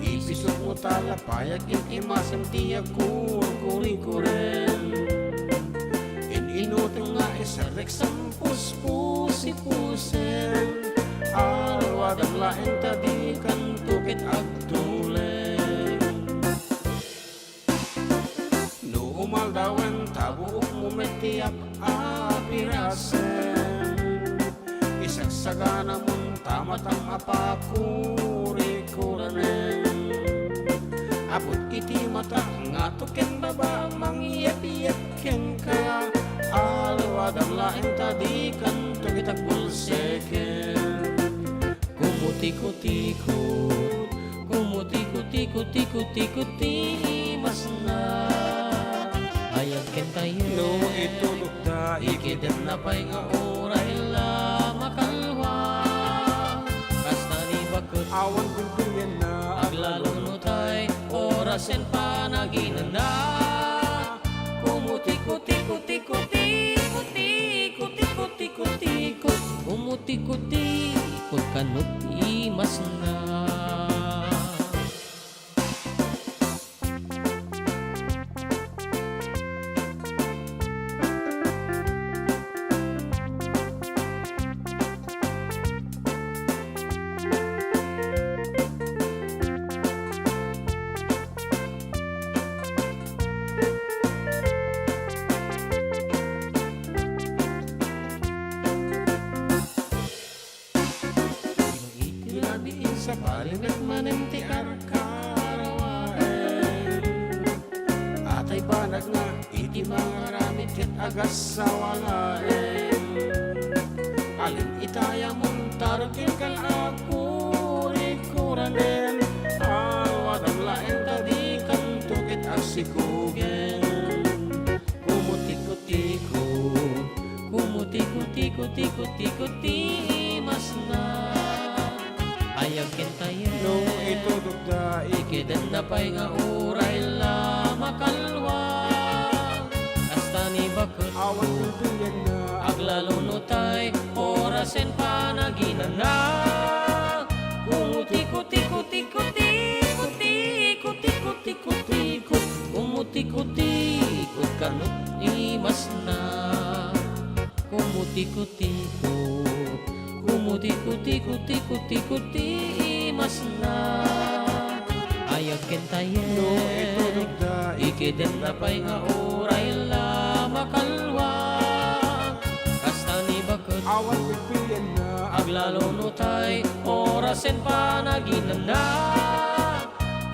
ipisot mo talapayag imasim tiyag kurikurin inuteng nga isarek sampus pusi-pusen alwad ang laing tadikan tukit agtulen no umaldawen tabuok mo metiap apirasen isagsagana mong tamatang apakuri-kuranen abot iti mata nga tuken baba mangiyak-iyak ken ka alwad ang laing tadikan tugitak bulseken kumutikot-tikot kumutikot-tikot-tikot-tikot-ti mas na ayaw kintayo no itulog da ikiden na pa'y nga oray la makalwa kasta ni bakit awan gulgulyan na aglalo no tay orasen pa naginan na kumutikot-tikot-tikot-tikot-tikot-tikot-tikot kumutikot-tikot kanot imas na sa balinak manen ti karkarawaen atay banag nga iti mga ramit ket agas sa walaen alin itaya mong tarugin kal akuri-kuranen awad ang laeng tadikan tukit asikugen kumutikot-tikot kumutikot-tikot-tikot-tikot-ti mas na ayaw kintayo no itulog da ikiden na pa'y nga uray la makalwa kasta ni bakit awan gulgulyan na aglalo no tay orasen pa naginan na kumutikot-tikot-tikot-tikot-tikot-tikot kumutikot-tikot kanot imas na kumutikot-tikot kumutikot-tikot-tikot-tikot-ti mas na ayaw kintayo no itulog da ikiden na pa'y nga oray la makalwa kasta ni bakit awan gulgulyan na aglalo no tay oras orasen panaginana.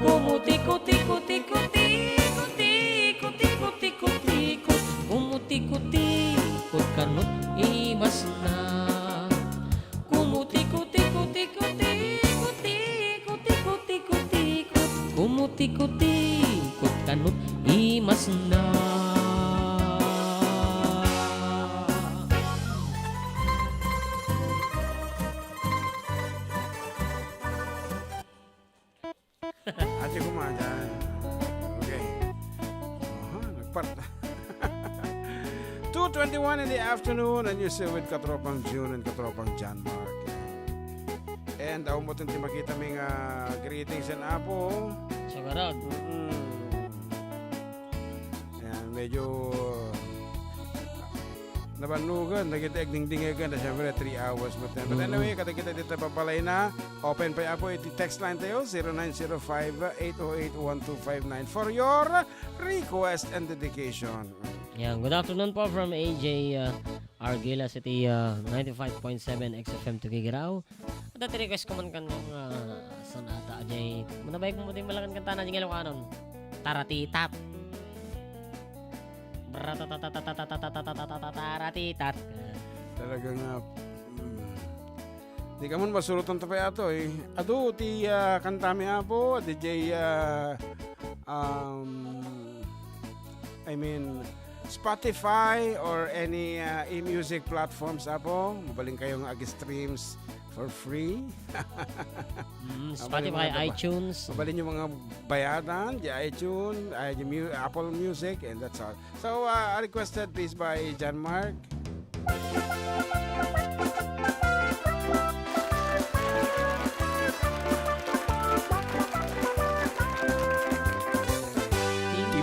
Kumutikot-ikot-ikot-ikot-ikot-ikot-ikot-ikot, kumutikot-ikot kanot imas na. Kumutikot-ikot-ikot-ikot-ikot-ikot-ikot, kumutikot-ikot kanot imas na. Ate kumadyan. Okay. Nagpart. 2:21 in the afternoon and you're still with Katropang June and Katropang John Mark. And ako mo itong makita ming greetings and apo. Sagarag. Yan, medyo nabanugan, nagitaig dingdingagan na siyempre 3 hours. But anyway, kada kita dito papalay na, open pa po iti text line tayo, 0905-808-1259 for your request and dedication. Yan, good afternoon po from AJ Argila City 95.7 XFM Tuguegarao. At request ko man kanong sonata ajay. Manabay ko mo din malakan kanta na jing Ilocano. Taratitat. Taratitat. Talagang di ka man masurutan tapay ato eh. Ado ti kantami apo, DJ I mean Spotify or any e-music platforms apo, mabaling kayong ag-streams for free. Spotify, iTunes. Mabalin yung mga bayadan, di iTunes, Apple Music, and that's all. So, requested please by John Mark.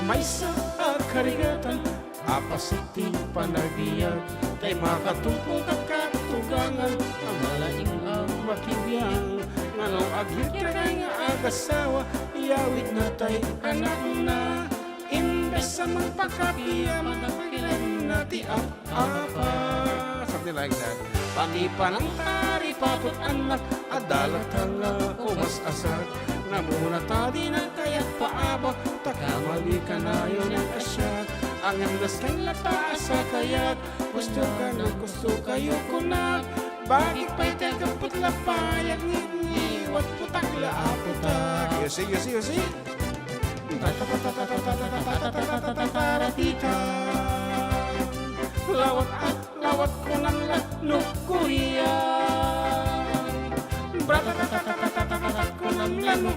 May sa karigatan, apasiti panagiyag, tay makatumpong kakatugangan, ang malaing ang makibiyang, nganong aglikay nga agasawa, iyawit na tay anak na, imbes sa magpakapiya, manakilan na ti apa. Something like that. Pati panang tari, patot anak, adalat nga umas asar, namuna tadi na kaya't paaba, takamali ka na yun ang asya. Ang andas kang lata sa kayak, gusto ka na gusto kayo kunak, bagit pa'y tagapot lapayag, nginiwat putak laaputak. You see? Tatatatatatatatatatatatatatatatita, lawat ko ng lanukuriya, bratatatatatatat ko ng lanuk,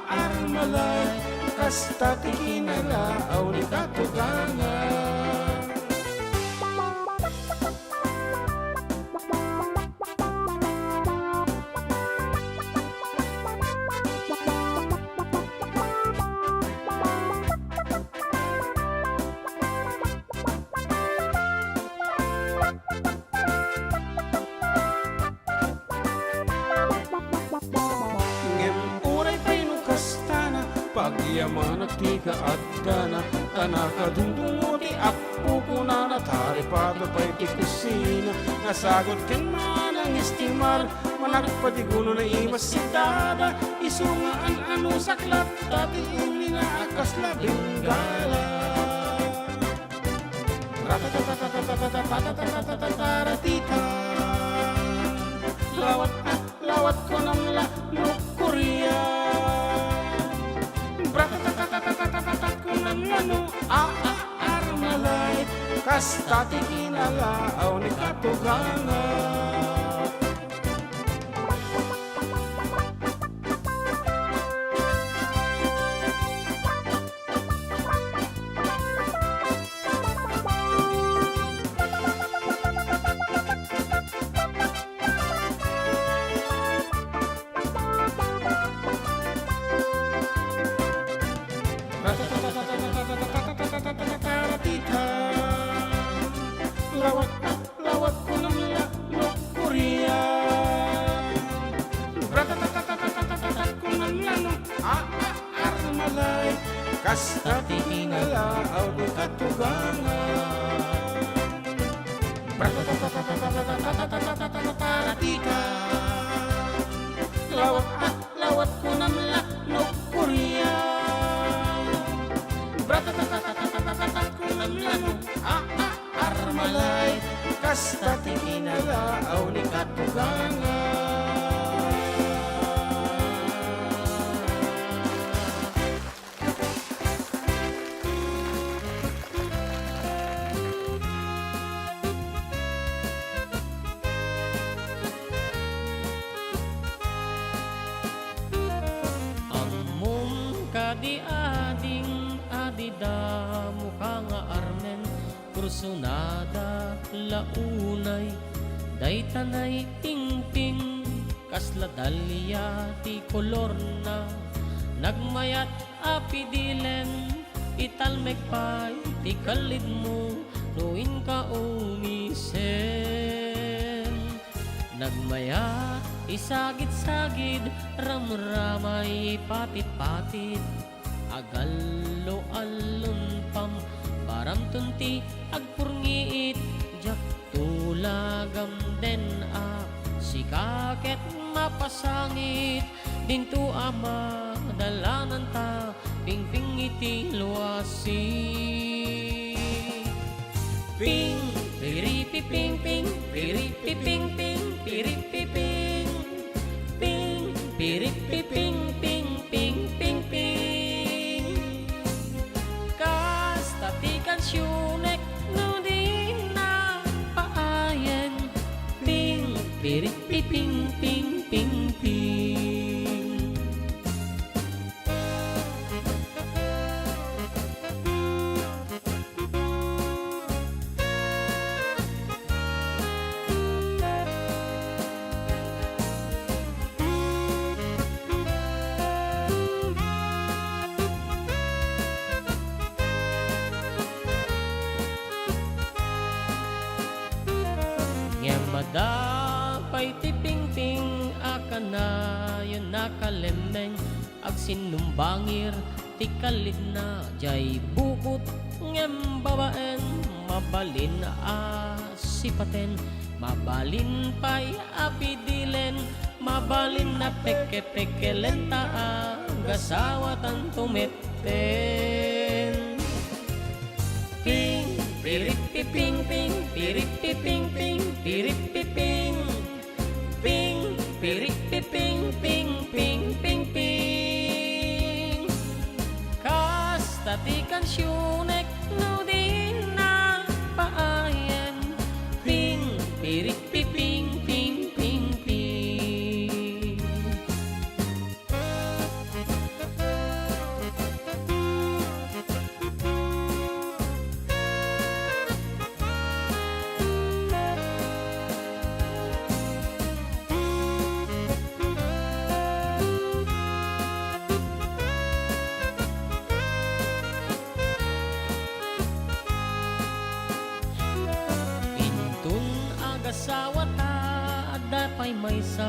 armalay, kasta tikinalaaw ni katugangan. Pagyaman at tika at dana, tanaka dundunguti akpo ko na natari pato pa'y ti kusina, nasagot ken man ang estimar, managpatiguno na imas si dada, isungaan ano saklat, dati uli na akas labing gala. Ratatatatatatatatatatatatatatatatita, lawat ko ng lanukuriya, bratatatatatatat ko ng armalay, kasta tikinalaaw ni katugangan. Lawat ko ng lanukuriya, bratatatatatatat ko ng armalay, kasta tikinalaaw ni katugangan. Bratatatatatatatatatatatatatatatatita, lawat ko namla no Korea. Bratatatatatatatat ko namla no armalay. Kasta tikinalaaw ni katugangan. Di ading adida mukha nga armen kursunada launay day tanay tingting kasla dalya ti kolor na nagmayat apidilen italmek pay ti kalid mo nuin ka umisen nagmaya isagid-sagid ramramay patit-patit agallo alun pam baram tunti agpurngiit jak tulagam den a sikaket mapasangit dinto ama dalanan ta pingping iti luasi ping piripiping ping piripiping ping piripiping ping piripiping ping ping ping ping kastatikan syunek no di na paayen ping piripiping ping ping ping Madapay ti pingping akan na yun nakalemeng ag sinumbangir ti kalid na jay bukot ngem babaen mabalin sipaten mabalin pay apidilen mabalin na peke-pekelen ta gasawatan tumeten ping piripiping ping piripiping ping piripiping ping piripiping ping ping ping ping kastatikan syunek no di na paayen ping piripiping ping ping ping asawa ta dapay may sa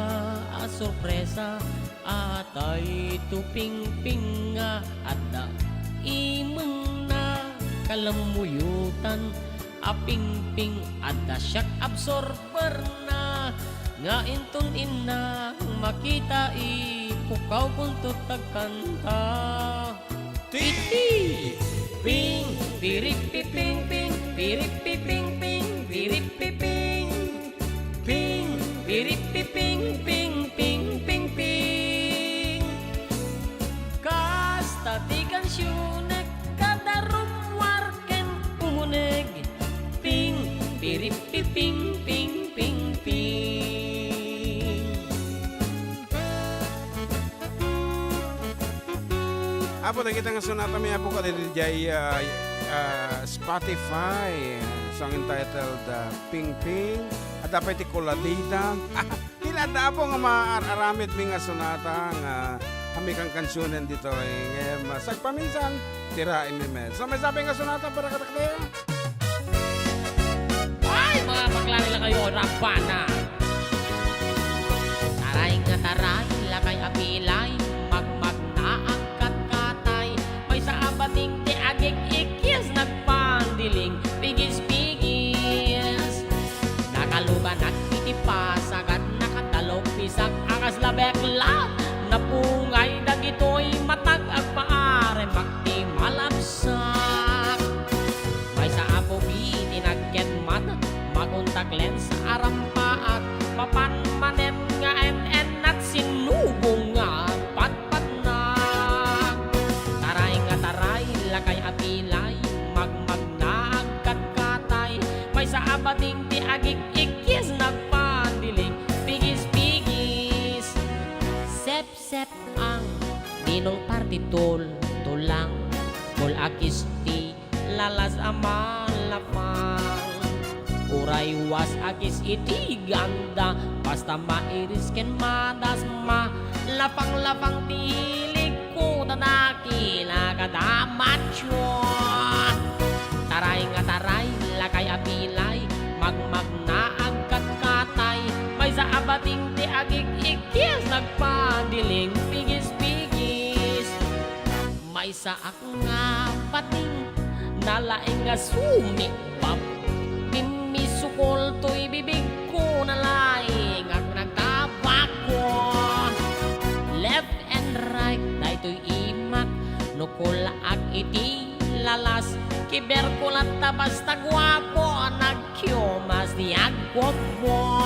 sorpresa atay tuping-ping nga adda imeng na kalamuyutan aping-ping adda siyak absorber na nga intun inna makita ipukaw kung tutagkanta titi ping piripiping ping piripiping ping piripiping ping piripiping ping ping ping ping kastatikan syunek kada rumwarken umuneg ping piripiping ping ping ping Apo na kita nga sunata may apo ka din jay Spotify song entitled Ping Ping at dapat ikuladida tila da po nga maaramid mi nga sunata nga kami kang kansyonen dito ngayon sagpaminsan tirain mi med so may sabi nga sunata para katakde ay mga baklari lang kayo rapana taray nga taray lakay apilay magmag na ang katay may sa abating ti agik ikis nagpandiling pigis nakaluban at itipas agad nakatalog pisak akas labi beklat napungay dagitoy matag agpaare makti malabsak. May sa apobi tinagket mat maguntak lens arampa at papan manen nga en at sinubong nga patpat na. Taray nga taray lakay apilay magmag na agkat-katay. May sa abating ti agik-ikis nagpandiling pigis-pigis. Sep-sep ang dinong partitol tulang kul akis ti lalas amalapang. Uray was akis iti ganda basta mairis ken madas ma lapang-lapang tilig ko tanakila kadamacho. Taray nga taray lakay apilay magmag na agkat-katay. May sa abating ti agik-ikis nagpandiling pigis-pigis. May sa nga pating nalaing nga sumikpap mimisukol to'y bibig ko nalaing at nagtabak ko. Left and right daytoy imak nukol ag iti lalas kiber ko lata basta gwapo nagkyomas di agwagwo.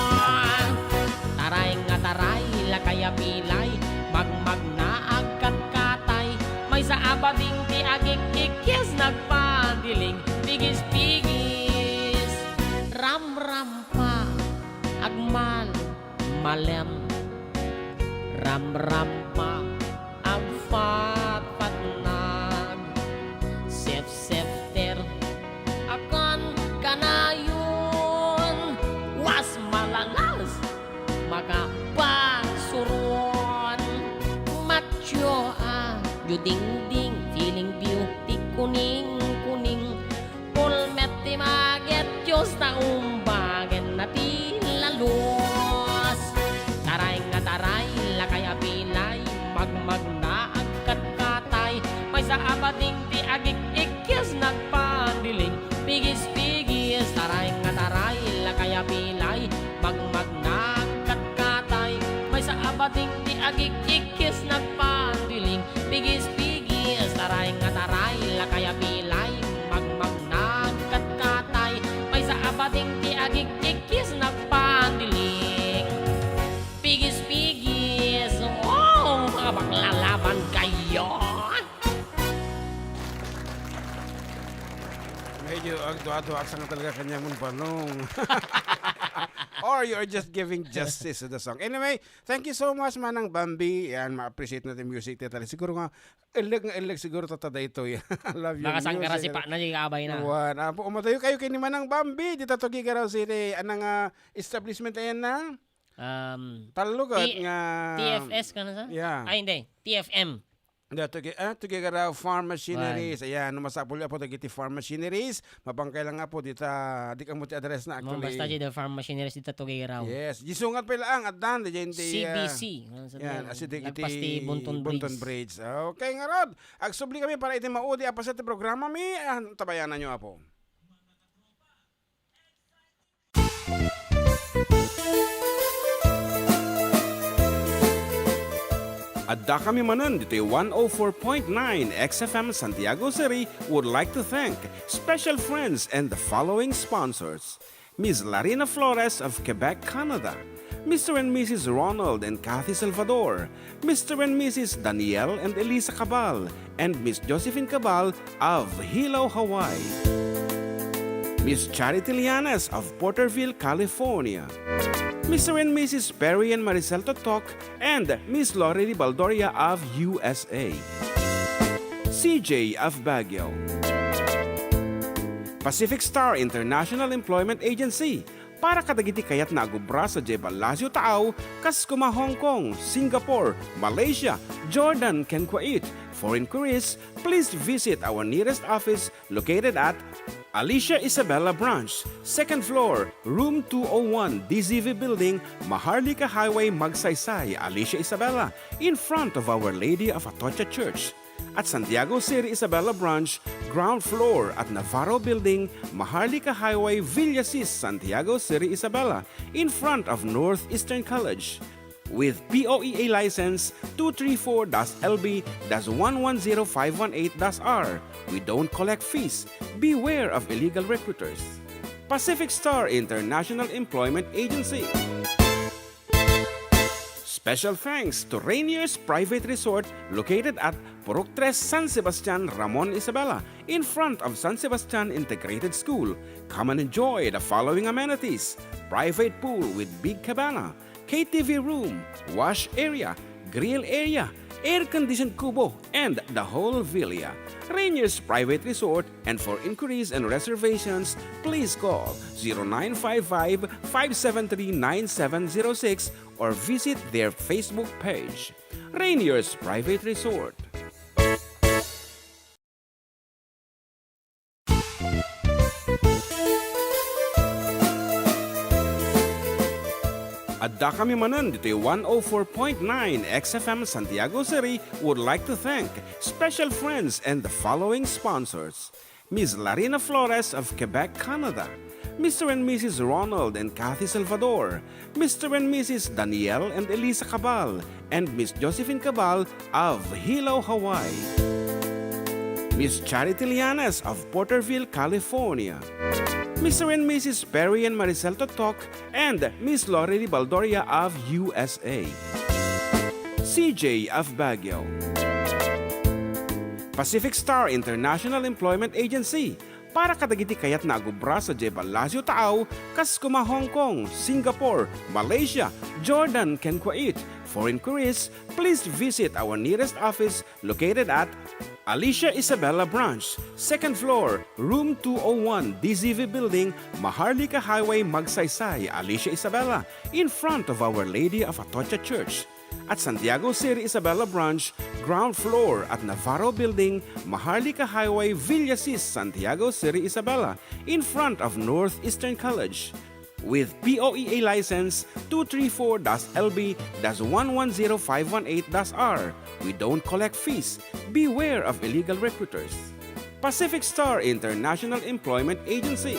Taray nga taray lakay apilay magmag na agkat-katay. May sa abading ti agik-ikis nagpandiling pigis-pigis. Ram-ram pa agmal malem ram-ram pa agfat-patnag sef-sefter akan kanayon was malalas makapasuron macho juding-ding feeling beauty kuning-kuning pulmet ti maget Diyos na umbagen na ti lalos. Taray nga taray lakay apilay magmag na agkat-katay. May sa abading ti agik-ikis nagpandiling pigis-pigis. Taray nga taray lakay apilay magmag na agkat-katay. May sa abading ti agik-ikis nagpandiling pigis-pigis. Taray nga taray lakay apilay magmag na agkat-katay. May sa abating ti agik-ikis nagpandiling pigis-pigis. Oh, mga baklalaban kayo. Medyo agdo-ado aksa nga talaga kanya mong panong. Or you're just giving justice to the song. Anyway, thank you so much Manang Bambi. Yan, ma-appreciate natin music tita. Siguro nga, ilig siguro tataday ito. Love your Nakasang music. karasi pa na kabay na. Wan. Umatayo kayo kay ni Manang Bambi. Dito Tuguegarao City. Anong establishment ayan na? Talugot nga. TFS ka na sa? Yeah. Ay hindi, TFM. Tuguegarao Farm Machineries. Ayan, numasapol po dagiti Farm Machineries. Mabangkay lang nga po dito. Di kang muti address na Mo actually. basta di the farm machineries dito Tuguegarao. Yes. Gisungat pa lang at dan. CBC. Yan, as Lagpas ti Bunton Bridge. Okay nga Rod. Agsubli kami para iti maudi apa sa iti programa mi. Tabayanan nyo apo. Adda kami manan dito 104.9 XFM Santiago City would like to thank special friends and the following sponsors. Ms. Larina Flores of Quebec, Canada. Mr. and Mrs. Ronald and Kathy Salvador. Mr. and Mrs. Danielle and Elisa Cabal. And Miss Josephine Cabal of Hilo, Hawaii. Miss Charity Lianas of Porterville, California. Mr. and Mrs. Perry and Maricel Totok, and Miss Lori Baldoria of USA. CJ of Baguio. Pacific Star International Employment Agency, para kadagiti kayat na agubra sa Jebalasyo Tao, kas kuma Hong Kong, Singapore, Malaysia, Jordan, ken Kuwait. For inquiries, please visit our nearest office located at Alicia Isabella Branch, 2nd floor, room 201, DZV Building, Maharlika Highway, Magsaysay, Alicia Isabella, in front of Our Lady of Atocha Church. At Santiago City Isabella Branch, ground floor at Navarro Building, Maharlika Highway, Villasis, Santiago City Isabella, in front of Northeastern College. with POEA license 234-LB-110518-R. We don't collect fees. Beware of illegal recruiters. Pacific Star International Employment Agency. Special thanks to Rainier's Private Resort located at Purok 3 San Sebastian, Ramon Isabela, in front of San Sebastian Integrated School. Come and enjoy the following amenities: private pool with big cabana, KTV room, wash area, grill area, air-conditioned kubo, and the whole villa. Rainier's Private Resort, and for inquiries and reservations, please call 0955-573-9706 or visit their Facebook page. Rainier's Private Resort. Adda kami Manen, Ditoy 104.9 XFM Santiago City would like to thank special friends and the following sponsors: Ms. Larina Flores of Quebec, Canada, Mr. and Mrs. Ronald and Kathy Salvador, Mr. and Mrs. Danielle and Elisa Cabal, and Miss Josephine Cabal of Hilo, Hawaii, Miss Charity Lianas of Porterville, California, Mr. and Mrs. Perry and Maricel Totok, and Miss Lori Baldoria of USA, CJ of Baguio, Pacific Star International Employment Agency, para kadagiti kayat na agubra sa Jebalasio Tao, kas kuma Hong Kong, Singapore, Malaysia, Jordan, ken Kuwait. For inquiries, please visit our nearest office located at Alicia Isabella Branch, 2nd floor, room 201, DZV Building, Maharlika Highway, Magsaysay, Alicia Isabella, in front of Our Lady of Atocha Church. At Santiago City Isabella Branch, ground floor at Navarro Building, Maharlika Highway, Villasis, Santiago City Isabella, in front of Northeastern College. With POEA license 234-LB-110518-R. We don't collect fees. Beware of illegal recruiters. Pacific Star International Employment Agency.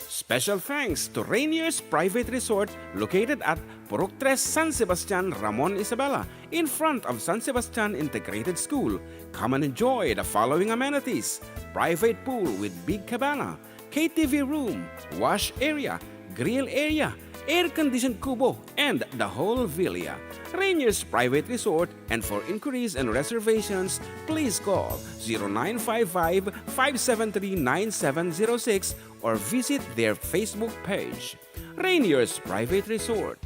Special thanks to Rainier's Private Resort located at Purok 3 San Sebastian, Ramon Isabela, in front of San Sebastian Integrated School. Come and enjoy the following amenities: private pool with big cabana, KTV room, wash area, grill area, air-conditioned kubo, and the whole villa. Rainier's Private Resort, and for inquiries and reservations, please call 0955-573-9706 or visit their Facebook page. Rainier's Private Resort.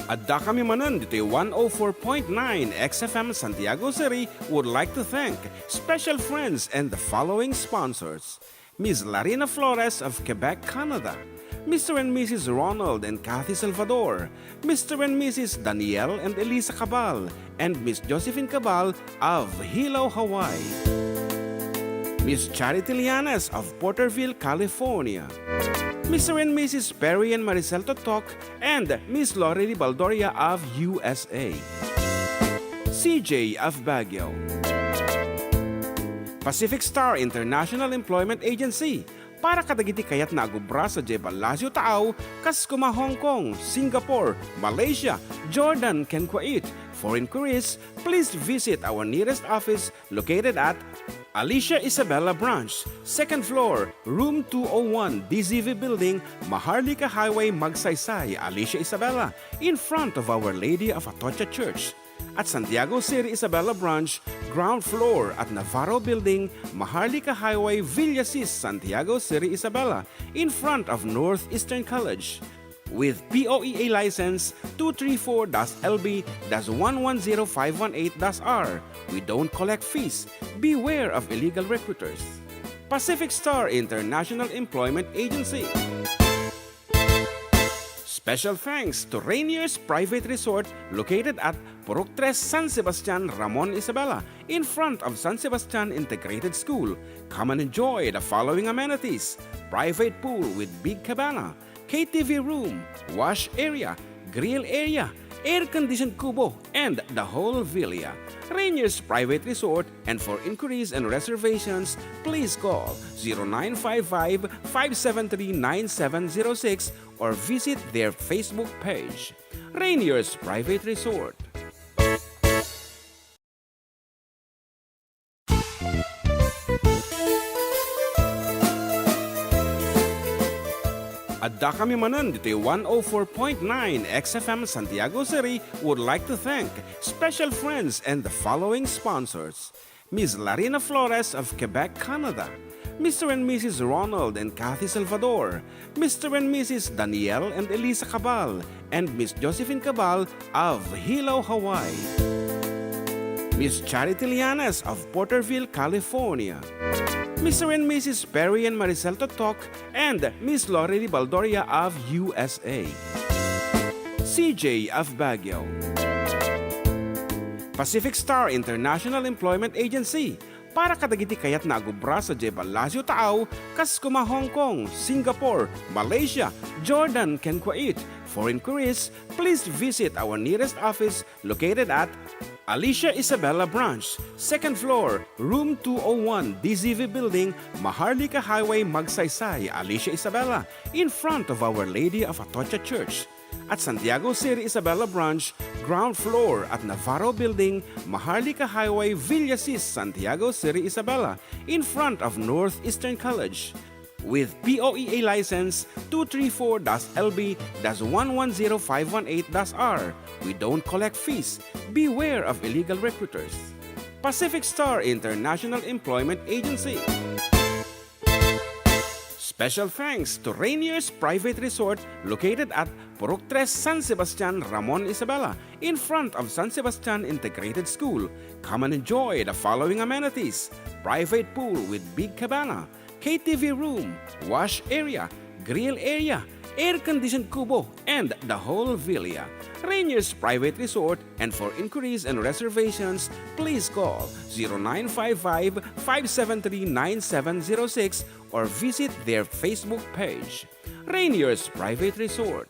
Adda kami Manen, Ditoy 104.9 XFM Santiago City would like to thank special friends and the following sponsors: Ms. Larina Flores of Quebec, Canada, Mr. and Mrs. Ronald and Kathy Salvador, Mr. and Mrs. Danielle and Elisa Cabal, and Miss Josephine Cabal of Hilo, Hawaii, Miss Charity Lianas of Porterville, California, Mr. and Mrs. Perry and Maricel Totok, and Miss Lori Baldoria of USA, CJ of Baguio, Pacific Star International Employment Agency, para kadagiti kayat na agubra sa Jebalasio Tao, kas kuma Hong Kong, Singapore, Malaysia, Jordan, ken Kuwait. For inquiries, please visit our nearest office located at Alicia Isabella Branch, 2nd floor, room 201, DZV Building, Maharlika Highway, Magsaysay, Alicia Isabella, in front of Our Lady of Atocha Church. At Santiago City Isabella Branch, ground floor at Navarro Building, Maharlika Highway, Villasis, Santiago City Isabella, in front of Northeastern College. With POEA license 234-LB-110518-R. We don't collect fees. Beware of illegal recruiters. Pacific Star International Employment Agency. Special thanks to Rainier's Private Resort located at Purok 3 San Sebastian, Ramon Isabela, in front of San Sebastian Integrated School. Come and enjoy the following amenities: private pool with big cabana, KTV room, wash area, grill area, air-conditioned kubo, and the whole villa. Rainier's Private Resort, and for inquiries and reservations, please call 0955-573-9706 or visit their Facebook page. Rainier's Private Resort. Adda kami Manen, Ditoy 104.9 XFM Santiago City would like to thank special friends and the following sponsors. Ms. Larina Flores of Quebec, Canada. Mr. and Mrs. Ronald and Kathy Salvador. Mr. and Mrs. Danielle and Elisa Cabal. And Miss Josephine Cabal of Hilo, Hawaii. Miss Charity Lianas of Porterville, California. Mr. and Mrs. Perry and Maricel Totok, and Miss Lorely Baldoria of USA. CJ of Baguio. Pacific Star International Employment Agency. Para kadagiti kayat na agubra sa Jebalasio Tao, kas kuma Hong Kong, Singapore, Malaysia, Jordan, ken Kuwait. For inquiries, please visit our nearest office located at Alicia Isabella Branch, 2nd floor, room 201, DZV Building, Maharlika Highway, Magsaysay, Alicia Isabella, in front of Our Lady of Atocha Church. At Santiago City Isabella Branch, ground floor at Navarro Building, Maharlika Highway, Villasis, Santiago City Isabella, in front of Northeastern College. With POEA license 234-LB-110518-R. We don't collect fees. Beware of illegal recruiters. Pacific Star International Employment Agency. Special thanks to Rainier's Private Resort located at Purok 3 San Sebastian, Ramon Isabela, in front of San Sebastian Integrated School. Come and enjoy the following amenities: private pool with big cabana, KTV room, wash area, grill area, air-conditioned kubo, and the whole villa. Rainier's Private Resort, and for inquiries and reservations, please call 0955-573-9706 or visit their Facebook page. Rainier's Private Resort.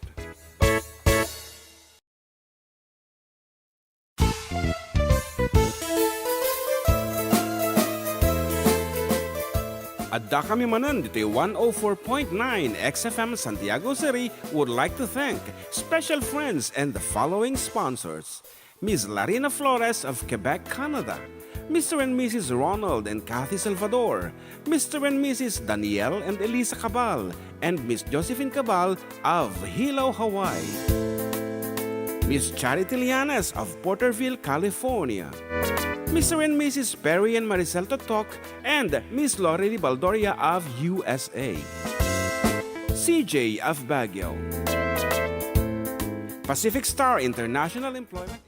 Adda kami Manen, Ditoy 104.9 XFM Santiago City would like to thank special friends and the following sponsors. Ms. Larina Flores of Quebec, Canada. Mr. and Mrs. Ronald and Kathy Salvador. Mr. and Mrs. Danielle and Elisa Cabal. And Miss Josephine Cabal of Hilo, Hawaii. Miss Charity Lianas of Porterville, California. Mr. and Mrs. Perry and Maricel Totok, and Miss Lorely Baldoria of USA. CJ of Baguio. Pacific Star International Employment.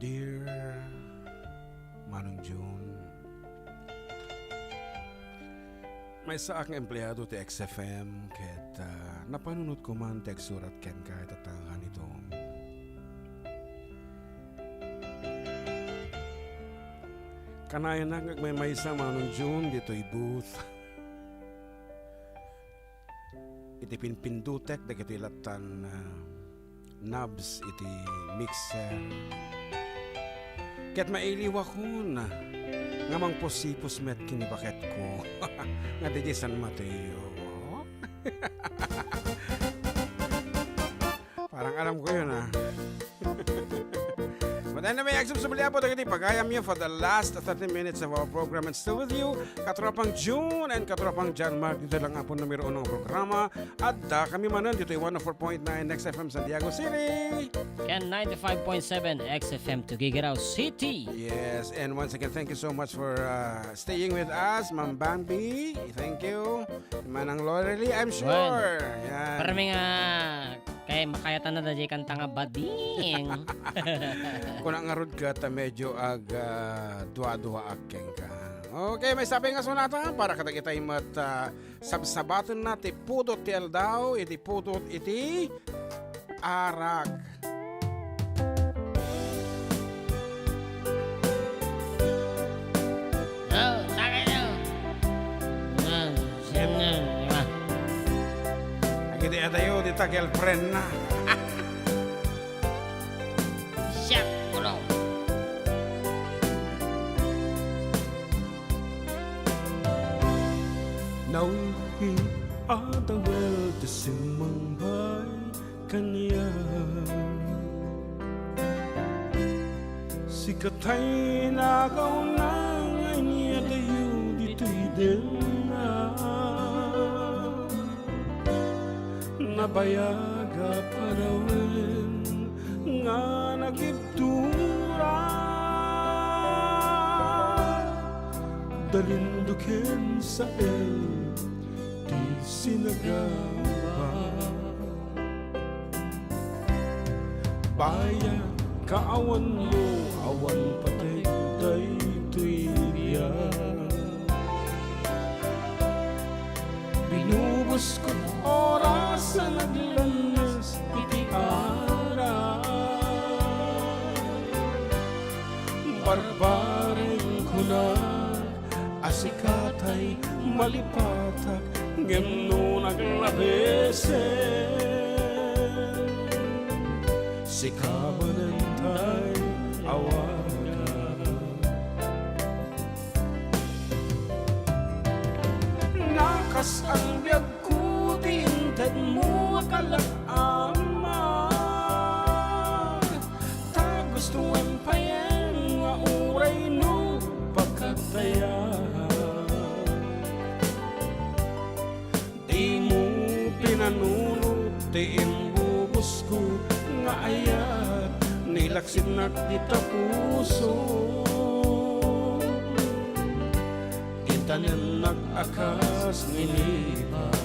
Dear Manong June, may sa aking empleyado ti XFM ket napanunod ko man tek surat ken kahit atangan ito. Kanayan na may sa Manong June dito'y booth. Iti pinpindutek dagiti latan knobs iti mixer. Ket mailiwa ko na ngamang posipos met kinibaket ko nga di San Mateo. Parang alam ko yun But anyway, agsubsubli po dagiti pagayam niyo for the last 30 minutes of our program, and still with you, katropang June and katropang John Mark. Dito lang po numero unang programa. Adda kami Manen, dito yung 104.9 XFM Santiago City. And 95.7 XFM Tuguegarao City. Yes, and once again, thank you so much for staying with us, Ma'am Bambi. Thank you. Manang Lorely, I'm sure. Yan. Para may nga kay makayatan na dajay kanta nga bading. Kung nangarod ka, ta medyo dua-dua akeng ka. Okay, may sabi nga sunata para kadagitay mat sabsabaton na ti pudot ti aldaw, iti pudot iti arak. Oh, tagay na. Siyem na. Diba? Agiti atayo, di ta girlfriend na. Siyak, uno. Nauhi atawel ti simang bay kanya. Sikatay nagaw na ngay niya tayo dito'y din na. Nabayaga parawin nga nagibtura. Dalindukin sa el di sinagawa. Bayan kaawan mo, awan patay daytoy biyan. Binubos ko oras sa naglanas iti araw. Barbaring ko na asikatay malipatak ngem naglabesen. Sikabanantay awaga. Nakas ang biyag ko tinted mo akalak-ama. Ta gusto ang payen nga uray no pagkataya. Di mo pinanunod di imbubos ko nga ayat nilaksin na dita puso. Itanin nag-akas nilipat.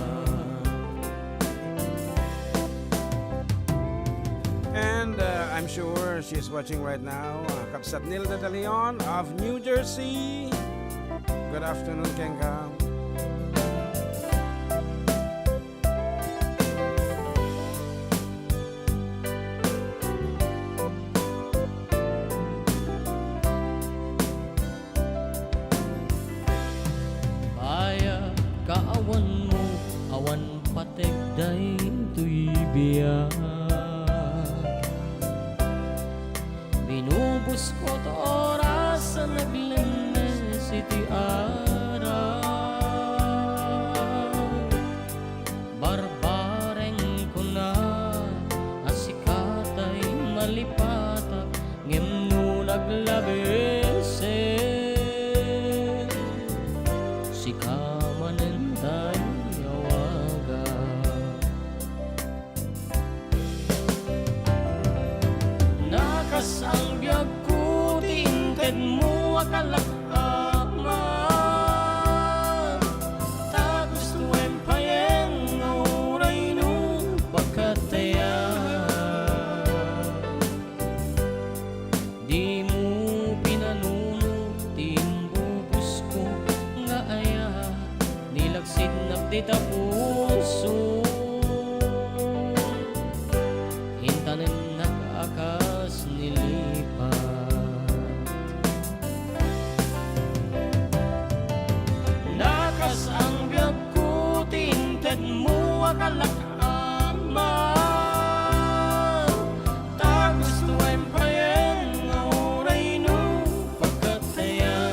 And I'm sure she's watching right now. Kapsat Nilda de Leon of New Jersey. Good afternoon, Kenga. Kaawan mo, awan patek day tuy biyak. Binubos ko to oras sa naglanes iti araw. Barbareng ko na asikatay malipatak ngem no naglabesen. Manen tayo awaga. Nakas ang biyag ko tinted mo akalak-ama. Ta gusto ang payen nga uray no pagkataya. Di mo pinanuno timbubos ko nga aya nilaksid na dita puso. Hintanin nag-akas nilipat. Nakas ang biyag ko tinted mo akalak-ama. Ta gusto ay payen nga uray no pagkataya.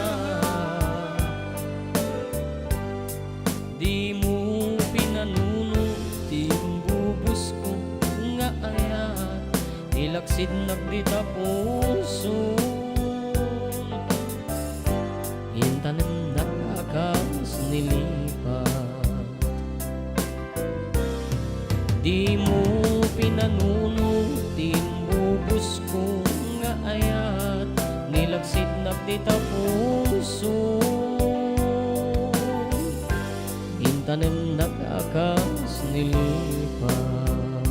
Di mo pinanuno timbubos ko nga ayat nilaksid nagdita puso. Hintanim nag-akas nilipat. Di mo pinanuno timbubos ko nga ayat nilaksid nagdita puso. Tanim nag-akas nilipat.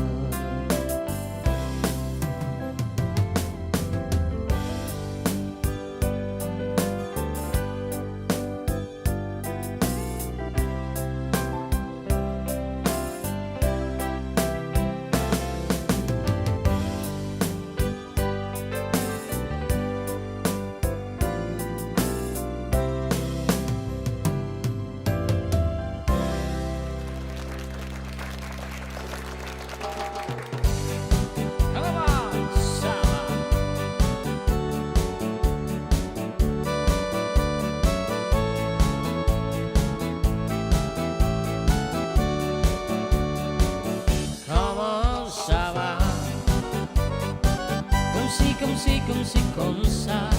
comme ça.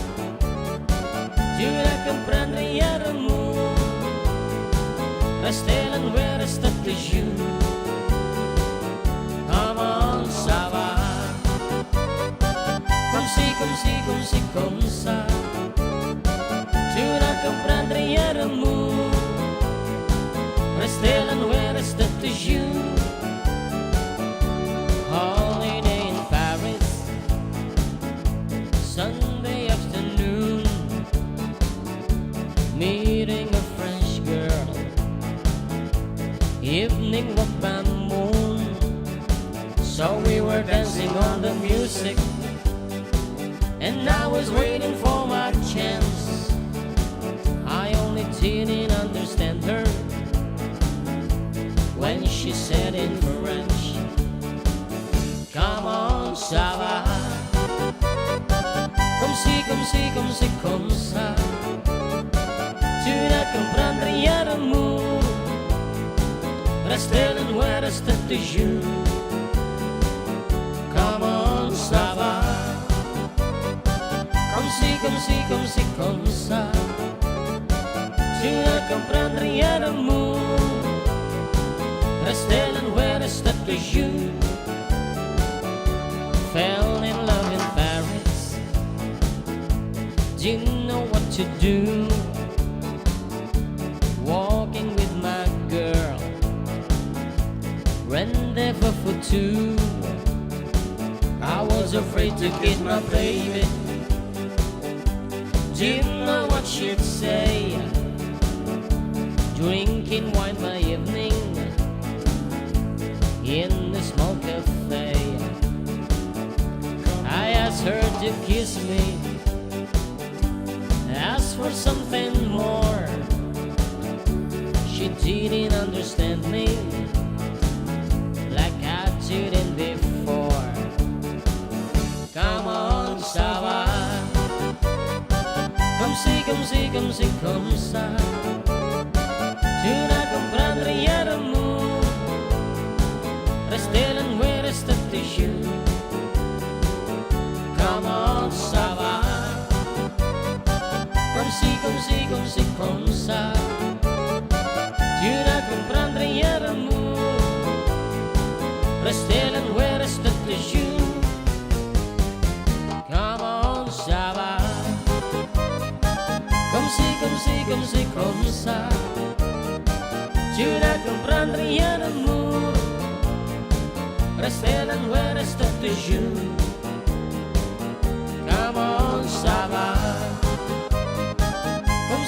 Tu la comprendrais l'amour. Rester l'envers, rester toujours. Comment ça va? Comme ça. Tu la comprendrais l'amour. Rester l'envers, rester toujours. Holiday in Paris, Sunday afternoon, meeting a French girl, evening walk by moon. So we were dancing on the music, and I was waiting for my chance. I only didn't understand her when she said in French, comment ça va? Comme ça. Tu ne comprendrais l'amour. Rester loin, rester toujours. Comment ça va? Comme ça. Tu ne comprendrais l'amour. Rester loin, rester toujours. Fell in love in Paris. Didn't know what to do. Walking with my girl. Rendezvous for two. I was afraid to kiss my baby. Didn't know what she'd say. Drinking wine by evening in the small cafe. I asked her to kiss me, asked for something more. She didn't understand me like I didn't before. Comment ça va? Comme ça. Tu ne comprendrais l'amour. Rester loin, rester toujours. Comment ça va? Comme ça. Tu ne comprendrais l'amour. Rester loin, rester toujours. Comment ça va? Comme ça. Tu ne comprendrais l'amour. Rester loin, rester toujours. Comment ça va? Comme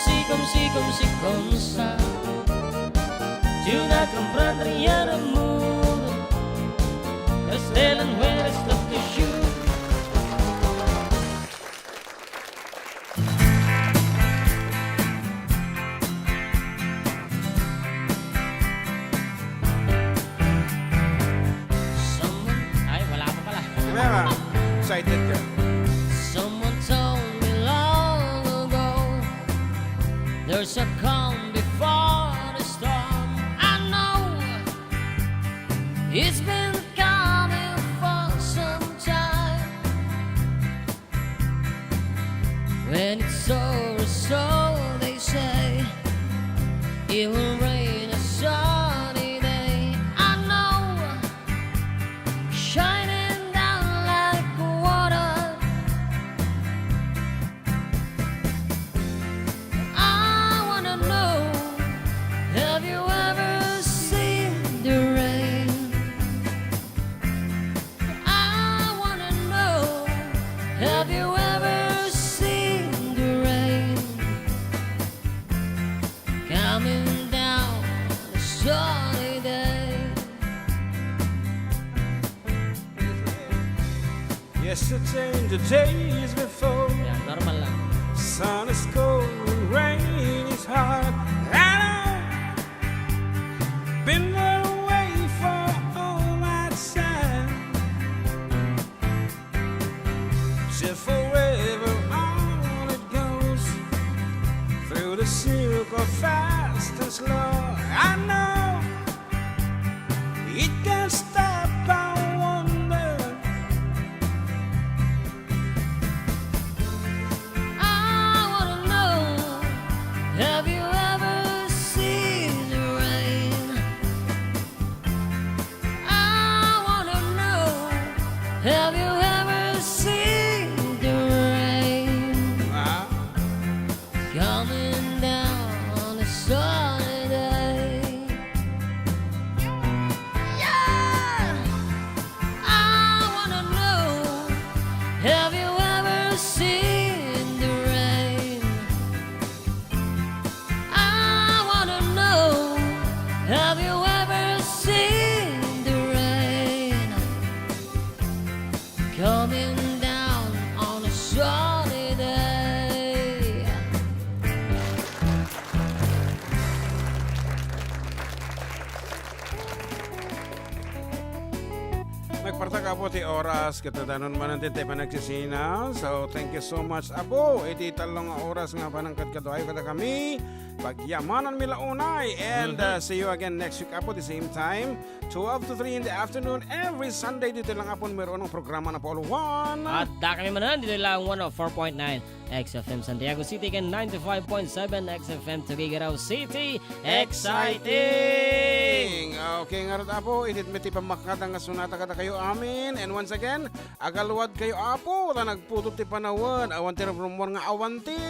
ça. Tu ne comprendrais l'amour. Rester loin, rester toujours. Excited ka. Someone told me long ago, there's a calm before the storm. I know it's been coming for some time. When it's over, so they say, it will rain a sunny day. I know, shining down like water. I wanna know, have you ever seen the rain? I wanna know, have you ever seen the rain coming down a sunny day? Yesterday and the days before, Yan, normal lang. sun is cold and rain is hard. I know, been away for all that time. Till forever on it goes, through the circle fast and slow. I know, it can't stop, I wonder. Have you ever seen the rain coming down on a sunny day? Yeah, I wanna know. Have you ever seen the rain? I wanna know. Have you ever seen the rain coming down on a sunny day? Nagpartaka po ti oras katadanon man natin tayo pa nagsisina. So thank you so much Apo. Iti talong oras nga panangkad kadoay kada kami. Pagyamanan mila unay. And see you again next week Apo the same time. 12 to 3 in the afternoon. Every Sunday dito lang Apo meron ng programa na Polo 1. At da kami manan dito lang 104.9 XFM Santiago City kan 95.7 XFM Tuguegarao City. Exciting! Okay nga rin Apo. Itit meti pamakata nga sunata kada kayo amin. And once again, agaluwad kayo Apo. Wala nagputot ti panawan. Awanti from nga awanti.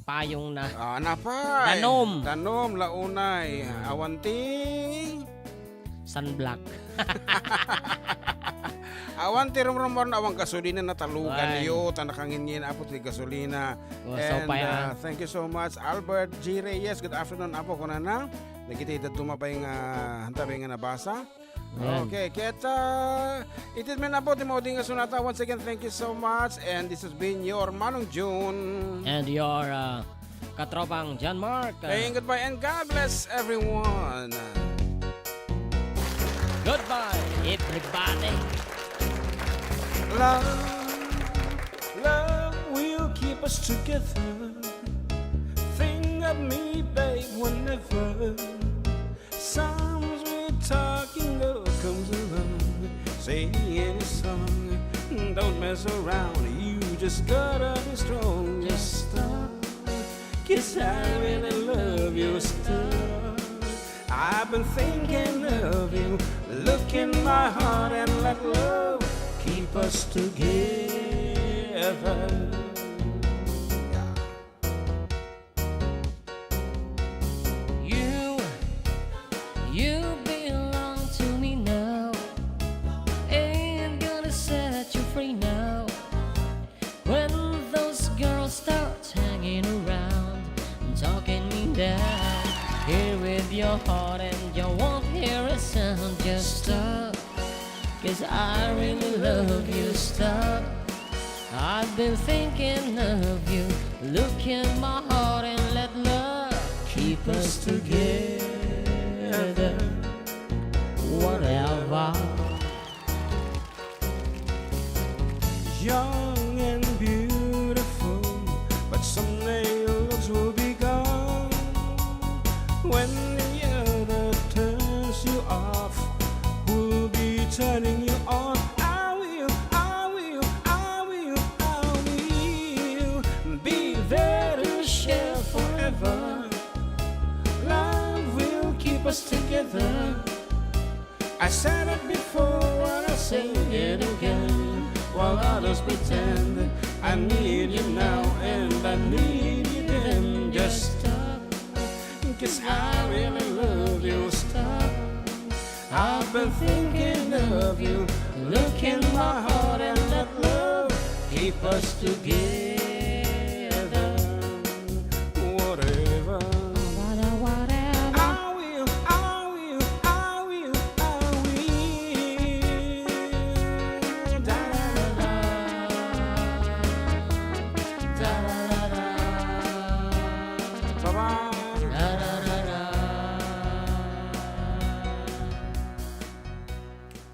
Payong na. Napay. Danom, launay. Awanti. Sunblock. Awanti rumrumor na awang gasolina na talugan Ay. yo. Tanakangin Apo ti gasolina. So pa Thank you so much Albert G. Reyes. Good afternoon Apo ko na na. Nagkita dumapay nga hantabay nga nabasa. Ayan. Okay, kita itit men Apo ti mauding nga sunata. Once again, thank you so much. And this has been your Manong June. And your katropang John Mark. Saying goodbye and God bless everyone. Goodbye, everybody. Love will keep us together. Think of me, babe, whenever some sweet talking girl comes along, singing a song. Don't mess around, you just gotta be strong. Just stop, 'cause I really love you still. I've been thinking of you. Look in my heart and let love keep us together. You belong to me now. Ain't gonna set you free now. When those girls start hanging around and talking me down, here with your heart and you won't hear a sound. Just stop, 'cause I really love you. Stop, I've been thinking of you. Look in my heart and let love keep us together. Whatever. Young and beautiful, but someday your looks will be gone. When the other turns you off, who'll be turning you on? I will be there to share forever. Love will keep us together. I said it before and I'll say it again. While others pretend I need you now and I need you then. Just stop, 'cause I really love you. Stop, I've been thinking of you. Look in my heart and let love keep us together.